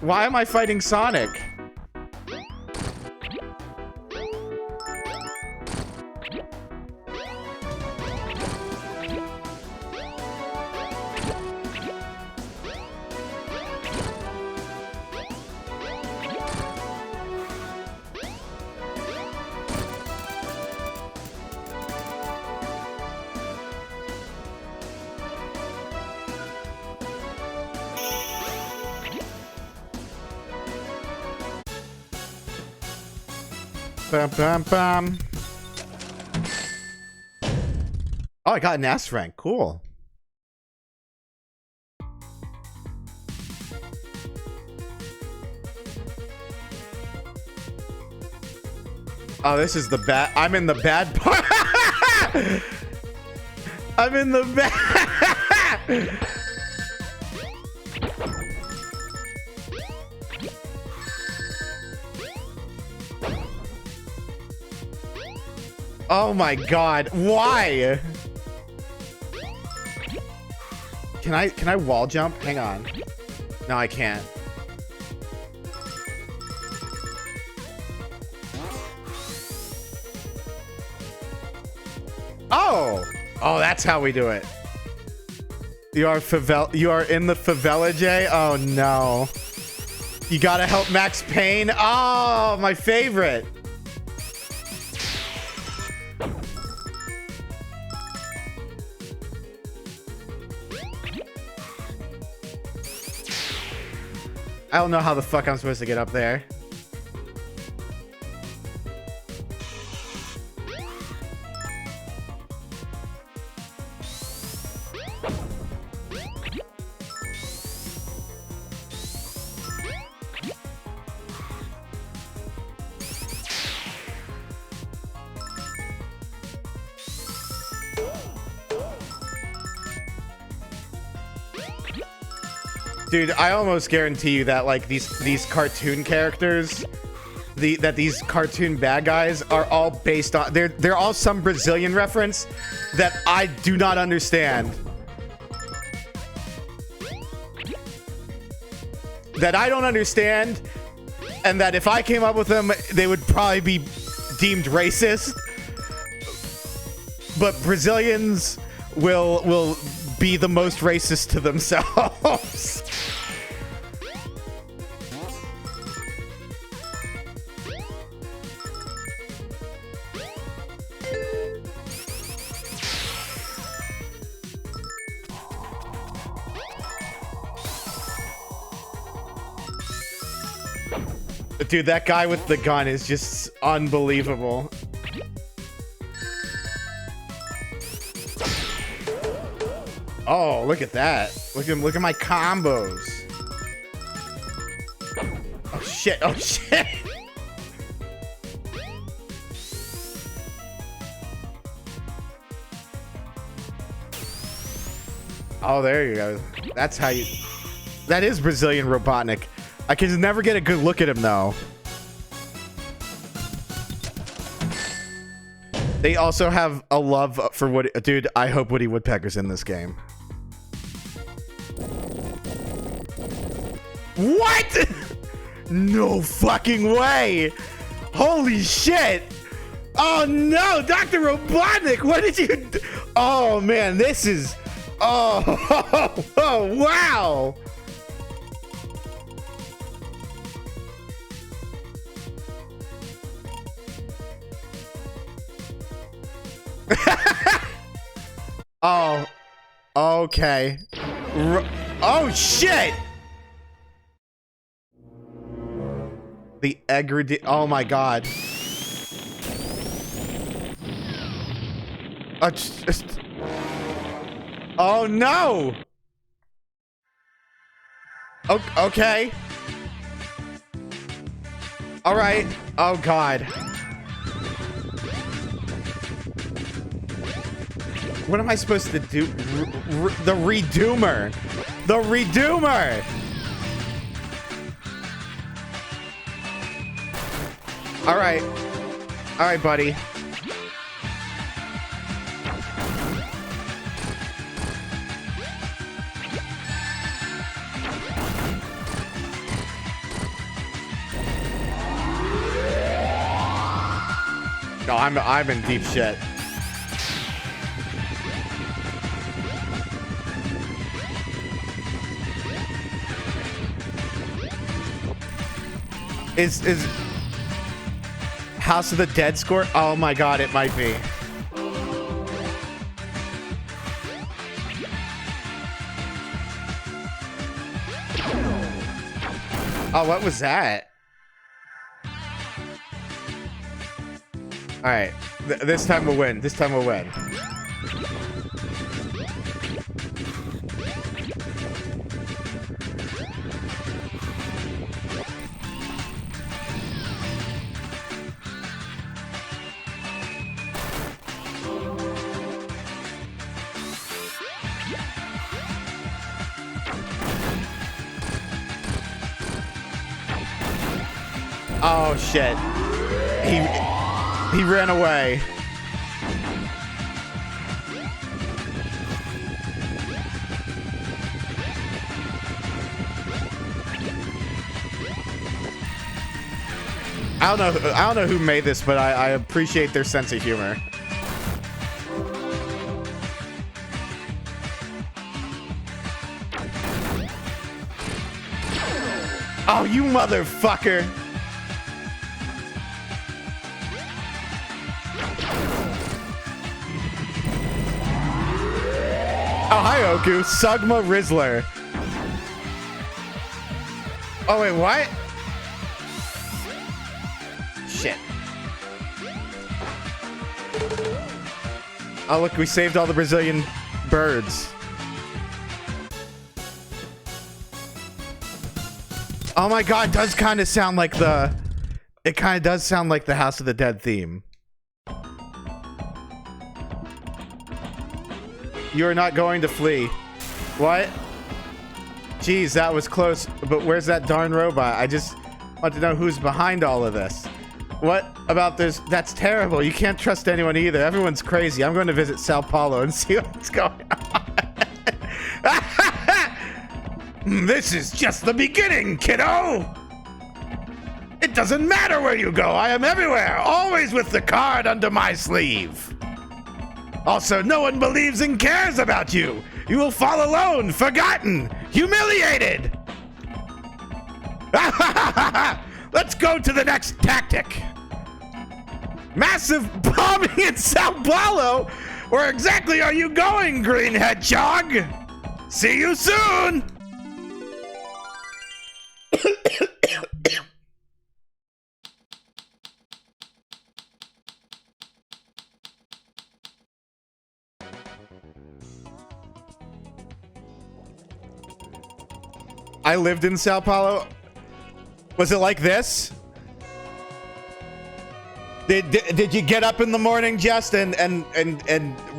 Why am I fighting Sonic? Bum, bum, bum. Oh, I got an S rank. Cool. Oh, this is the bad. I'm in the bad part. I'm in the bad. Oh my god, why? Can I wall jump? Hang on. No, I can't. Oh! Oh, that's how we do it. You are in the favela, Jay? Oh no. You gotta help Max Payne? Oh, my favorite. I don't know how the fuck I'm supposed to get up there. Dude, I almost guarantee you that like these cartoon characters, these cartoon bad guys are all based on they're all some Brazilian reference that I do not understand. That I don't understand, and that if I came up with them, they would probably be deemed racist. But Brazilians will be the most racist to themselves. Dude, that guy with the gun is just unbelievable. Oh, look at that. Look at my combos. Oh shit, oh shit. Oh, there you go. That's how you... That is Brazilian Robotnik. I can never get a good look at him, though. They also have a love for Woody... Dude, I hope Woody Woodpecker's in this game. What? No fucking way. Holy shit. Oh, no. Dr. Robotnik, what did you... do? Oh, man, this is... Oh, oh, wow. Oh, okay. Oh shit! The Egrid. Oh my god. Oh no! Okay. All right. Oh god. What am I supposed to do? The Redoomer. The Redoomer. All right. All right, buddy. No, I'm in deep shit. Is House of the Dead score? Oh my god, it might be. Oh, what was that? All right, this time we'll win. This time we'll win. Oh shit. He ran away. I don't know who made this, but I appreciate their sense of humor. Oh, you motherfucker. Oh, hi, Oku. Sugma Rizzler. Oh, wait, what? Shit. Oh, look, we saved all the Brazilian birds. Oh my god, it does kind of sound like the... It kind of does sound like the House of the Dead theme. You are not going to flee. What? Geez, that was close. But where's that darn robot? I just want to know who's behind all of this. What about this? That's terrible. You can't trust anyone either. Everyone's crazy. I'm going to visit Sao Paulo and see what's going on. This is just the beginning, kiddo. It doesn't matter where you go. I am everywhere, always with the card under my sleeve. Also, no one believes and cares about you. You will fall alone, forgotten, humiliated. Let's go to the next tactic. Massive bombing in Sao Paulo? Where exactly are you going, Green Hedgehog? See you soon! I lived in Sao Paulo. Was it like this? Did you get up in the morning, Just, and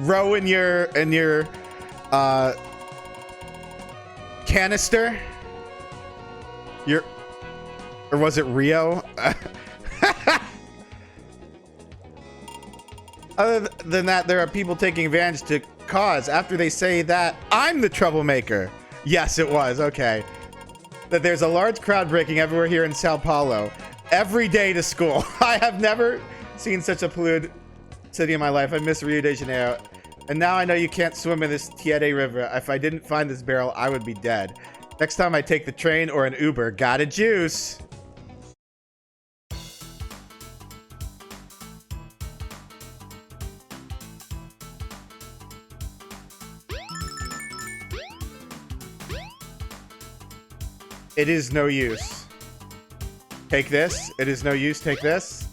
row in your canister? Or was it Rio? Other than that, there are people taking advantage to cause after they say that I'm the troublemaker. Yes, it was. Okay. That there's a large crowd breaking everywhere here in Sao Paulo. Every day to school. I have never seen such a polluted city in my life. I miss Rio de Janeiro. And now I know you can't swim in this Tiede River. If I didn't find this barrel, I would be dead. Next time I take the train or an Uber, gotta juice. It is no use. Take this. It is no use. Take this.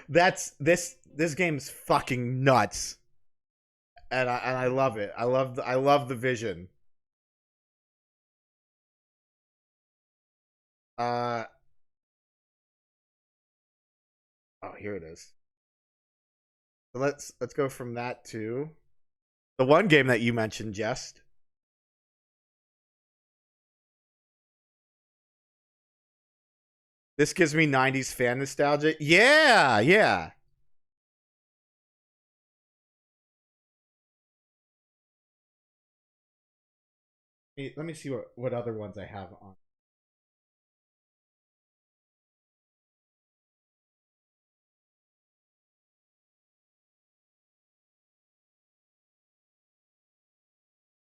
This game's fucking nuts. And I love it. I love the vision. Oh, here it is. So let's go from that to the one game that you mentioned, Jest. This gives me 90s fan nostalgia. Yeah, yeah. Let me see what other ones I have on.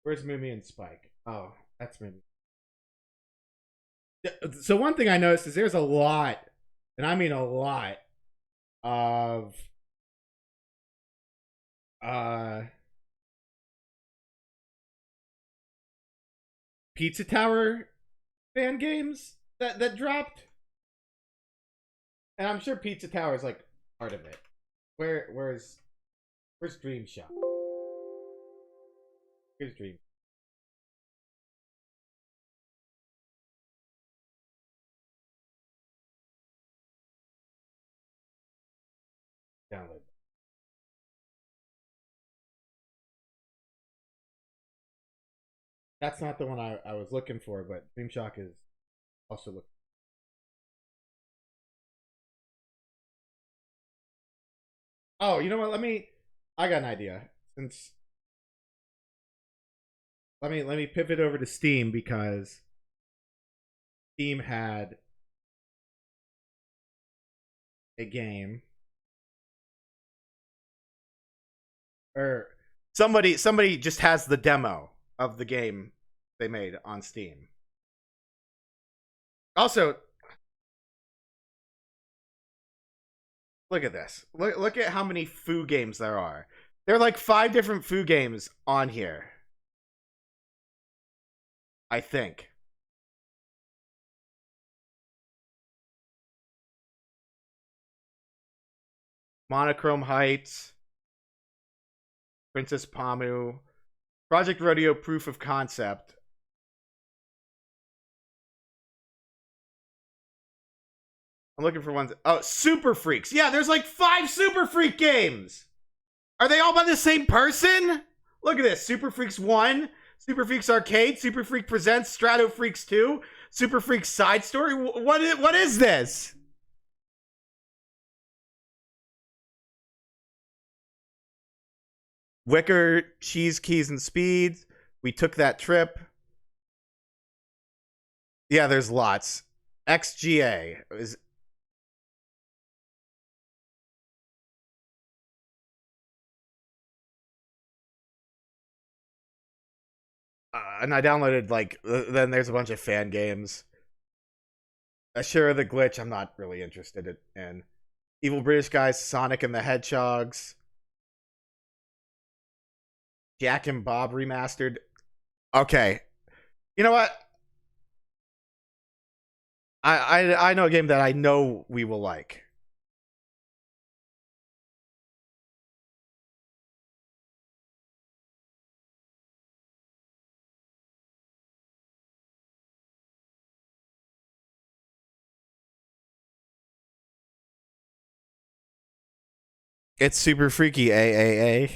Where's Mimi and Spike? Oh, that's Mimi. So one thing I noticed is there's a lot, and I mean a lot, of Pizza Tower fan games that dropped. And I'm sure Pizza Tower is like part of it. Where's Dream Shop? Here's Dream. Download. That's not the one I was looking for, but DreamShock is also looking. Oh, you know what? I got an idea. Let me pivot over to Steam because Steam had a game. Or somebody just has the demo of the game they made on Steam. Also, look at this. Look at how many Foo games there are. There are like 5 different Foo games on here. I think. Monochrome Heights. Princess Pamu. Project Rodeo Proof of Concept. I'm looking for ones. Oh, Super Freaks. Yeah, there's like 5 Super Freak games. Are they all by the same person? Look at this. Super Freaks 1, Super Freaks Arcade, Super Freak Presents, Strato Freaks 2, Super Freaks Side Story. What is this? Wicker, Cheese, Keys, and Speed. We took that trip. Yeah, there's lots. XGA is. And I downloaded like. Then there's a bunch of fan games. Share the Glitch. I'm not really interested in. Evil British Guys, Sonic and the Hedgehogs. Jack and Bob remastered. Okay, you know what? I know a game that I know we will like. It's super freaky. A.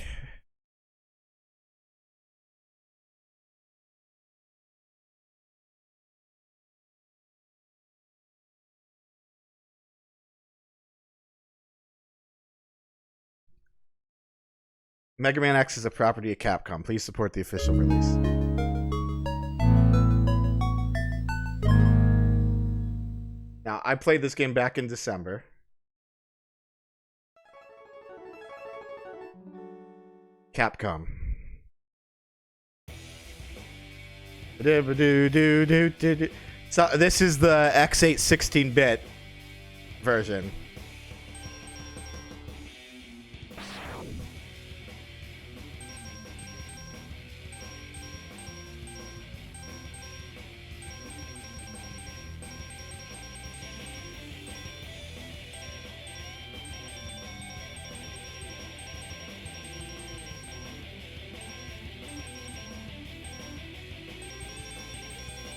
Mega Man X is a property of Capcom. Please support the official release. Now, I played this game back in December. Capcom. So this is the X8 16-bit version.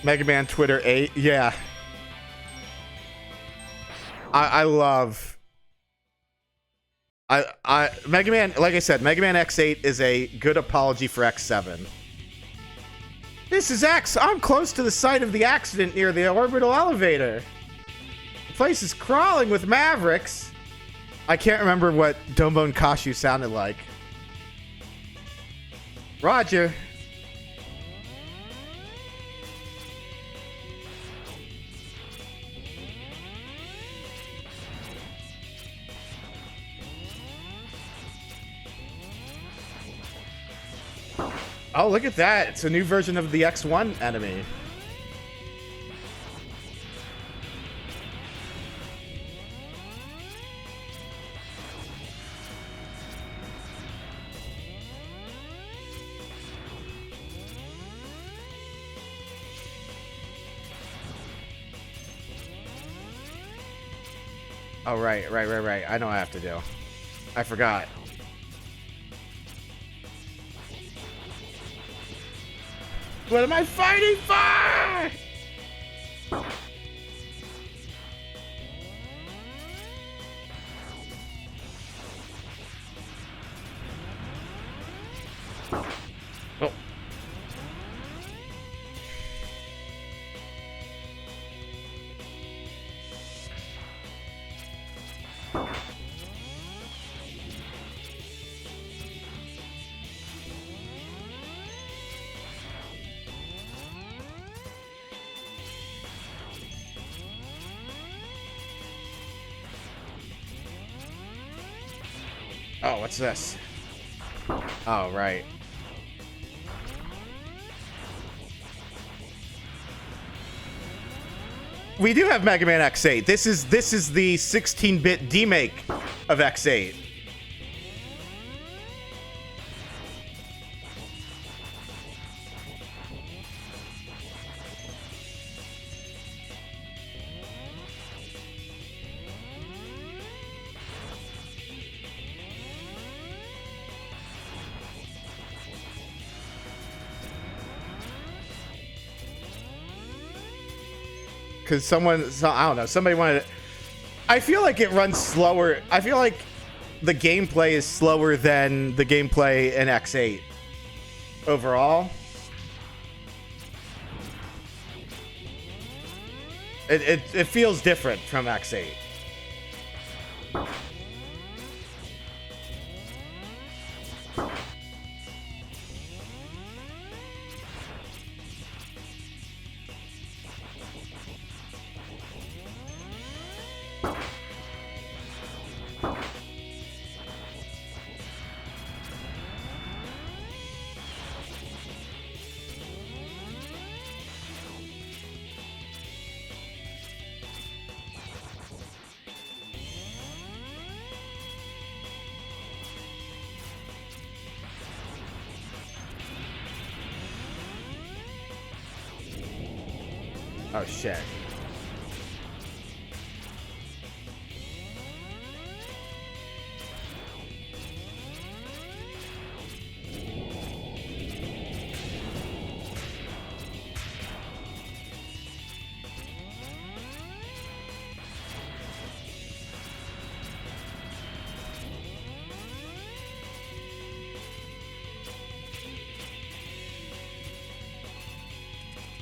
Mega Man Twitter 8, yeah. I love Mega Man, like I said, Mega Man X8 is a good apology for X7. This is X. I'm close to the site of the accident near the orbital elevator. The place is crawling with Mavericks. I can't remember what Domon Kashu sounded like. Roger. Oh, look at that. It's a new version of the X1 enemy. Oh, right. I know what I have to do. I forgot. What am I fighting for? Oh. Oh, what's this? Oh, right. We do have Mega Man X8. This is the 16-bit demake of X8. Because I don't know, somebody wanted I feel like it runs slower. I feel like the gameplay is slower than the gameplay in X8 overall. It feels different from X8. Oh shit.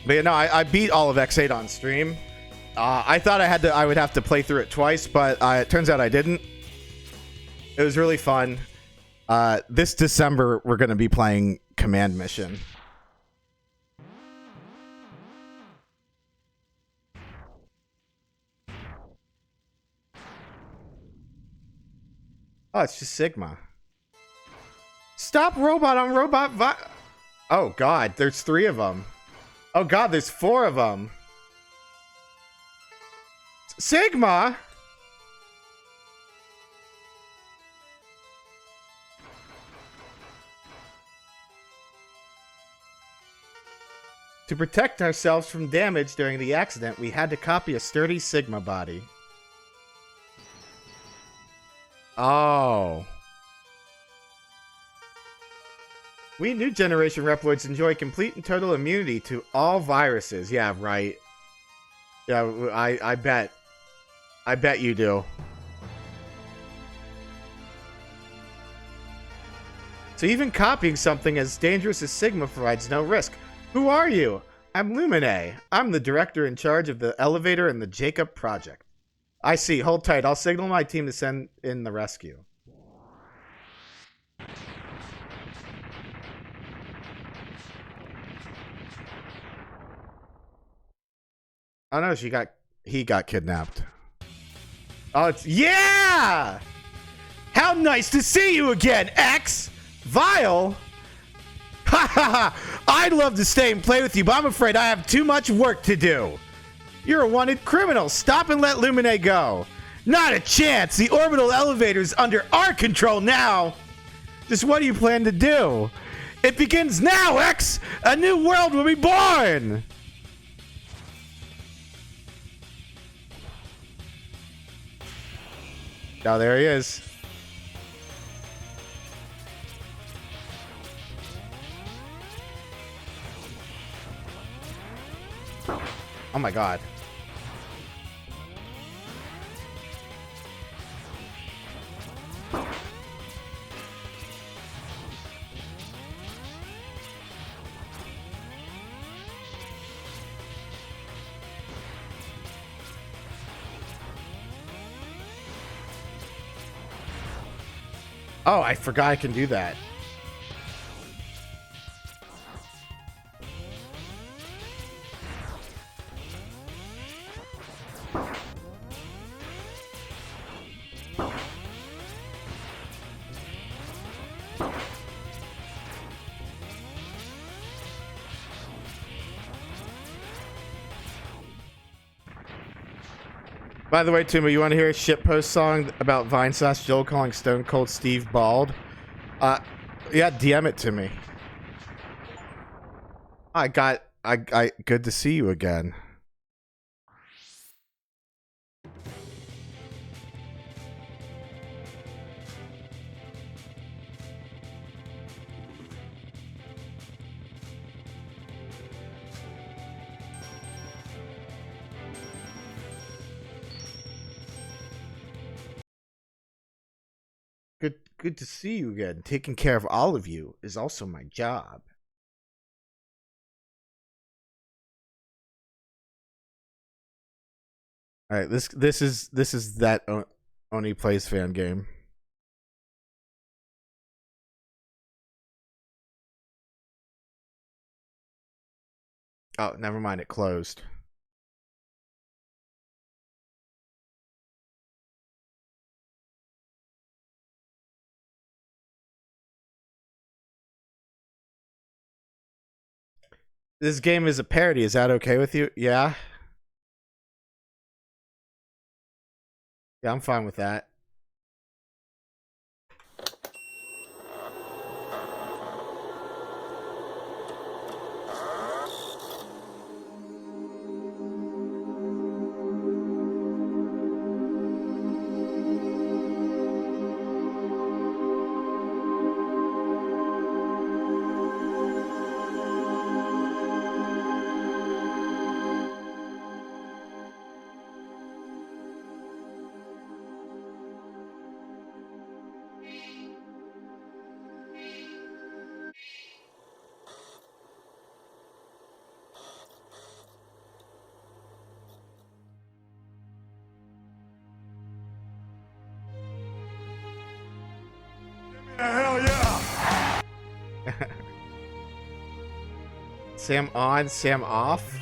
But yeah, no, I beat all of X8 on stream. I thought I would have to play through it twice, but it turns out I didn't. It was really fun. This December we're going to be playing Command Mission. Oh, it's just Sigma. Stop robot on robot Oh god, there's 3 of them. Oh god, there's 4 of them. Sigma! To protect ourselves from damage during the accident, we had to copy a sturdy Sigma body. Oh. We New Generation Reploids enjoy complete and total immunity to all viruses. Yeah, right. Yeah, I bet. I bet you do. So even copying something as dangerous as Sigma provides no risk. Who are you? I'm Lumine. I'm the director in charge of the elevator and the Jacob project. I see. Hold tight. I'll signal my team to send in the rescue. Oh no, he got kidnapped. Oh, it's, yeah! How nice to see you again, X! Vile? Ha ha ha! I'd love to stay and play with you, but I'm afraid I have too much work to do. You're a wanted criminal. Stop and let Lumine go. Not a chance. The orbital elevator's under our control now. Just what do you plan to do? It begins now, X! A new world will be born! Oh, there he is. Oh my god. Oh, I forgot I can do that. By the way, Timo, you want to hear a shitpost song about Vinesauce Joel calling Stone Cold Steve bald? Yeah, DM it to me. I good to see you again. Good to see you again. Taking care of all of you is also my job. All right, this is that Oni Plays fan game. Oh, never mind. It closed. This game is a parody. Is that okay with you? Yeah. Yeah, I'm fine with that. Hell yeah! Sam on, Sam off.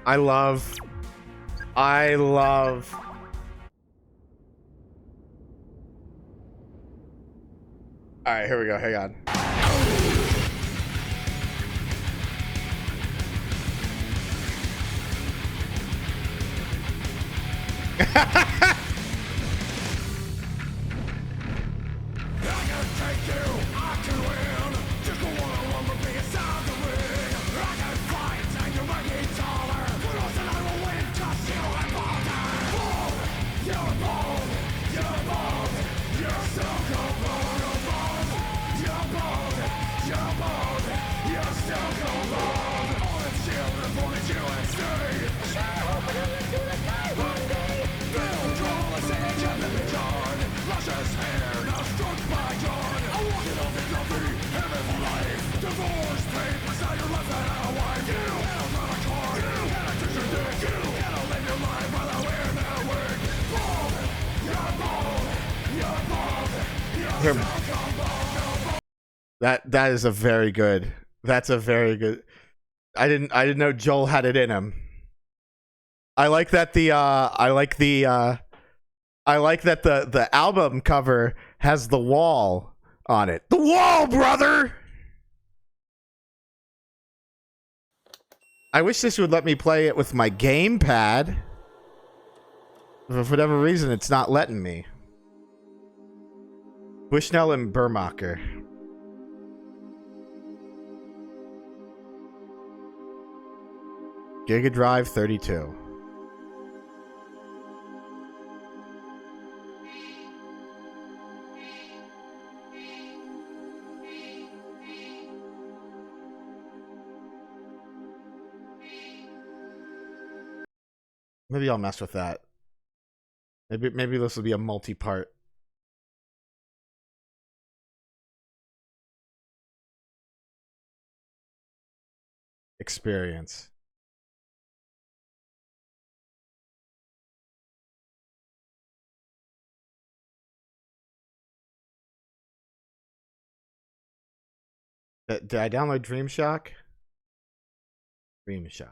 I love. All right, here we go. Hang on. That is a very good. That's a very good. I didn't know Joel had it in him. I like that the album cover has the wall on it. The wall, brother. I wish this would let me play it with my gamepad. For whatever reason, it's not letting me. Bushnell and Burmacher. Giga Drive 32. Maybe I'll mess with that. Maybe this will be a multi-part. Experience. Did I download DreamShock? DreamShock.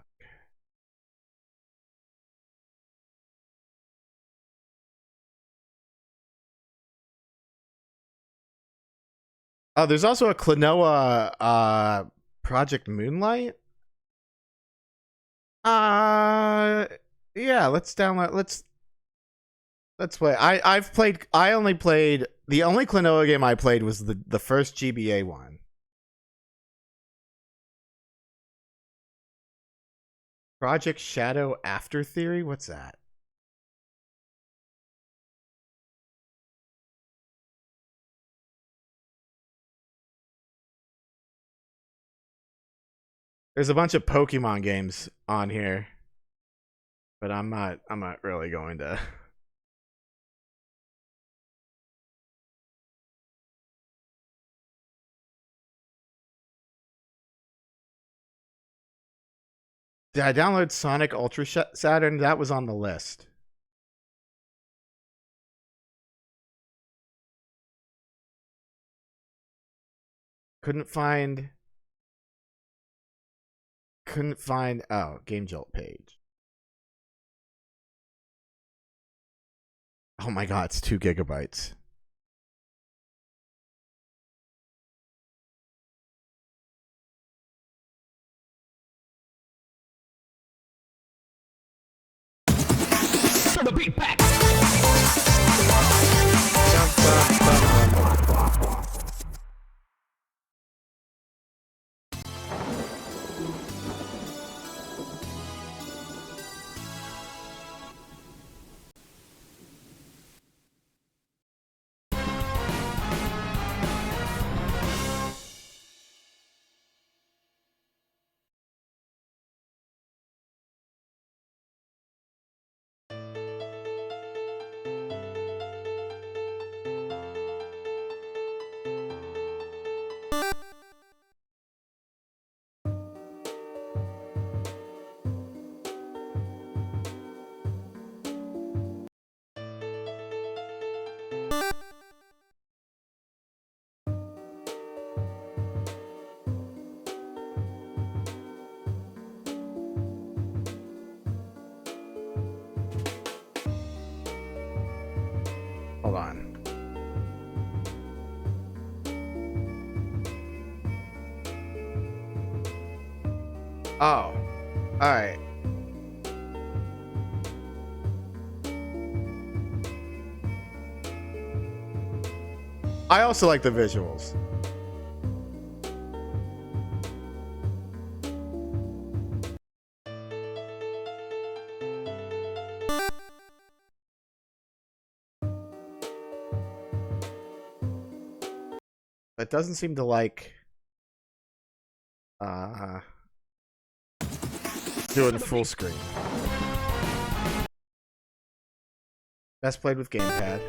Oh, there's also a Klonoa Project Moonlight. Yeah, let's download. Let's play. I only played the only Klonoa game I played was the first GBA one. Project Shadow After Theory? What's that? There's a bunch of Pokemon games on here, but I'm not really going to. Did I download Sonic Ultra Saturn? That was on the list. Couldn't find. Oh, Game Jolt page. Oh my god, it's 2 gigabytes. The beat back. Hold on. Oh. All right. I also like the visuals. It doesn't seem to like doing full screen. Best played with gamepad.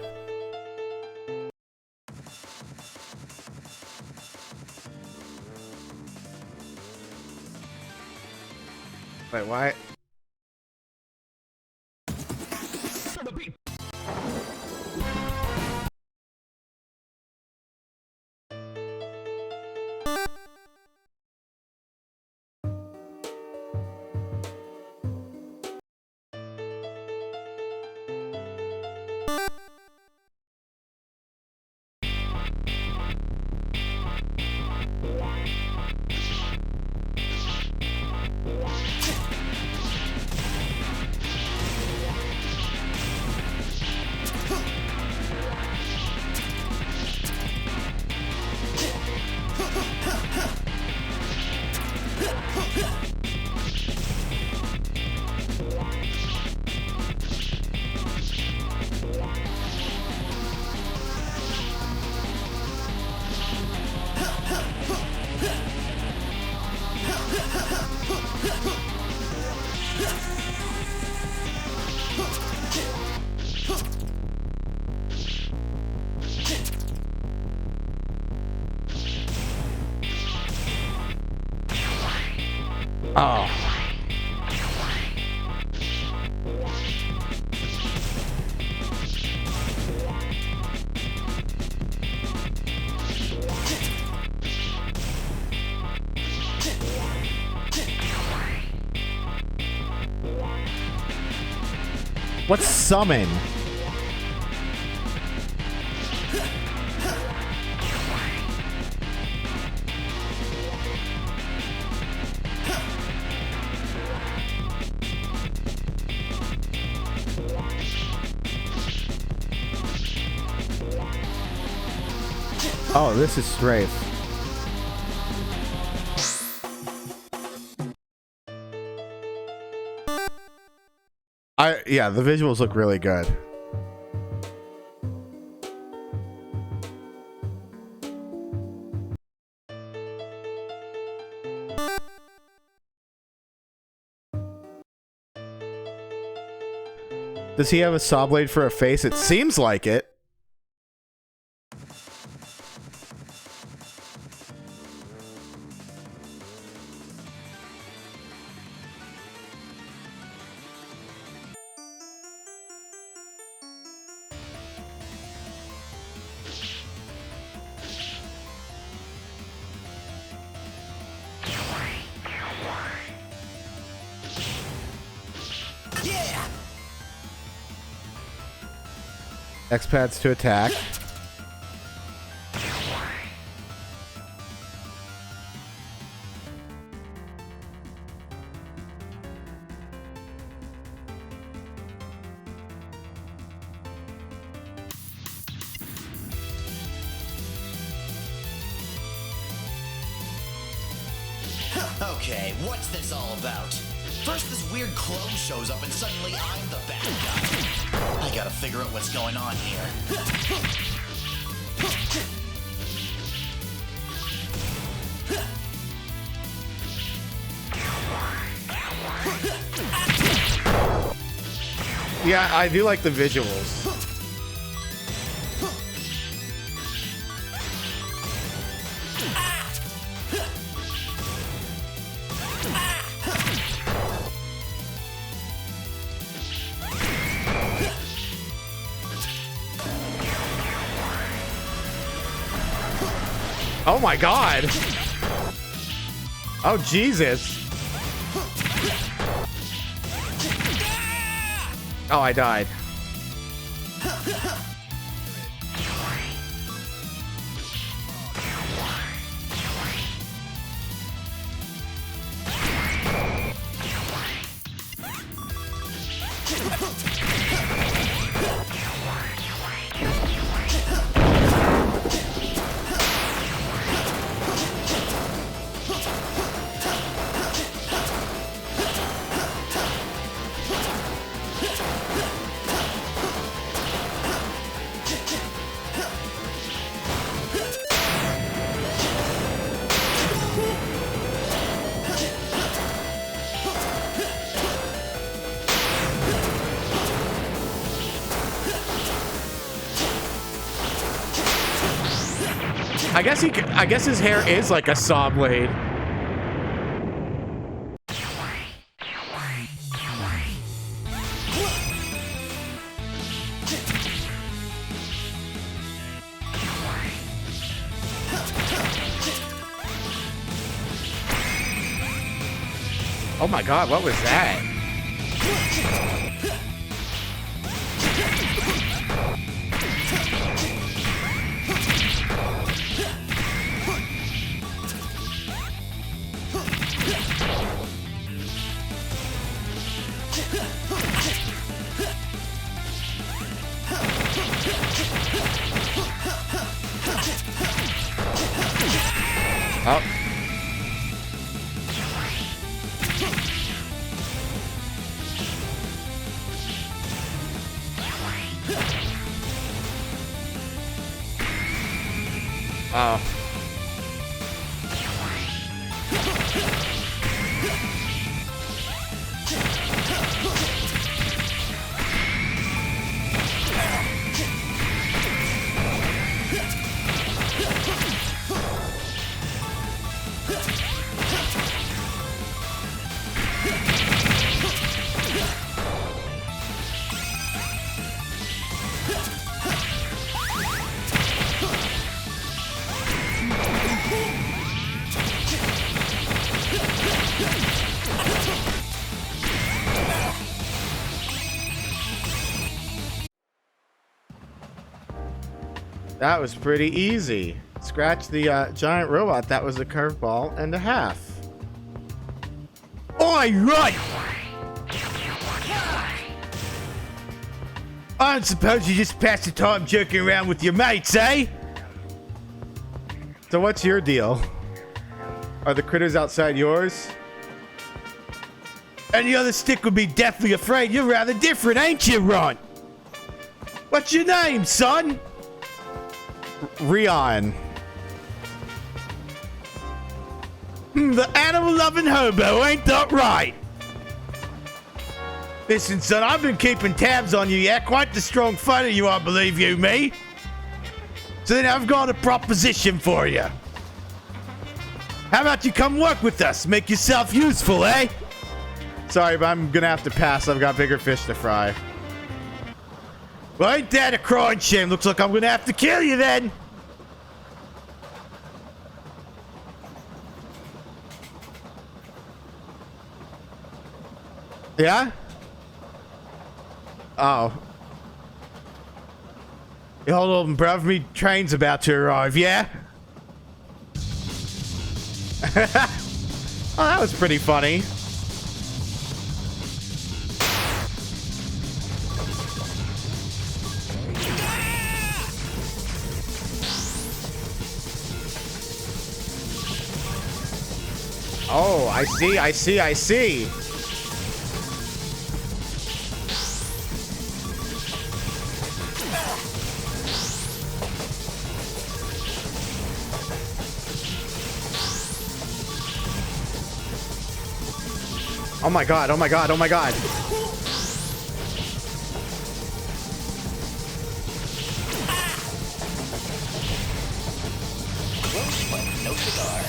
Wait, why? The beat. Oh. What's summon? Oh, this is Strafe. Yeah, the visuals look really good. Does he have a saw blade for a face? It seems like it. X-pads to attack. Okay, what's this all about? First this weird clone shows up and suddenly I'm the bad guy. I gotta figure out what's going on here. Yeah, I do like the visuals. Oh my god! Oh Jesus! Oh, I died. I guess his hair is like a saw blade. Oh my god, what was that? Oh. Oh. That was pretty easy. Scratch the giant robot. That was a curveball and a half. Oi, right! I suppose you just pass the time joking around with your mates, eh? So what's your deal? Are the critters outside yours? Any other stick would be deathly afraid. You're rather different, ain't you, Ron? What's your name, son? Rion. The animal-loving hobo, ain't that right? Listen, son, I've been keeping tabs on you, yeah? Quite the strong fighter you are, believe you me. So then I've got a proposition for you. How about you come work with us? Make yourself useful, eh? Sorry, but I'm gonna have to pass. I've got bigger fish to fry. Well, ain't that a crying shame? Looks like I'm gonna have to kill you then. Yeah? Oh. Hey, hold on, bruv. Me train's about to arrive, yeah? Oh, that was pretty funny. Oh, I see, I see, I see. Oh my god, oh my god, oh my god. No cigar.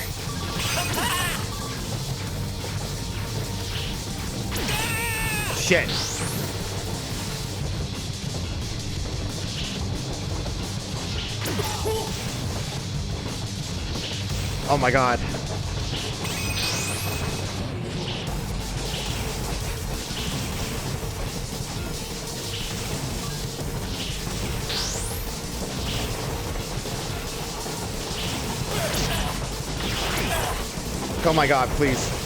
Shit. Oh my god. Oh my god, please.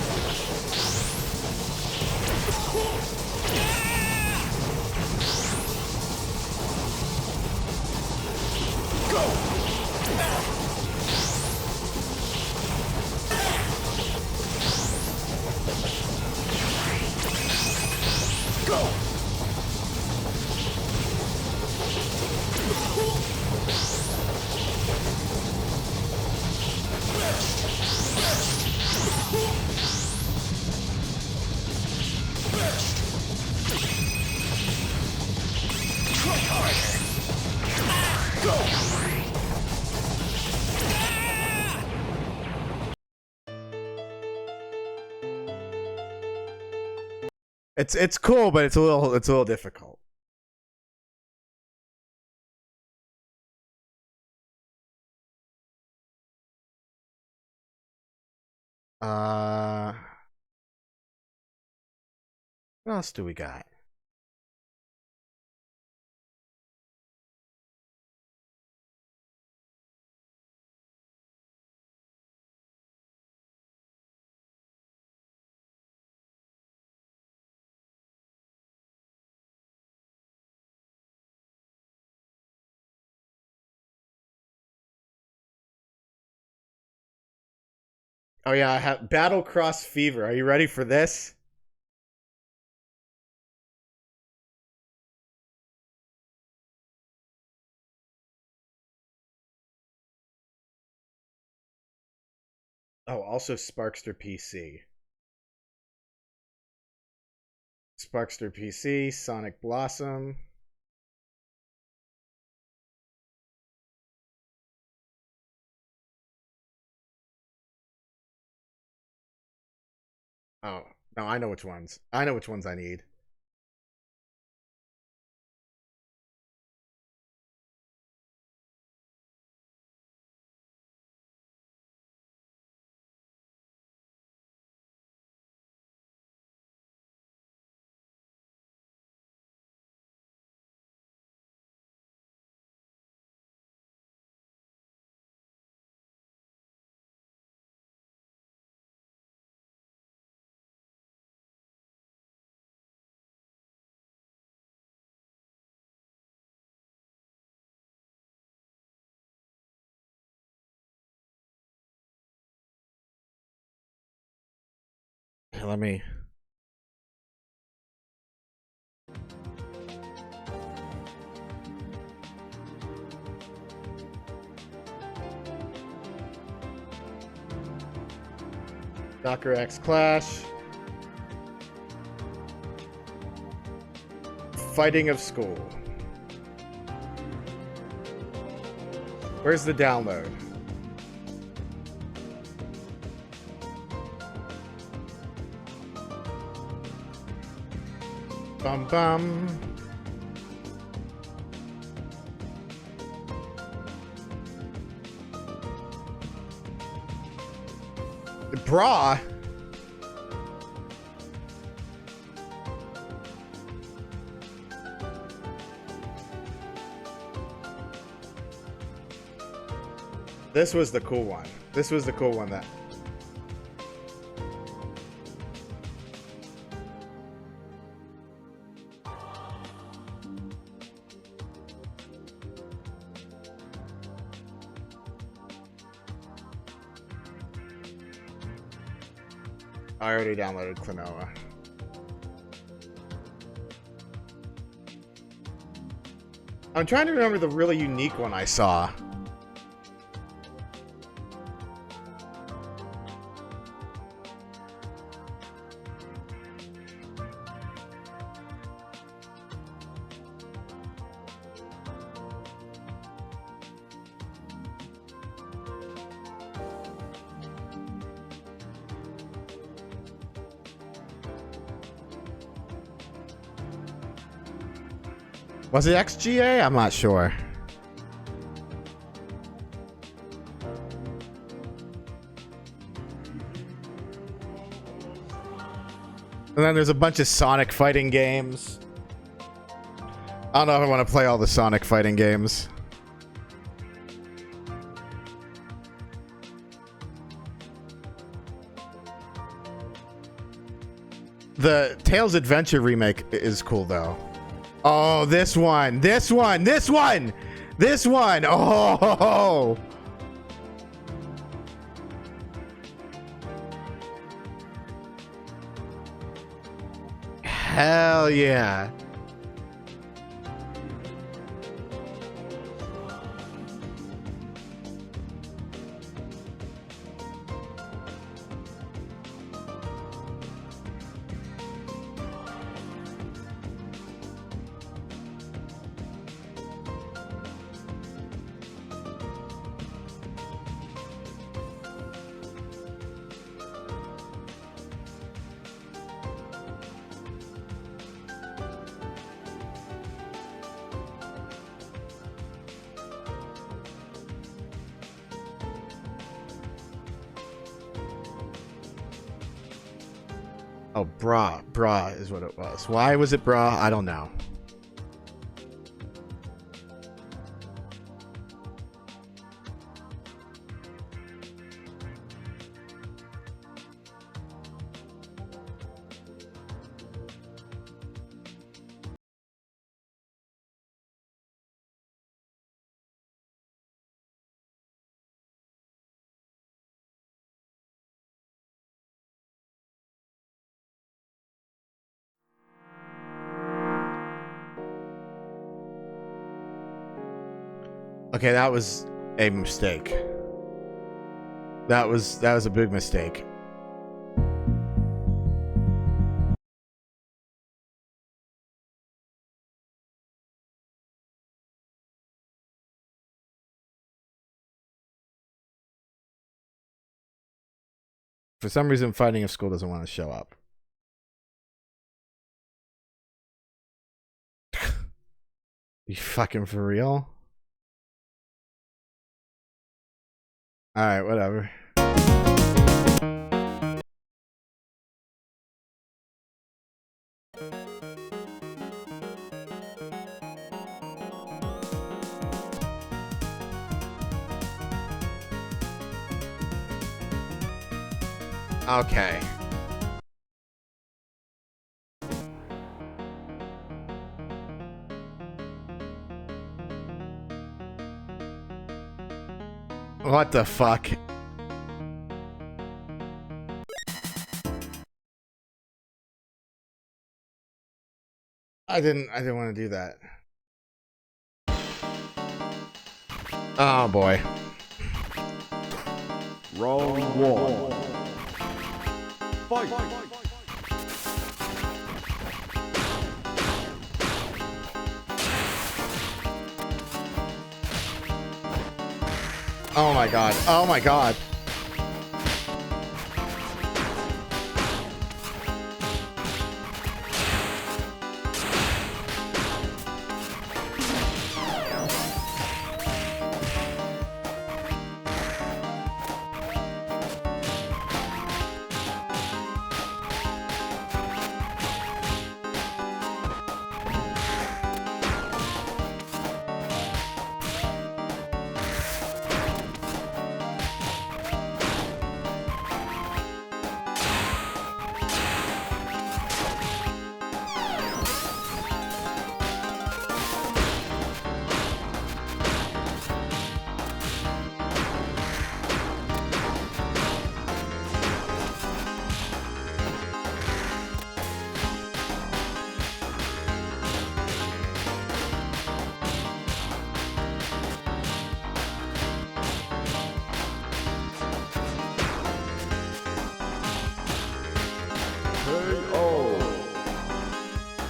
It's cool, but it's a little difficult. What else do we got? Oh yeah, I have Battle Cross Fever. Are you ready for this? Oh, also Sparkster PC. Sparkster PC, Sonic Blossom. Oh, no, I know which ones. I know which ones I need. Let me. Docker X Clash. Fighting of School. Where's the download? Bum bum. Bra. This was the cool one. This was the cool one that. I already downloaded Klonoa. I'm trying to remember the really unique one I saw. Was it XGA? I'm not sure. And then there's a bunch of Sonic fighting games. I don't know if I want to play all the Sonic fighting games. The Tails Adventure remake is cool though. Oh, this one. This one. This one. This one. Oh. Hell yeah. Oh, bra is what it was. Why was it bra? I don't know. Okay, that was a mistake. That was a big mistake. For some reason, Fighting of School doesn't want to show up. You fucking for real? Alright, whatever. Okay. What the fuck? I didn't want to do that. Oh boy. Round one. Fight! Oh my god. Oh my god.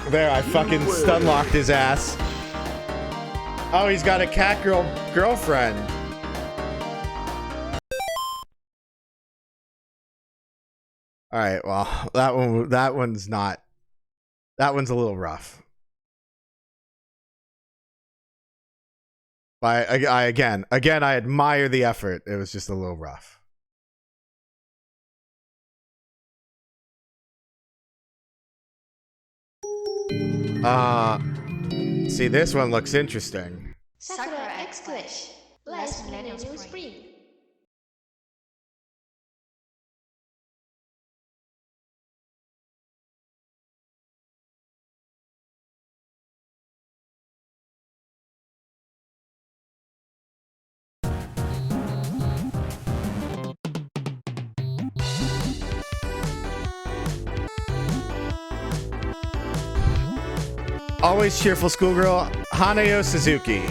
There, I fucking stun locked his ass. Oh, he's got a cat girlfriend. All right, well, that one's a little rough. I again, I admire the effort. It was just a little rough. See, this one looks interesting. Sakura X Clash, last Millennium Spring. Always cheerful schoolgirl, Hanayo Suzuki.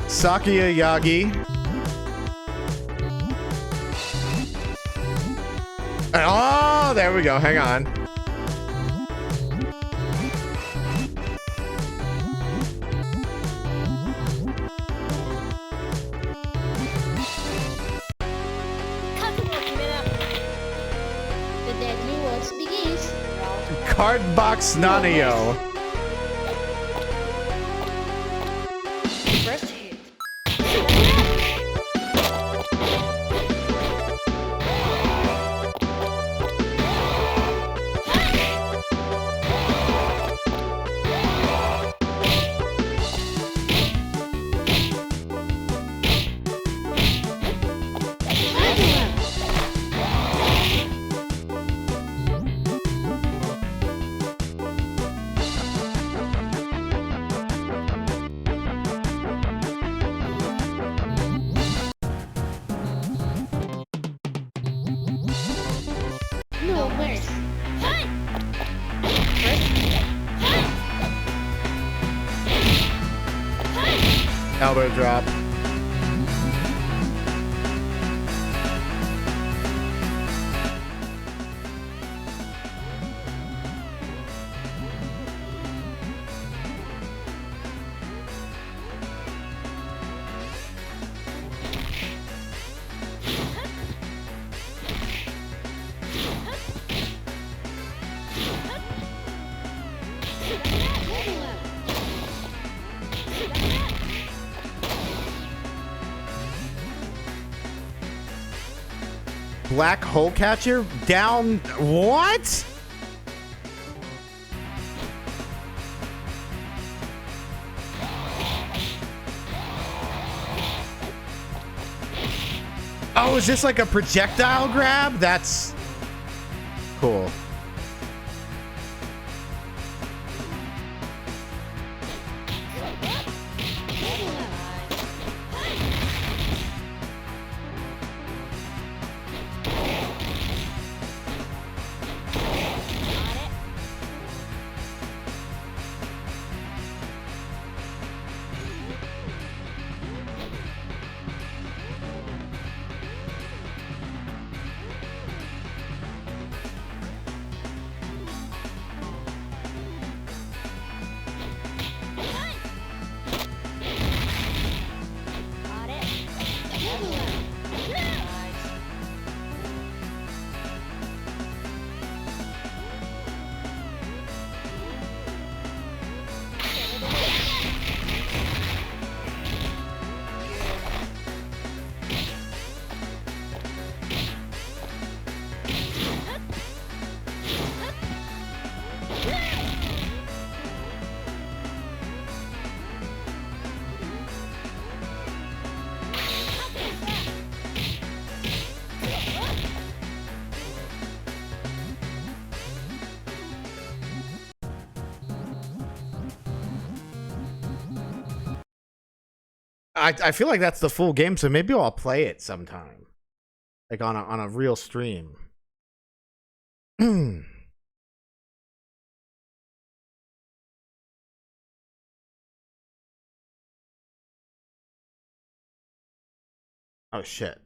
Sakuya Yagi. Oh, there we go. Hang on. The Deadly Works begins. Cardbox Nanio. First hit. No mercy. Elbow drop. Black hole catcher down. What? Oh, is this like a projectile grab? That's cool. I feel like that's the full game, so maybe I'll play it sometime, like on a real stream. Oh shit.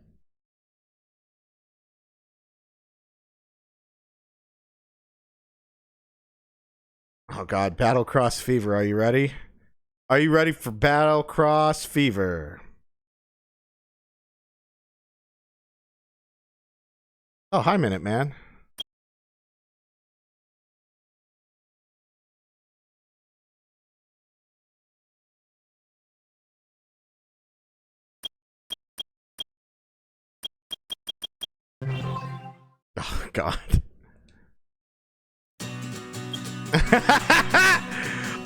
Oh god, Battlecross Fever, are you ready? Are you ready for Battlecross Fever? Oh, hi Minute Man. Oh god.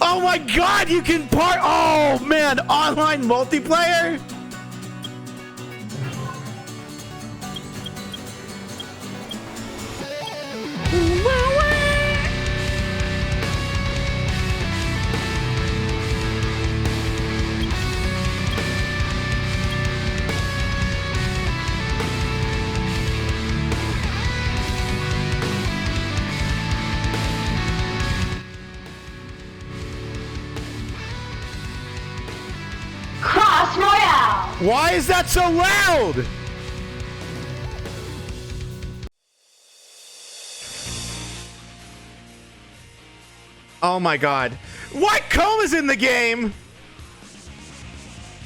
Oh my god, you can oh man, online multiplayer? Cross Royale! Why is that so loud? Oh my god. White Coma's in the game!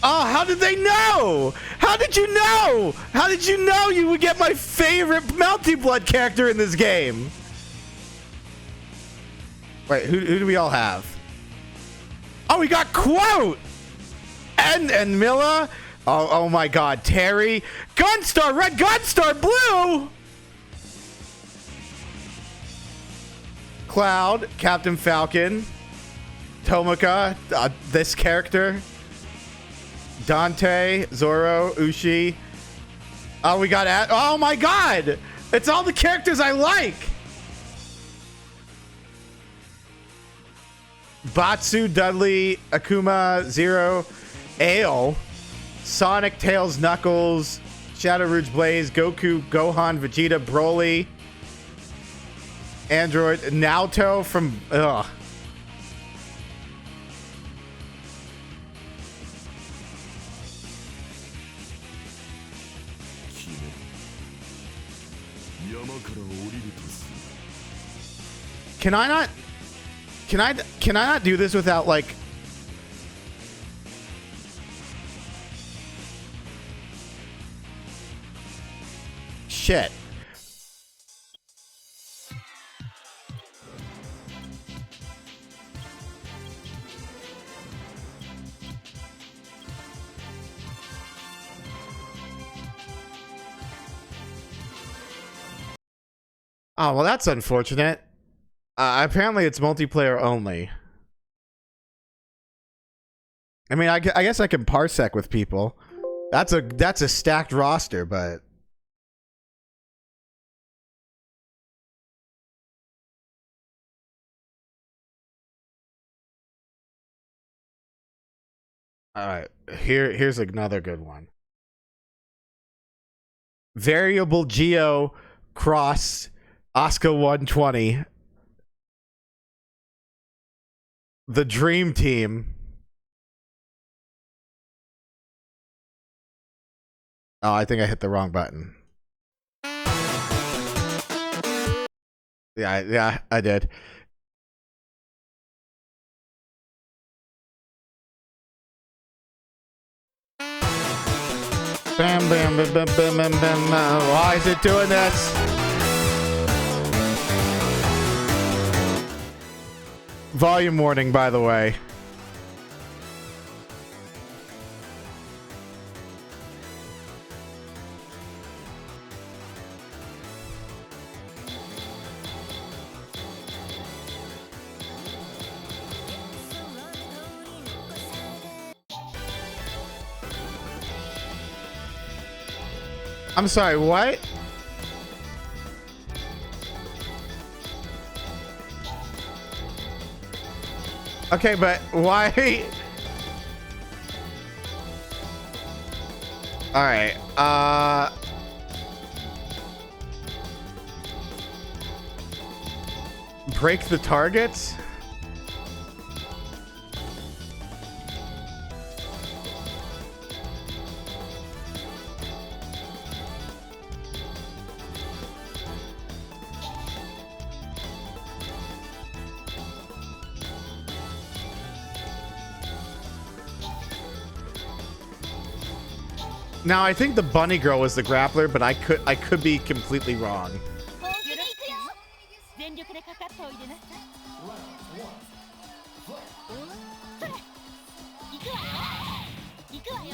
Oh, how did they know? How did you know? How did you know you would get my favorite Melty Blood character in this game? Wait, who do we all have? Oh, we got Quote! And Milla? Oh my god, Terry. Gunstar, red Gunstar, blue! Cloud, Captain Falcon, Tomoka, this character, Dante, Zoro, Ushi. Oh, we got oh my god! It's all the characters I like! Batsu, Dudley, Akuma, Zero, Ale, Sonic, Tails, Knuckles, Shadow Rouge, Blaze, Goku, Gohan, Vegeta, Broly, Android, Naoto from Can I not do this without like shit? Oh, well, that's unfortunate. Apparently, it's multiplayer only. I mean, I guess I can parsec with people. That's a stacked roster, but all right. Here's another good one. Variable Geo Cross Oscar 120. The Dream Team. Oh, I think I hit the wrong button. Yeah, I did. Bam, bam, bam, bam, bam, bam, bam. Why is it doing this? Volume warning, by the way. I'm sorry, what? Okay, but why? All right. Break the targets. Now I think the bunny girl was the grappler, but I could be completely wrong. 全力でかかっておいでなさい。行くわよ。行くわよ。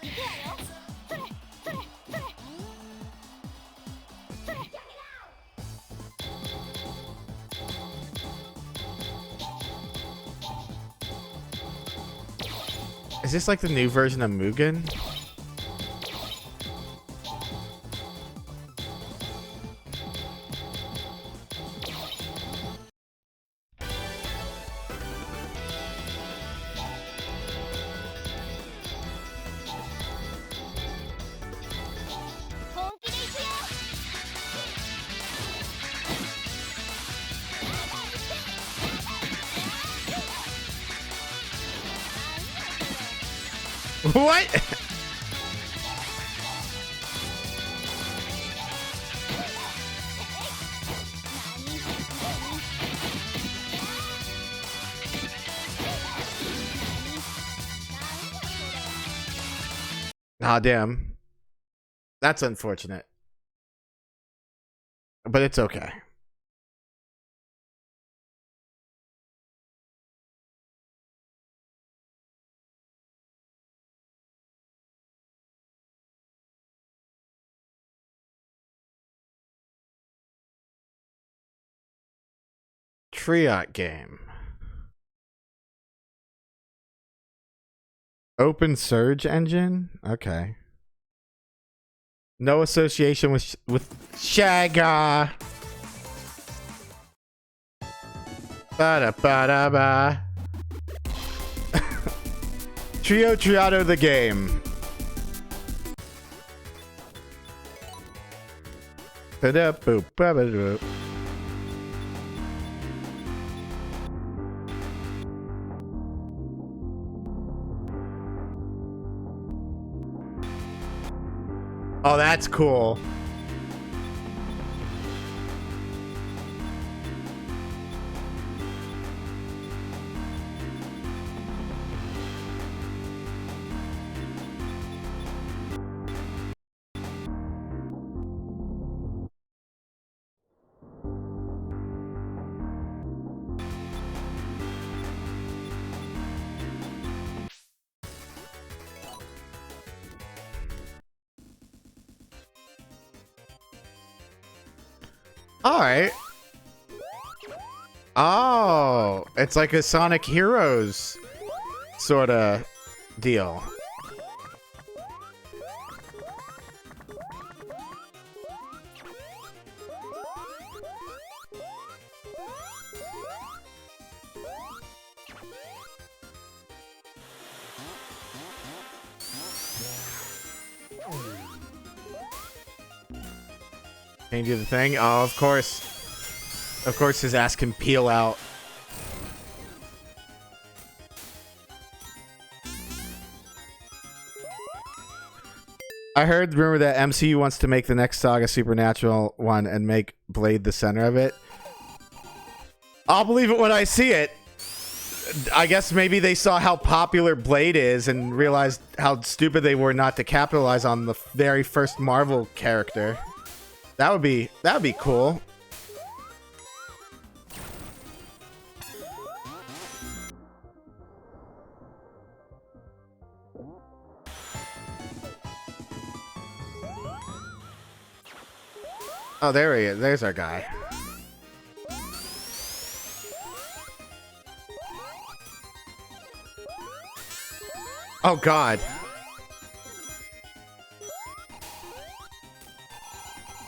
行くわよ。それそれそれ。それ。Is this like the new version of Mugen? What? Ah, damn. That's unfortunate. But it's okay. Triot game. Open Surge engine? Okay. No association with Shaga. Ba-da-ba-da-ba. Triato the game. Ba-da-boop-ba-ba-doop. Oh, that's cool. All right. Oh, it's like a Sonic Heroes sort of deal. Can you do the thing? Oh, of course. Of course his ass can peel out. I heard the rumor that MCU wants to make the next Saga Supernatural one and make Blade the center of it. I'll believe it when I see it. I guess maybe they saw how popular Blade is and realized how stupid they were not to capitalize on the very first Marvel character. That would be cool. Oh, there he is. There's our guy. Oh, God.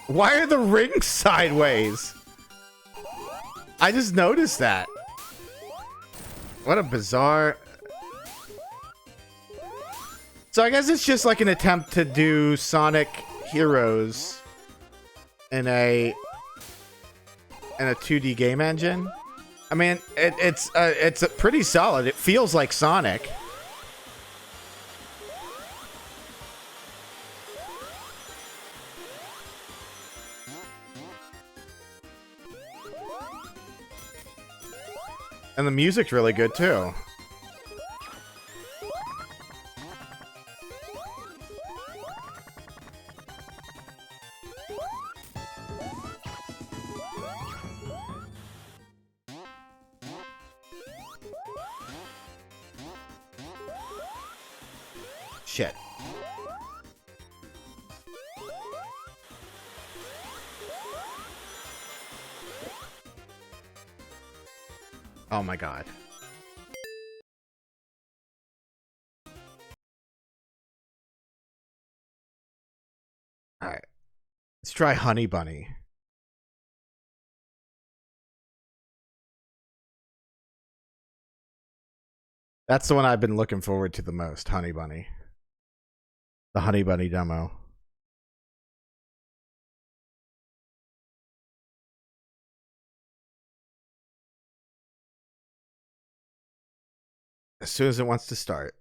Why are the rings sideways? I just noticed that. What a bizarre... So I guess it's just like an attempt to do Sonic Heroes in a 2D game engine. I mean, it's pretty solid. It feels like Sonic. And the music's really good too. Shit. Oh my god. Alright. Let's try Honey Bunny. That's the one I've been looking forward to the most, Honey Bunny. The Honey Bunny demo. As soon as it wants to start.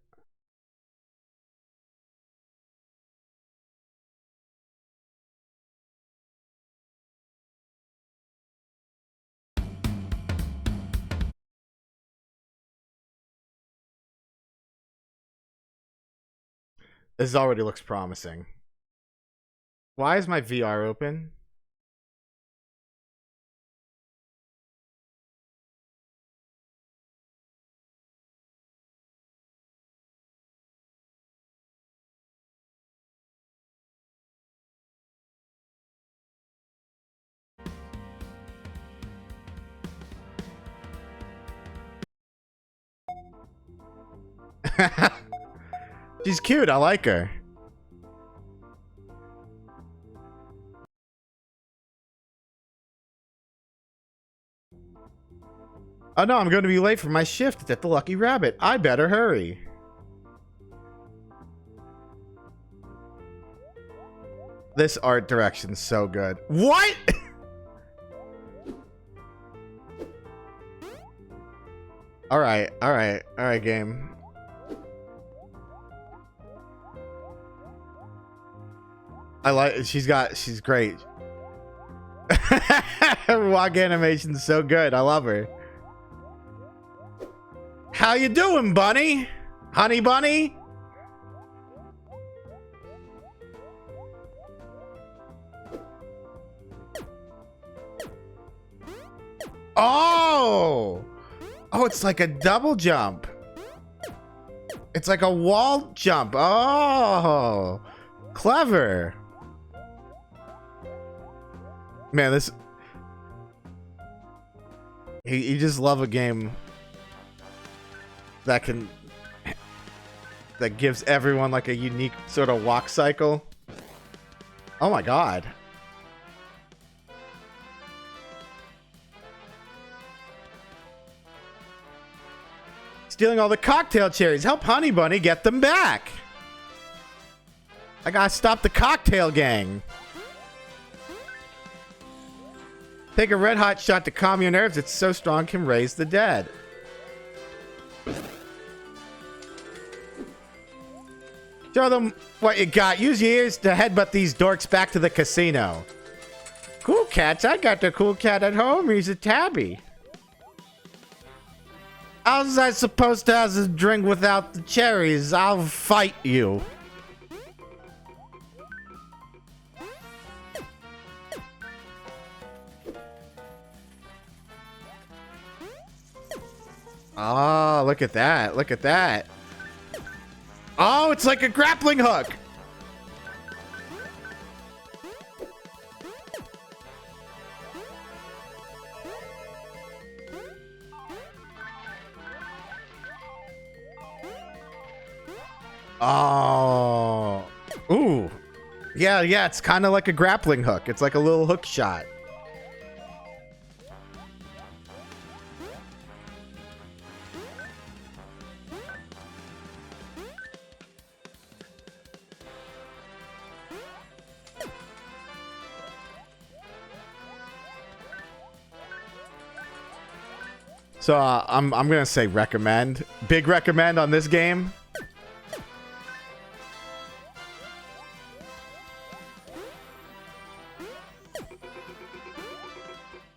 This already looks promising. Why is my VR open? She's cute. I like her. Oh no, I'm going to be late for my shift at the Lucky Rabbit. I better hurry. This art direction's so good. What? All right, game. She's great. Her walk animation's so good. I love her. How you doing, bunny? Honey bunny? Oh! Oh, it's like a double jump. It's like a wall jump. Oh! Clever. Man, this... You just love a game that can... that gives everyone like a unique sort of walk cycle. Oh my god. Stealing all the cocktail cherries. Help Honey Bunny get them back. I gotta stop the cocktail gang. Take a red hot shot to calm your nerves. It's so strong can raise the dead. Show them what you got. Use your ears to headbutt these dorks back to the casino. Cool cats. I got the cool cat at home. He's a tabby. How's I supposed to have a drink without the cherries? I'll fight you. Oh, look at that. Look at that. Oh, it's like a grappling hook. Oh. Ooh. Yeah, it's kind of like a grappling hook. It's like a little hook shot. So I'm gonna say recommend. Big recommend on this game.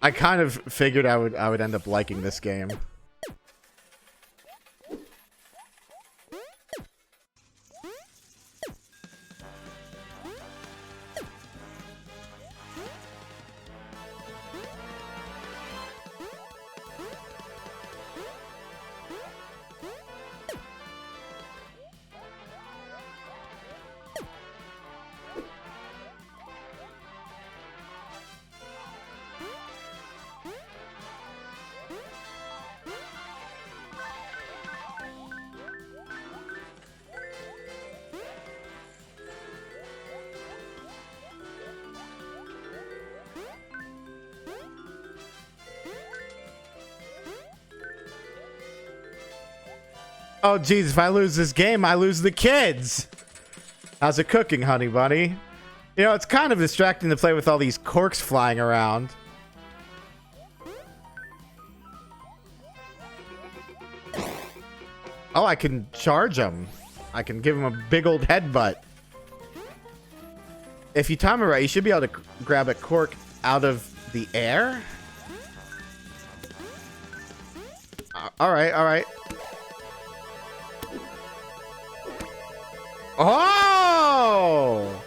I kind of figured I would end up liking this game. Oh, geez, if I lose this game, I lose the kids. How's it cooking, honey bunny? You know, it's kind of distracting to play with all these corks flying around. Oh, I can charge him. I can give him a big old headbutt. If you time it right, you should be able to grab a cork out of the air. All right, all right. Oh!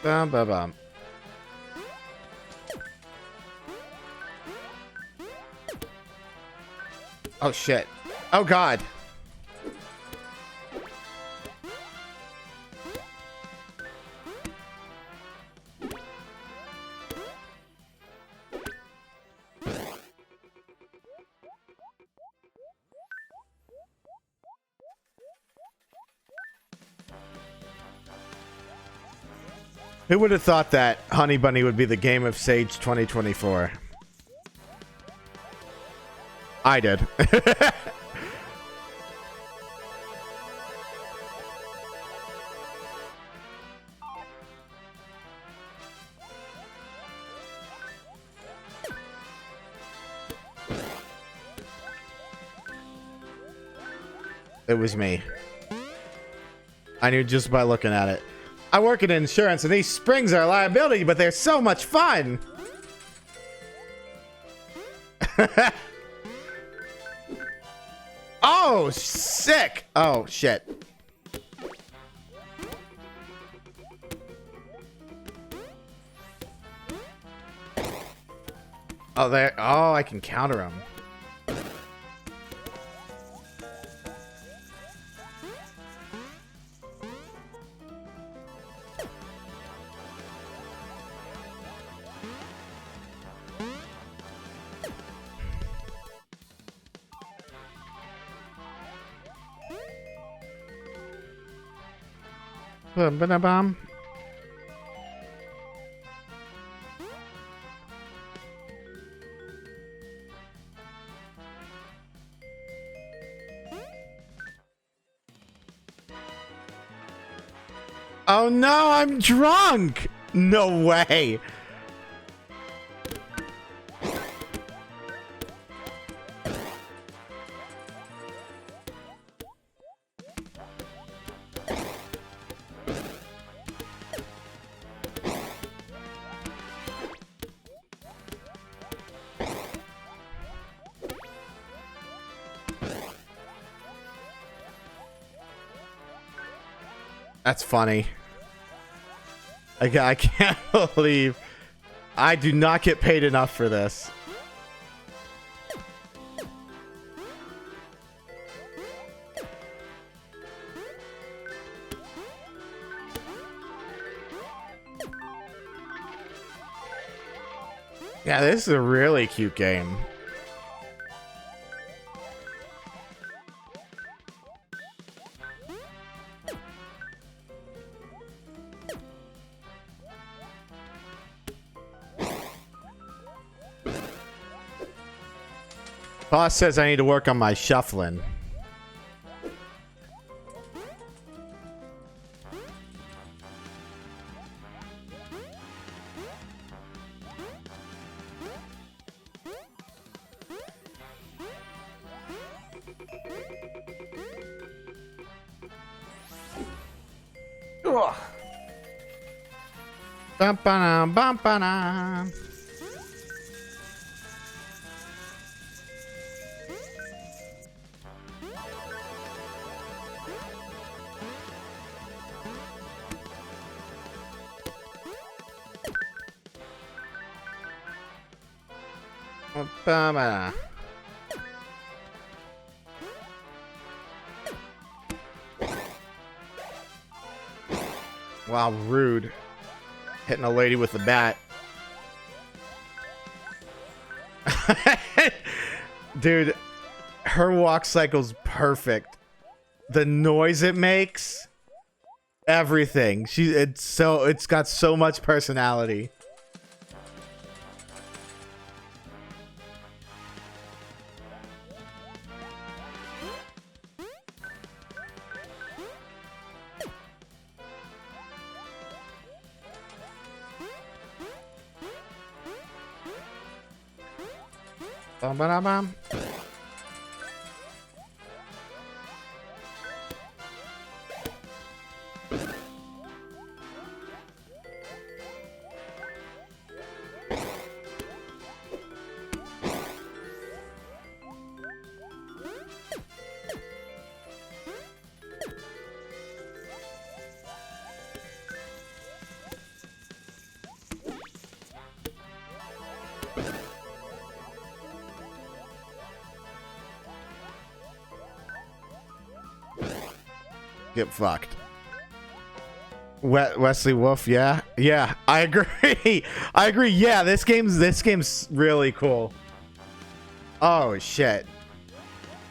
Bum, bum, bum. Oh, shit. Oh, God. Who would have thought that Honey Bunny would be the game of Sage 2024? I did. It was me. I knew just by looking at it. I work in insurance, and these springs are a liability, but they're so much fun. Oh, sick. Oh, shit. Oh, there. Oh, I can counter him. Ba-ba-da-bum. Oh no, I'm drunk! No way! That's funny. I can't believe I do not get paid enough for this. Yeah, this is a really cute game. Boss says I need to work on my shuffling. Bum-ba-dum, bum-ba-dum. Bum-ba-dum. Wow, rude. Hitting a lady with a bat. Dude, her walk cycle's perfect. The noise it makes, everything. It's got so much personality. Bum-ba-dum-bum. Get fucked. Wesley Wolf, yeah, I agree. I agree. Yeah, this game's really cool. Oh shit.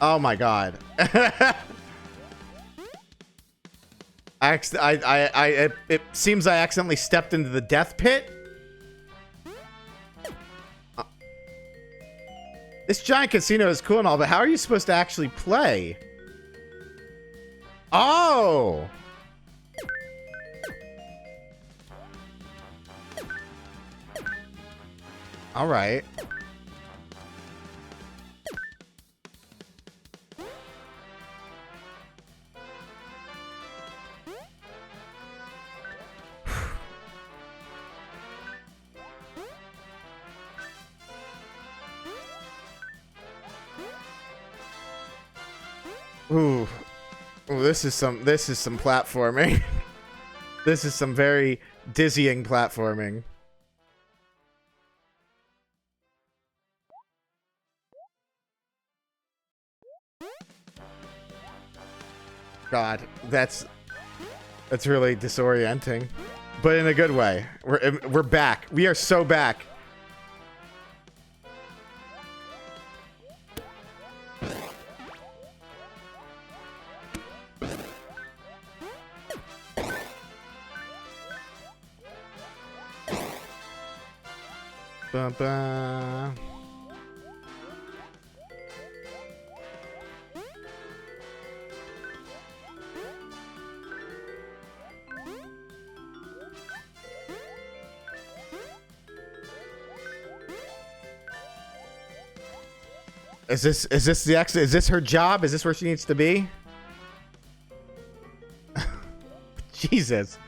Oh my god. It seems I accidentally stepped into the death pit. This giant casino is cool and all, but how are you supposed to actually play? Oh! All right. Ooh. Ooh, this is some platforming. This is some very dizzying platforming. God, that's really disorienting, but in a good way. We're back. We are so back. Ba-ba. Is this her job? Is this where she needs to be? Jesus.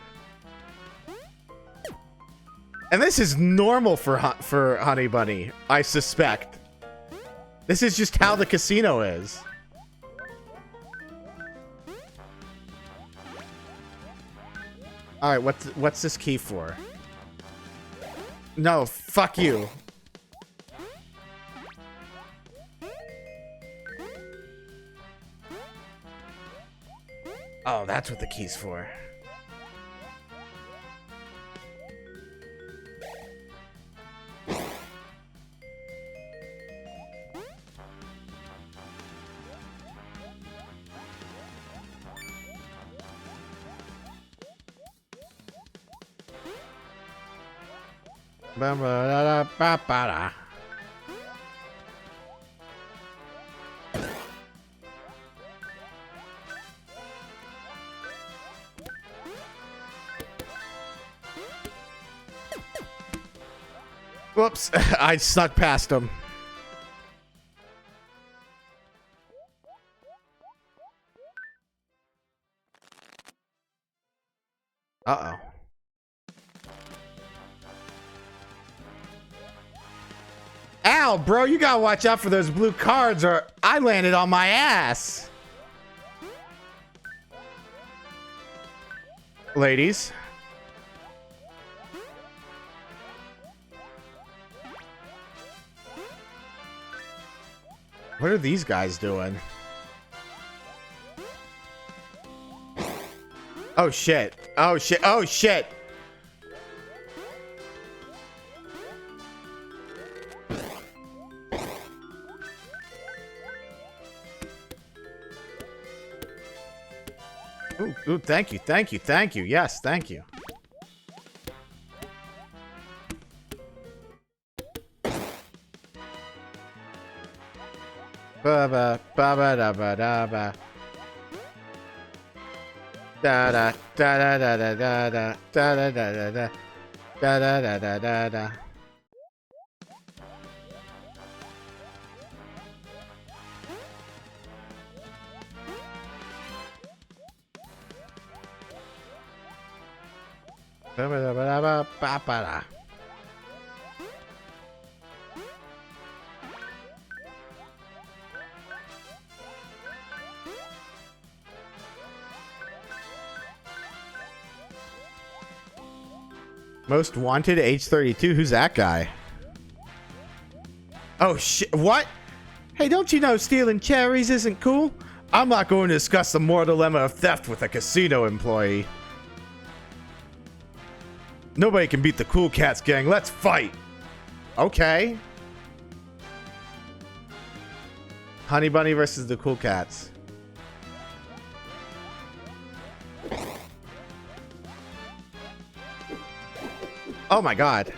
And this is normal for Honey Bunny, I suspect. This is just how the casino is. All right, what's this key for? No, fuck you. Oh, that's what the key's for. Ba-ba-da-da-ba-ba-da. Whoops, I snuck past him. Uh-oh. Ow, bro, you gotta watch out for those blue cards or I landed on my ass. Ladies. What are these guys doing? Oh shit. Oh shit. Oh shit. Ooh, thank you, thank you, thank you. Yes, thank you. Ba ba ba ba da ba da ba. Da da da da da da da da da da da da da da da da da. Ba ba da ba da ba ba ba da. Most wanted, age 32. Who's that guy? Oh shit! What? Hey, don't you know stealing cherries isn't cool? I'm not going to discuss the moral dilemma of theft with a casino employee. Nobody can beat the Cool Cats gang. Let's fight. Okay. Honey Bunny versus the Cool Cats. Oh my god.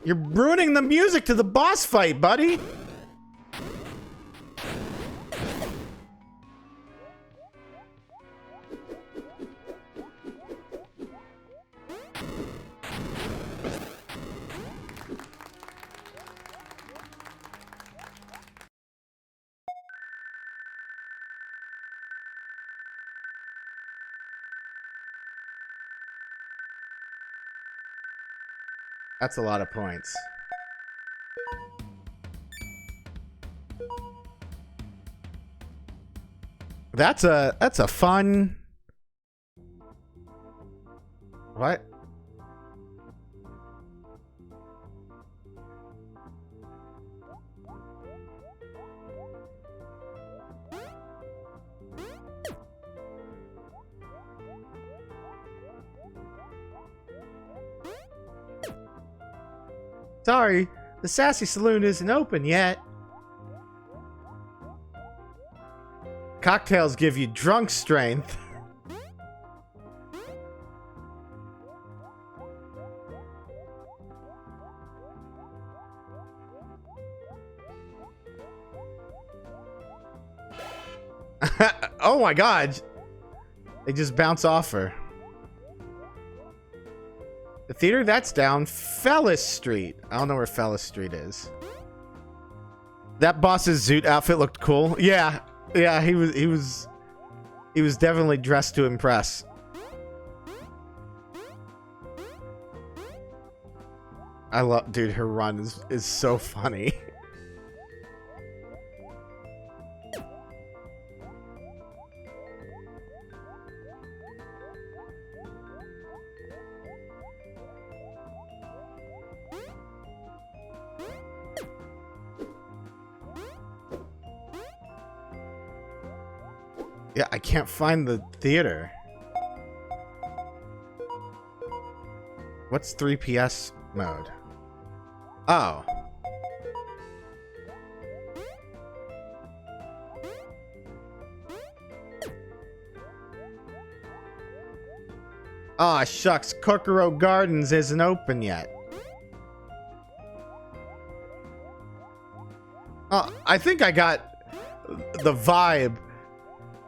You're ruining the music to the boss fight, buddy. That's a lot of points. That's a fun. What? Sorry, the Sassy Saloon isn't open yet. Cocktails give you drunk strength. Oh my god. They just bounce off her. The theater, that's down Fellis Street. I don't know where Fellis Street is. That boss's Zoot outfit looked cool. Yeah, he was definitely dressed to impress. I love, dude, her run is so funny. Yeah, I can't find the theater. What's 3PS mode? Oh. Aw, shucks. Kokoro Gardens isn't open yet. I think I got the vibe.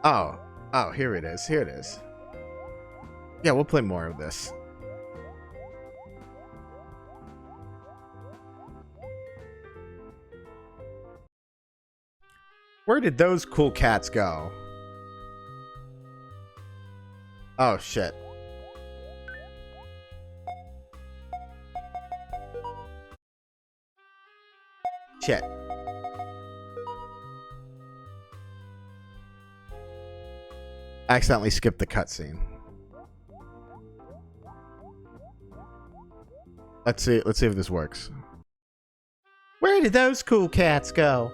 Oh, here it is. Here it is. Yeah, we'll play more of this. Where did those cool cats go? Oh, shit. Shit. Accidentally skipped the cutscene. Let's see if this works. Where did those cool cats go?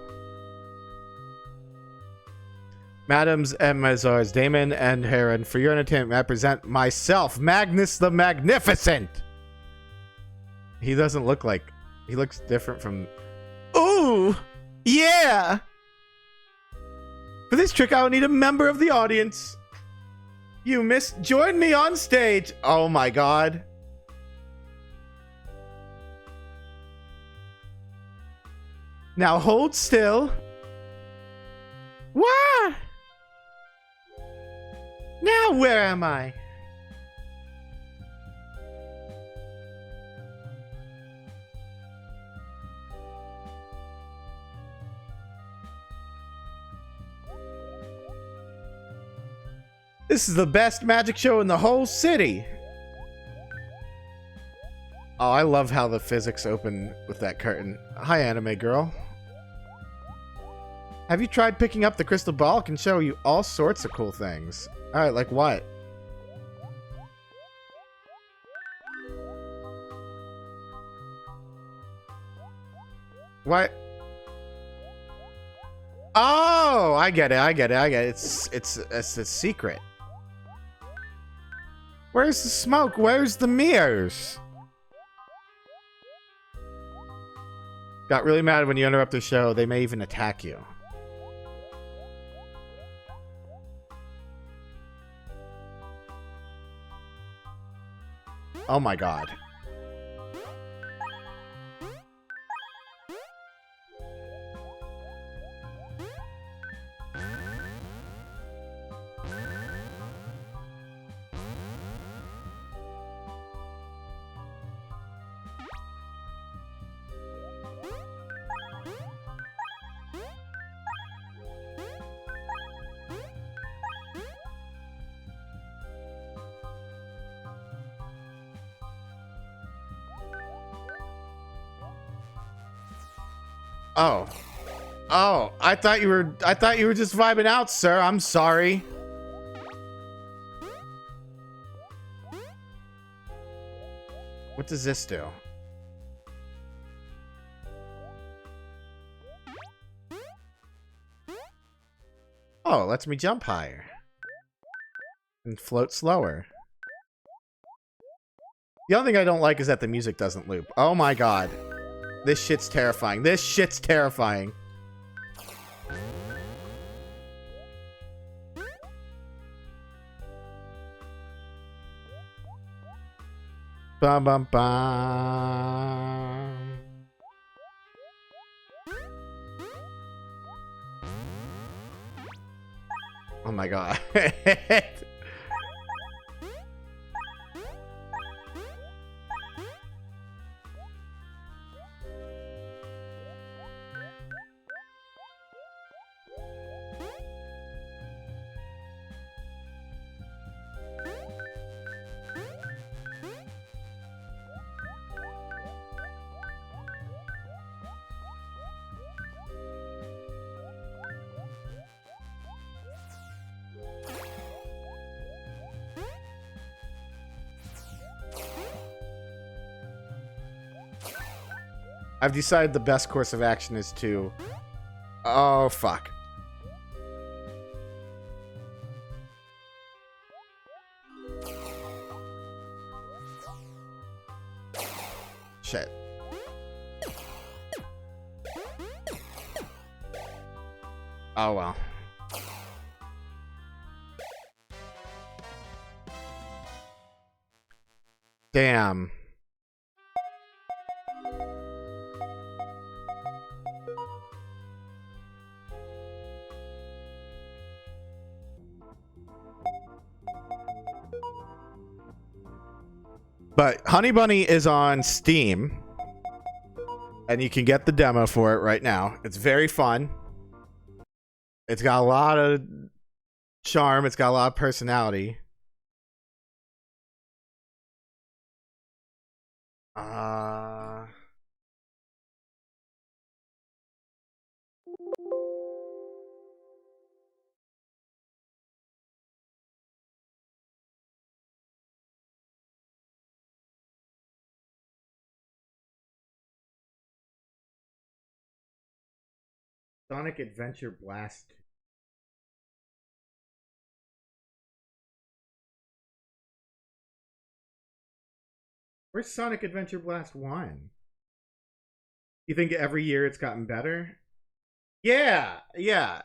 Madams and Messrs. Damon and Heron, for your entertainment, I present myself, Magnus the Magnificent. He doesn't look like... He looks different from... Ooh! Yeah! For this trick, I will need a member of the audience. You miss... Join me on stage! Oh my god. Now hold still. Why? Now where am I? This is the best magic show in the whole city. Oh, I love how the physics open with that curtain. Hi, anime girl. Have you tried picking up the crystal ball? It can show you all sorts of cool things. Alright, like what? What? Oh, I get it. It's a secret. Where's the smoke? Where's the mirrors? Got really mad when you interrupt the show. They may even attack you. Oh my god. Oh, I thought you were just vibing out, sir. I'm sorry. What does this do? Oh, it lets me jump higher and float slower. The only thing I don't like is that the music doesn't loop. Oh my god. This shit's terrifying. This shit's terrifying. Bum bum bum. Oh my god. I've decided the best course of action is to... Oh, fuck. Shit. Oh, well. Damn. But Honey Bunny is on Steam, and you can get the demo for it right now. It's very fun. It's got a lot of charm. It's got a lot of personality. Sonic Adventure Blast. Where's Sonic Adventure Blast 1? You think every year it's gotten better? Yeah, yeah.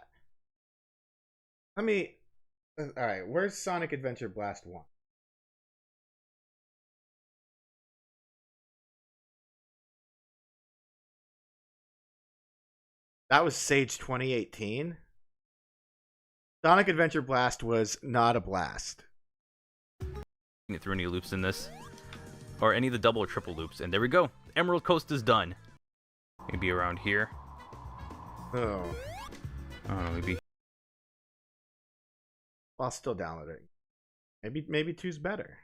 Let me... Alright, where's Sonic Adventure Blast 1? That was Sage 2018. Sonic Adventure Blast was not a blast. Get through any loops in this, or any of the double or triple loops, and there we go. Emerald Coast is done. Maybe around here. Oh. I don't know, maybe. I'll still download it. Maybe 2's better.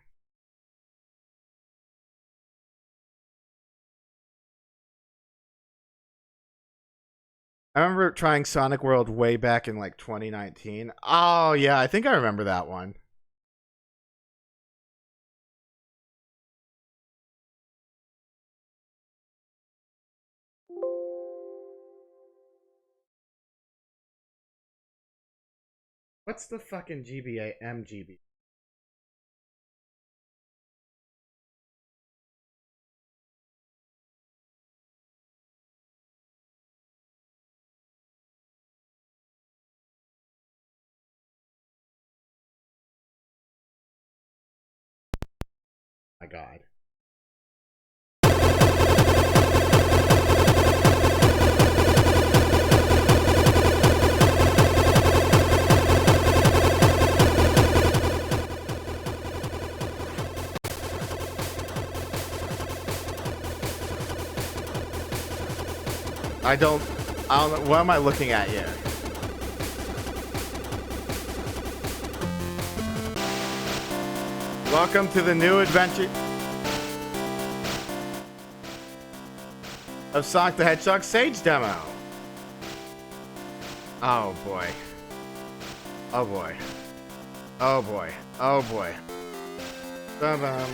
I remember trying Sonic World way back in like 2019. Oh yeah, I think I remember that one. What's the fucking GBA MGB? My God. I don't know. What am I looking at here? Welcome to the new adventure of Sonic the Hedgehog Sage demo. Oh boy. Oh boy. Oh boy. Oh boy. Bum-bum.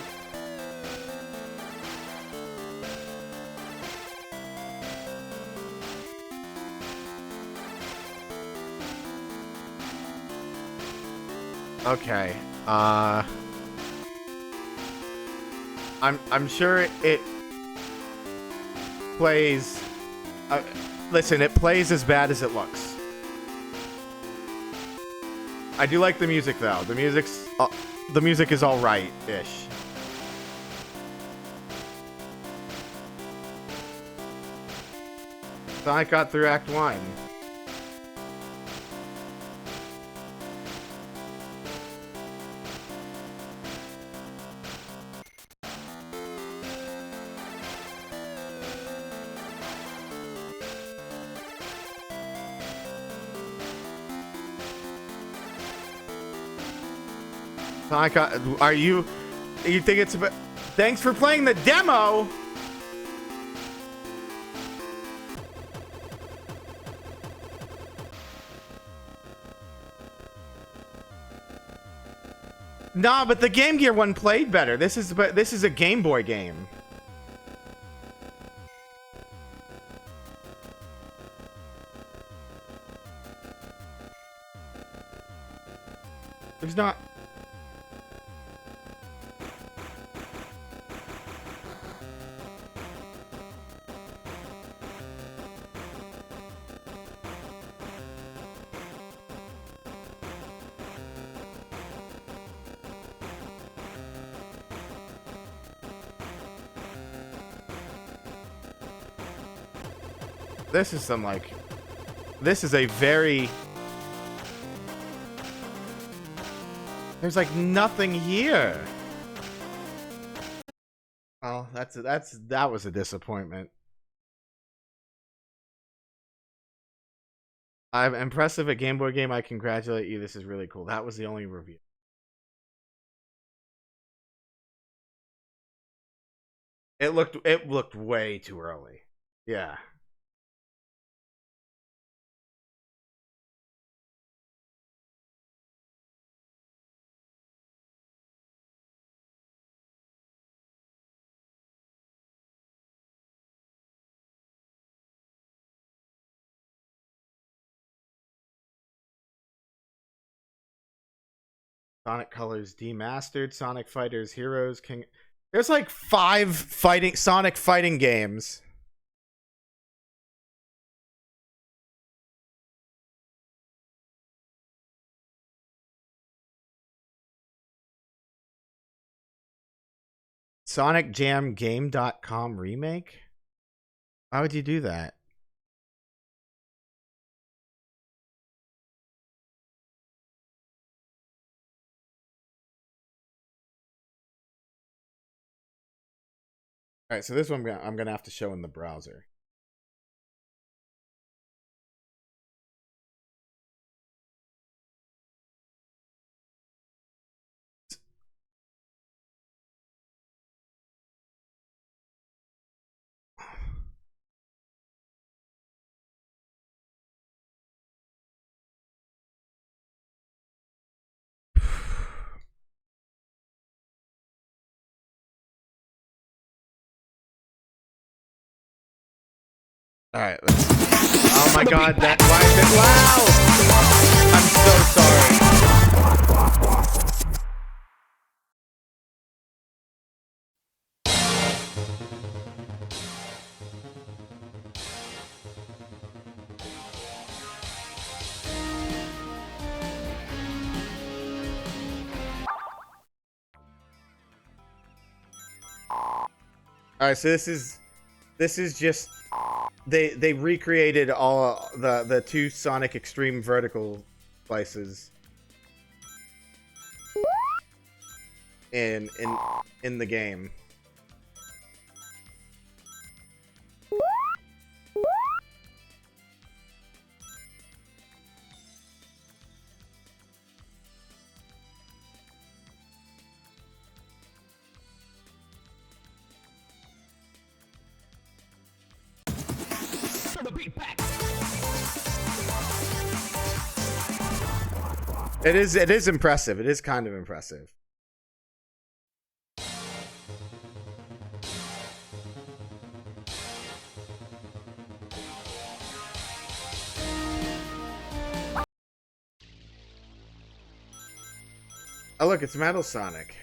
Okay. I'm sure it plays. Listen, it plays as bad as it looks. I do like the music though. The music is all right-ish. Sonic got through Act 1. Sonic, are you think it's about... Thanks for playing the demo! Nah, but the Game Gear one played better. This is a Game Boy game. There's not... This is some like. This is a very. There's like nothing here. Oh, that was a disappointment. I'm impressive at Game Boy Game. I congratulate you. This is really cool. That was the only review. It looked way too early. Yeah. Sonic Colors Demastered, Sonic Fighters Heroes King. There's like 5 Sonic fighting games. Sonic Jam Game.com remake? Why would you do that? All right, so this one I'm gonna have to show in the browser. All right, let's. Oh my God! Why is it loud? I'm so sorry. All right, so this is just they recreated all the 2 Sonic Extreme vertical slices in the game. It is impressive. It is kind of impressive. Oh look, it's Metal Sonic.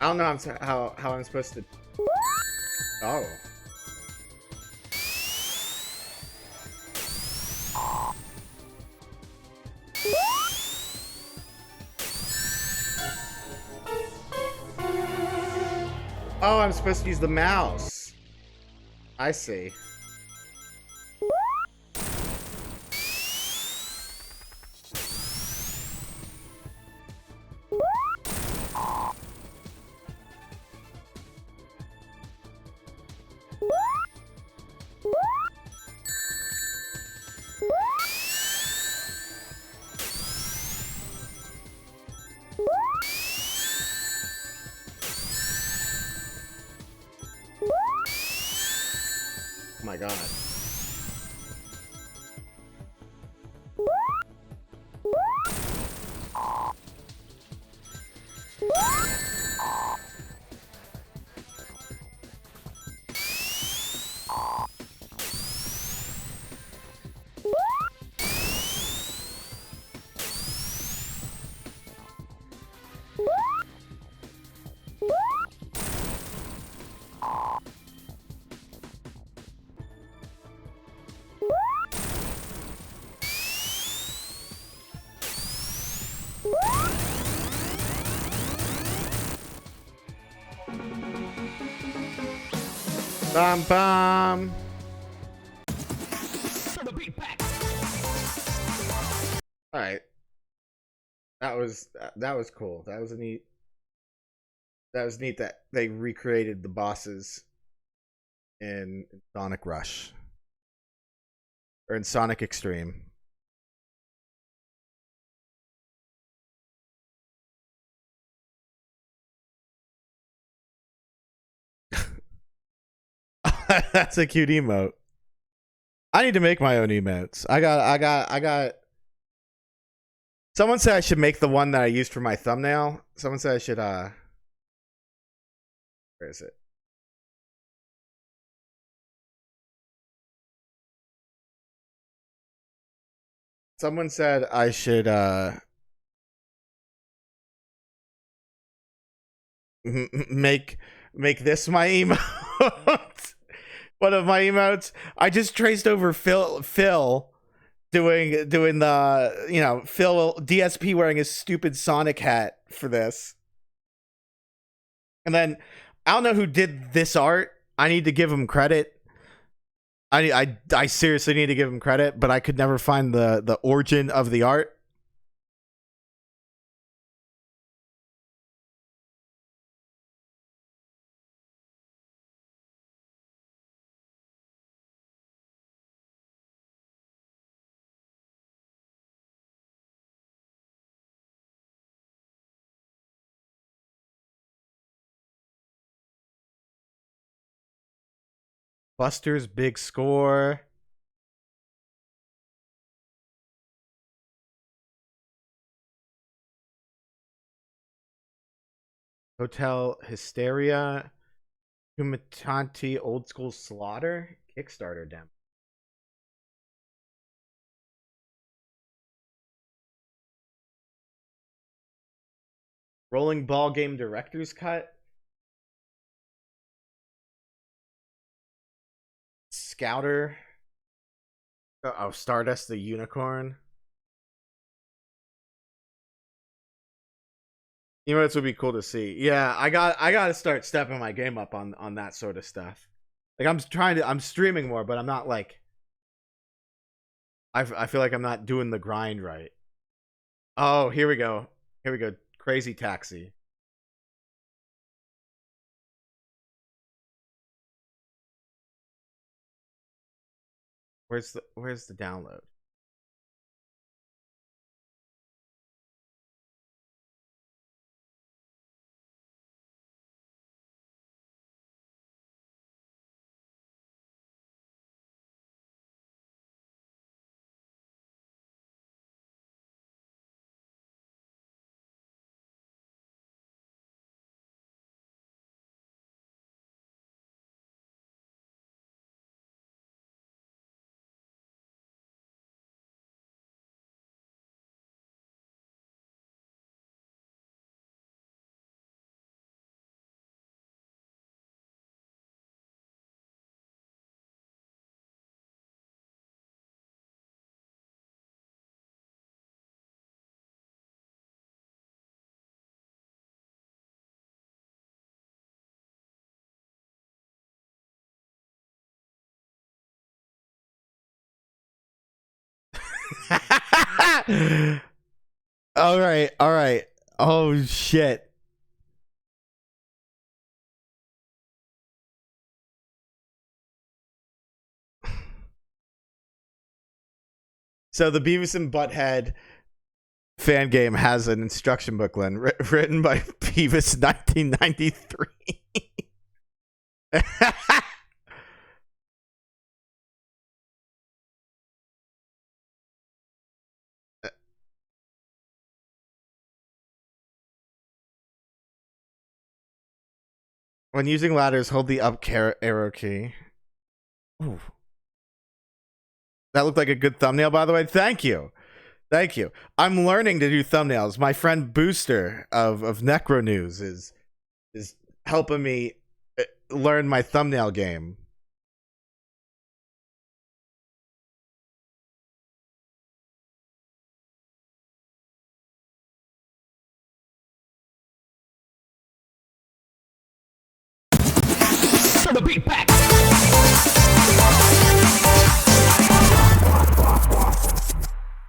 I don't know how I'm supposed to. Oh. Oh, I'm supposed to use the mouse. I see. Oh my God. Bum bum. Turn the beat back. All right. That was cool. That was neat. That was neat that they recreated the bosses in Sonic Rush or in Sonic Extreme. That's a cute emote. I need to make my own emotes. I got. Someone said I should make the one that I used for my thumbnail. Someone said I should, where is it? Someone said I should, make this my emote. One of my emotes. I just traced over Phil doing the, you know, Phil DSP wearing his stupid Sonic hat for this. And then I don't know who did this art. I need to give him credit. I seriously need to give him credit, but I could never find the origin of the art. Buster's big score. Hotel Hysteria. Humatanti Old School Slaughter. Kickstarter demo. Rolling Ball Game Director's Cut. Scouter. Oh, Stardust the Unicorn. Emotes would be cool to see. Yeah, I got to start stepping my game up on that sort of stuff. Like I'm streaming more, but I'm not like I feel like I'm not doing the grind right. Oh, here we go. Here we go. Crazy Taxi. Where's the download? All right, all right. Oh shit. So the Beavis and Butthead fan game has an instruction booklet written by Beavis 1993. When using ladders, hold the up arrow key. Ooh. That looked like a good thumbnail, by the way. Thank you. Thank you. I'm learning to do thumbnails. My friend Booster of Necro News is helping me learn my thumbnail game. Turn the beat back.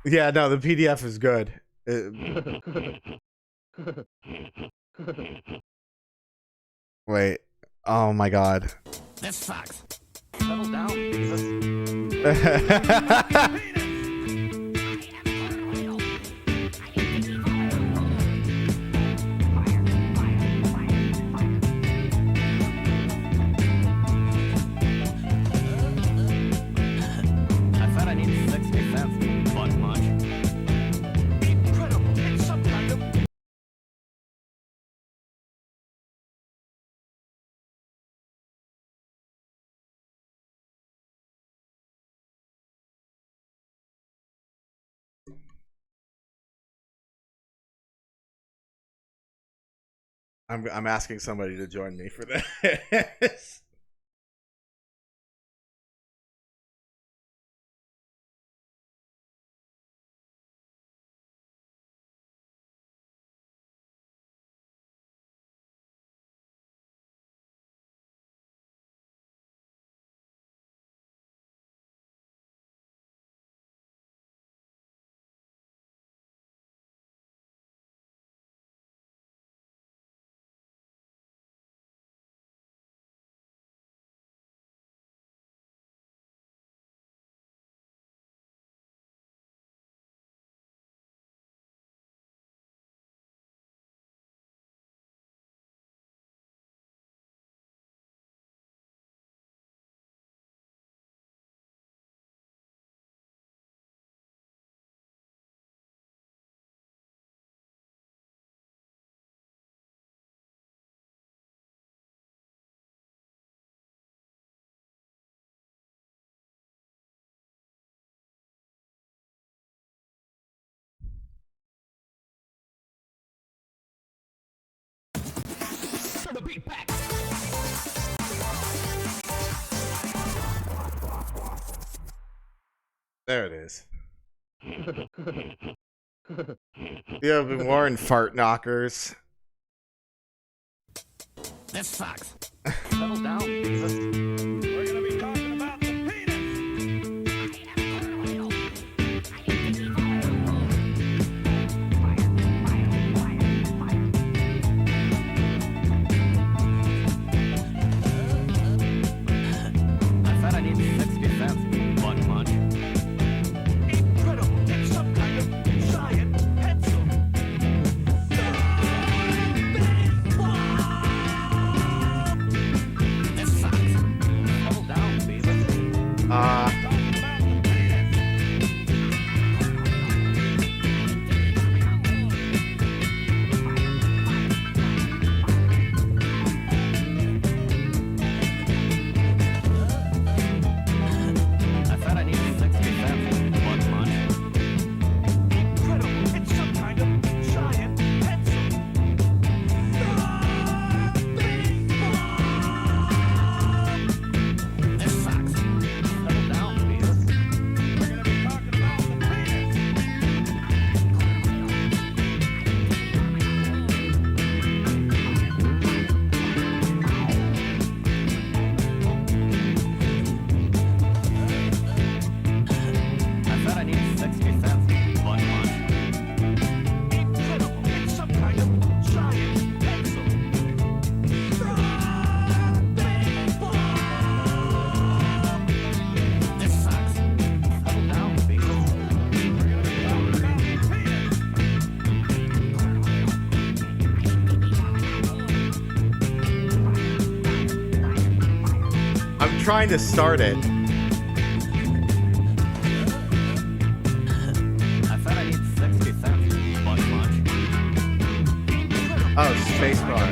Yeah, no, the PDF is good. Wait. Oh my god. This sucks. Settle down, Beavis. I thought I needed 60 cents. Buck much. Incredible. It's some kind of I'm asking somebody to join me for this. the beat back. There it is. You have been warned, fart knockers. This sucks. Settle down, Beavis. We're gonna be talking about the penis. I thought I needed 60 cents. Buck much. Incredible. It's some kind of giant pencil. This sucks. Settle down, Beavis. Talking about the penis. I thought I needed 60 cents. Buck much. Incredible. It's some kind of giant pencil. This sucks. Settle down, Beavis. We're gonna be talking about the penis. I thought I needed 60 cents. Buck much. Incredible. It's some kind of giant pencil. This sucks. Settle down, Beavis. We're gonna be talking about the penis. I'm trying to start it. I thought I needed 60 cents. Buck much. Oh, spacebar.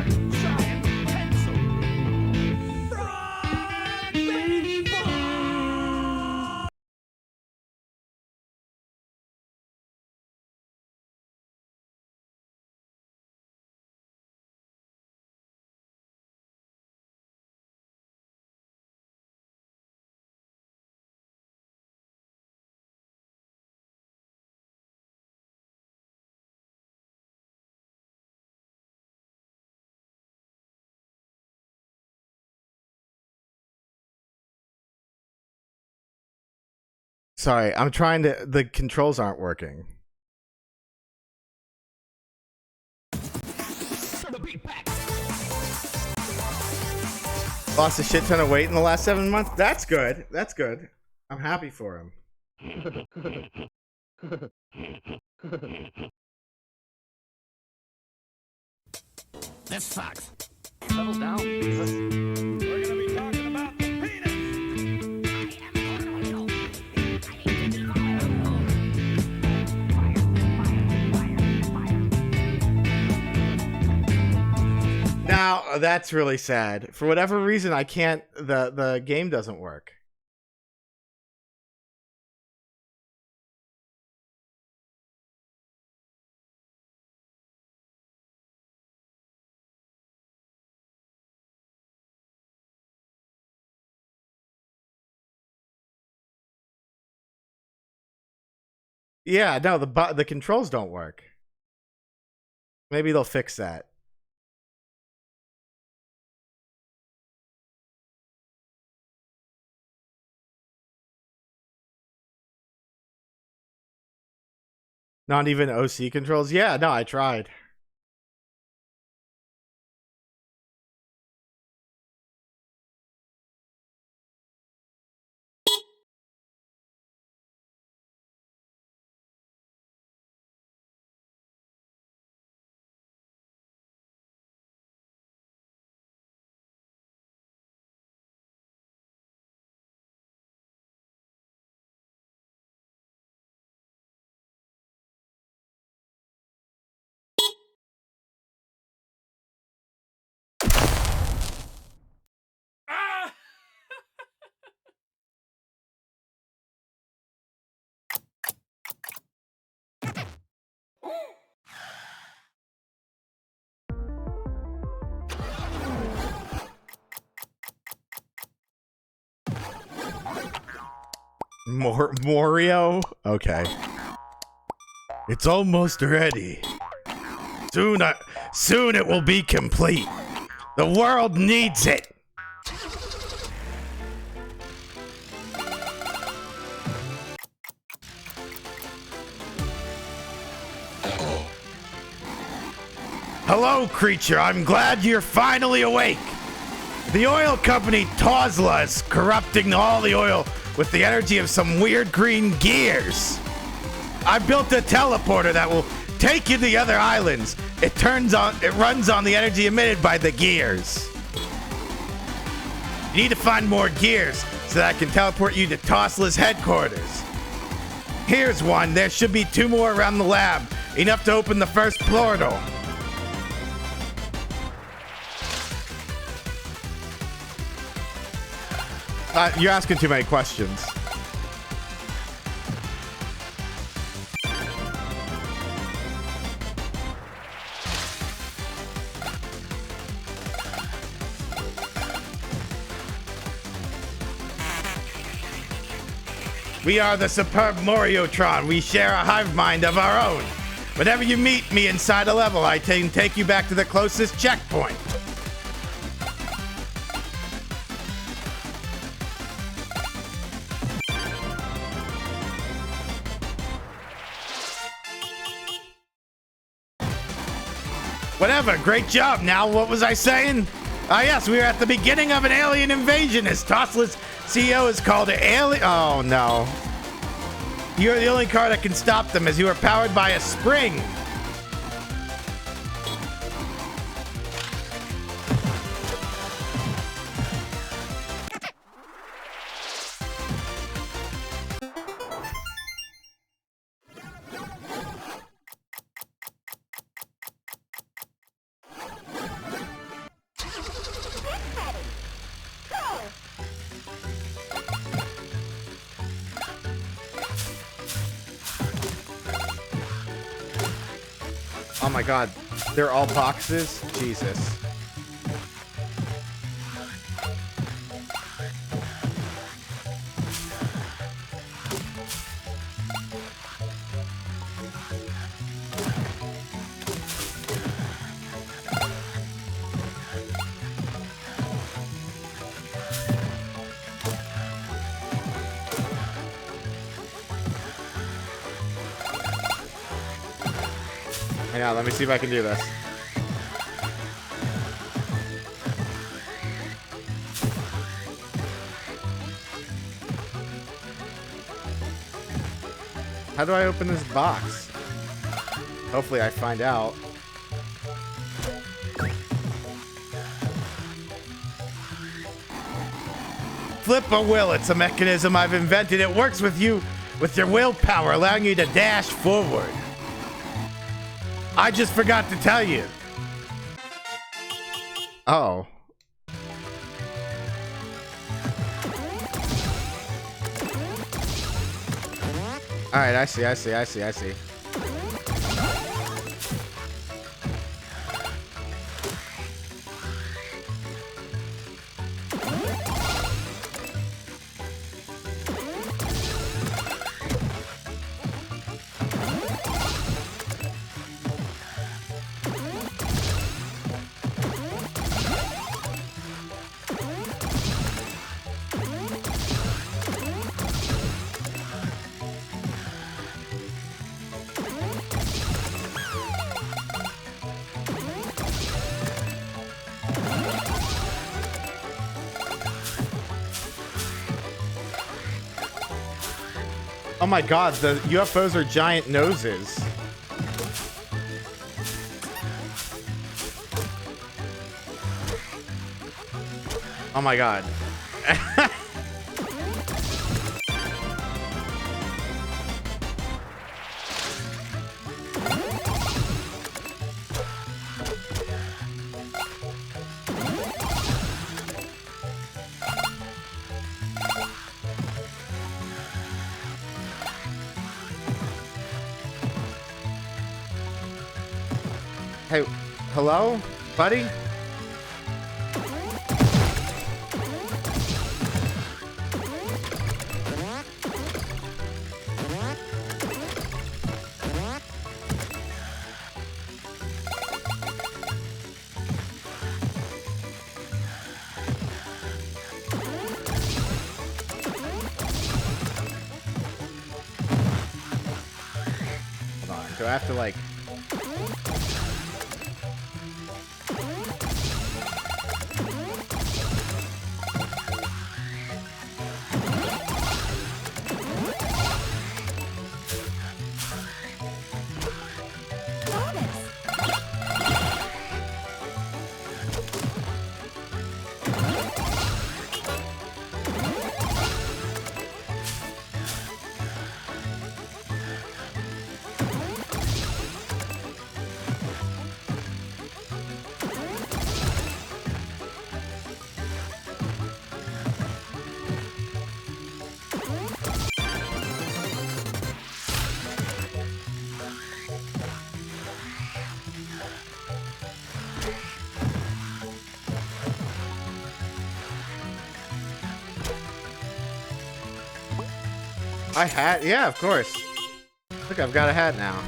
Sorry, I'm trying to. The controls aren't working. Lost a shit ton of weight in the last 7 months. That's good. That's good. I'm happy for him. This sucks. Settle down, Beavis. We're gonna be talking about the penis. Now that's really sad. For whatever reason, I can't. The game doesn't work. Yeah, no, the controls don't work. Maybe they'll fix that. Not even OC controls? Yeah, no, I tried. Morio? Okay. It's almost ready. Soon it will be complete. The world needs it. Hello, creature. I'm glad you're finally awake. The oil company Tosla is corrupting all the oil with the energy of some weird green gears. I built a teleporter that will take you to the other islands. It runs on the energy emitted by the gears. You need to find more gears so that I can teleport you to Tosla's headquarters. Here's one. There should be 2 more around the lab, enough to open the first portal. You're asking too many questions. We are the superb Moriotron. We share a hive mind of our own. Whenever you meet me inside a level, I can take you back to the closest checkpoint. Whatever, great job. Now, what was I saying? Yes, we are at the beginning of an alien invasion as Tosla's CEO is called an alien. Oh, no. You're the only car that can stop them as you are powered by a spring. Oh my god, they're all boxes? Jesus. Yeah, let me see if I can do this. How do I open this box? Hopefully I find out. Flip a will. It's a mechanism I've invented. It works with you, with your willpower, allowing you to dash forward. I just forgot to tell you. Oh. Alright, I see. Oh my god, the UFOs are giant noses. Oh my god. Hey, hello, buddy? Hold on, do I have to like... My hat? Yeah, of course. Look, I've got a hat now.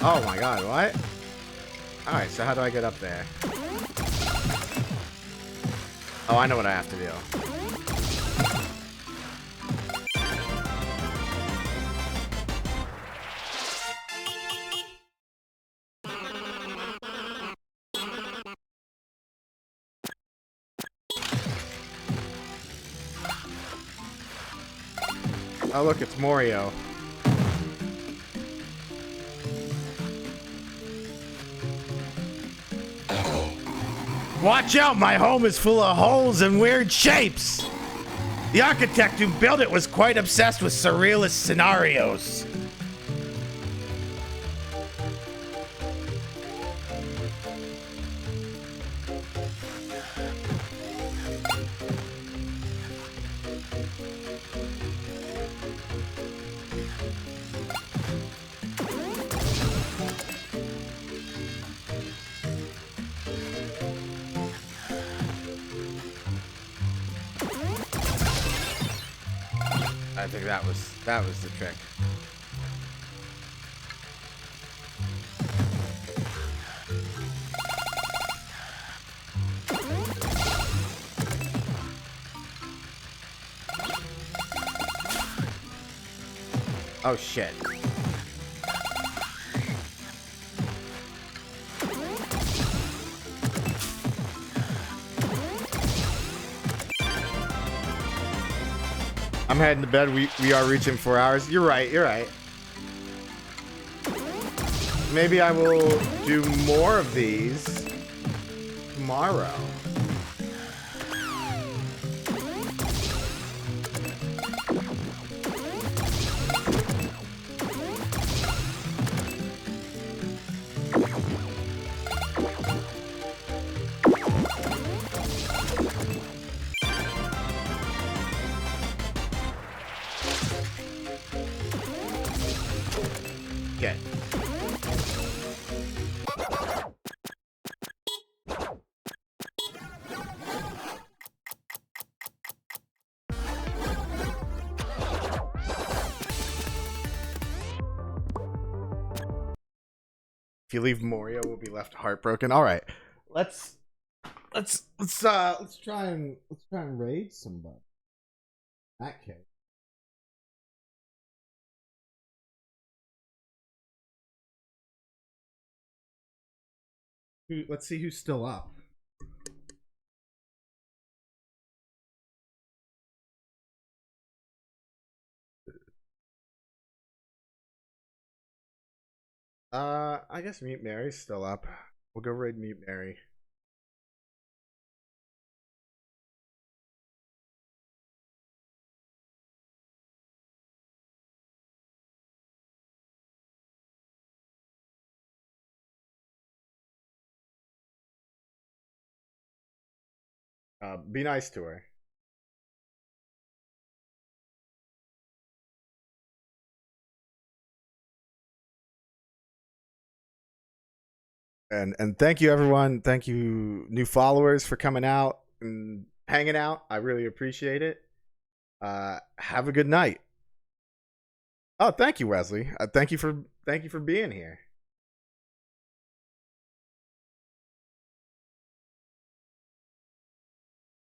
Oh my god, what? Alright, so how do I get up there? Oh, I know what I have to do. Oh look, it's Morio. Watch out, my home is full of holes and weird shapes. The architect who built it was quite obsessed with surrealist scenarios. I think that was the trick. Oh shit. I'm heading to bed. We are reaching 4 hours. You're right. You're right. Maybe I will do more of these tomorrow. Okay. If you leave Moria, we'll be left heartbroken. All right, let's try and raid somebody. In that case. Let's see who's still up. I guess Mute Mary's still up. We'll go raid Mute Mary. Be nice to her. And thank you everyone. Thank you new followers for coming out and hanging out. I really appreciate it. Have a good night. Oh, thank you, Wesley. Thank you for being here.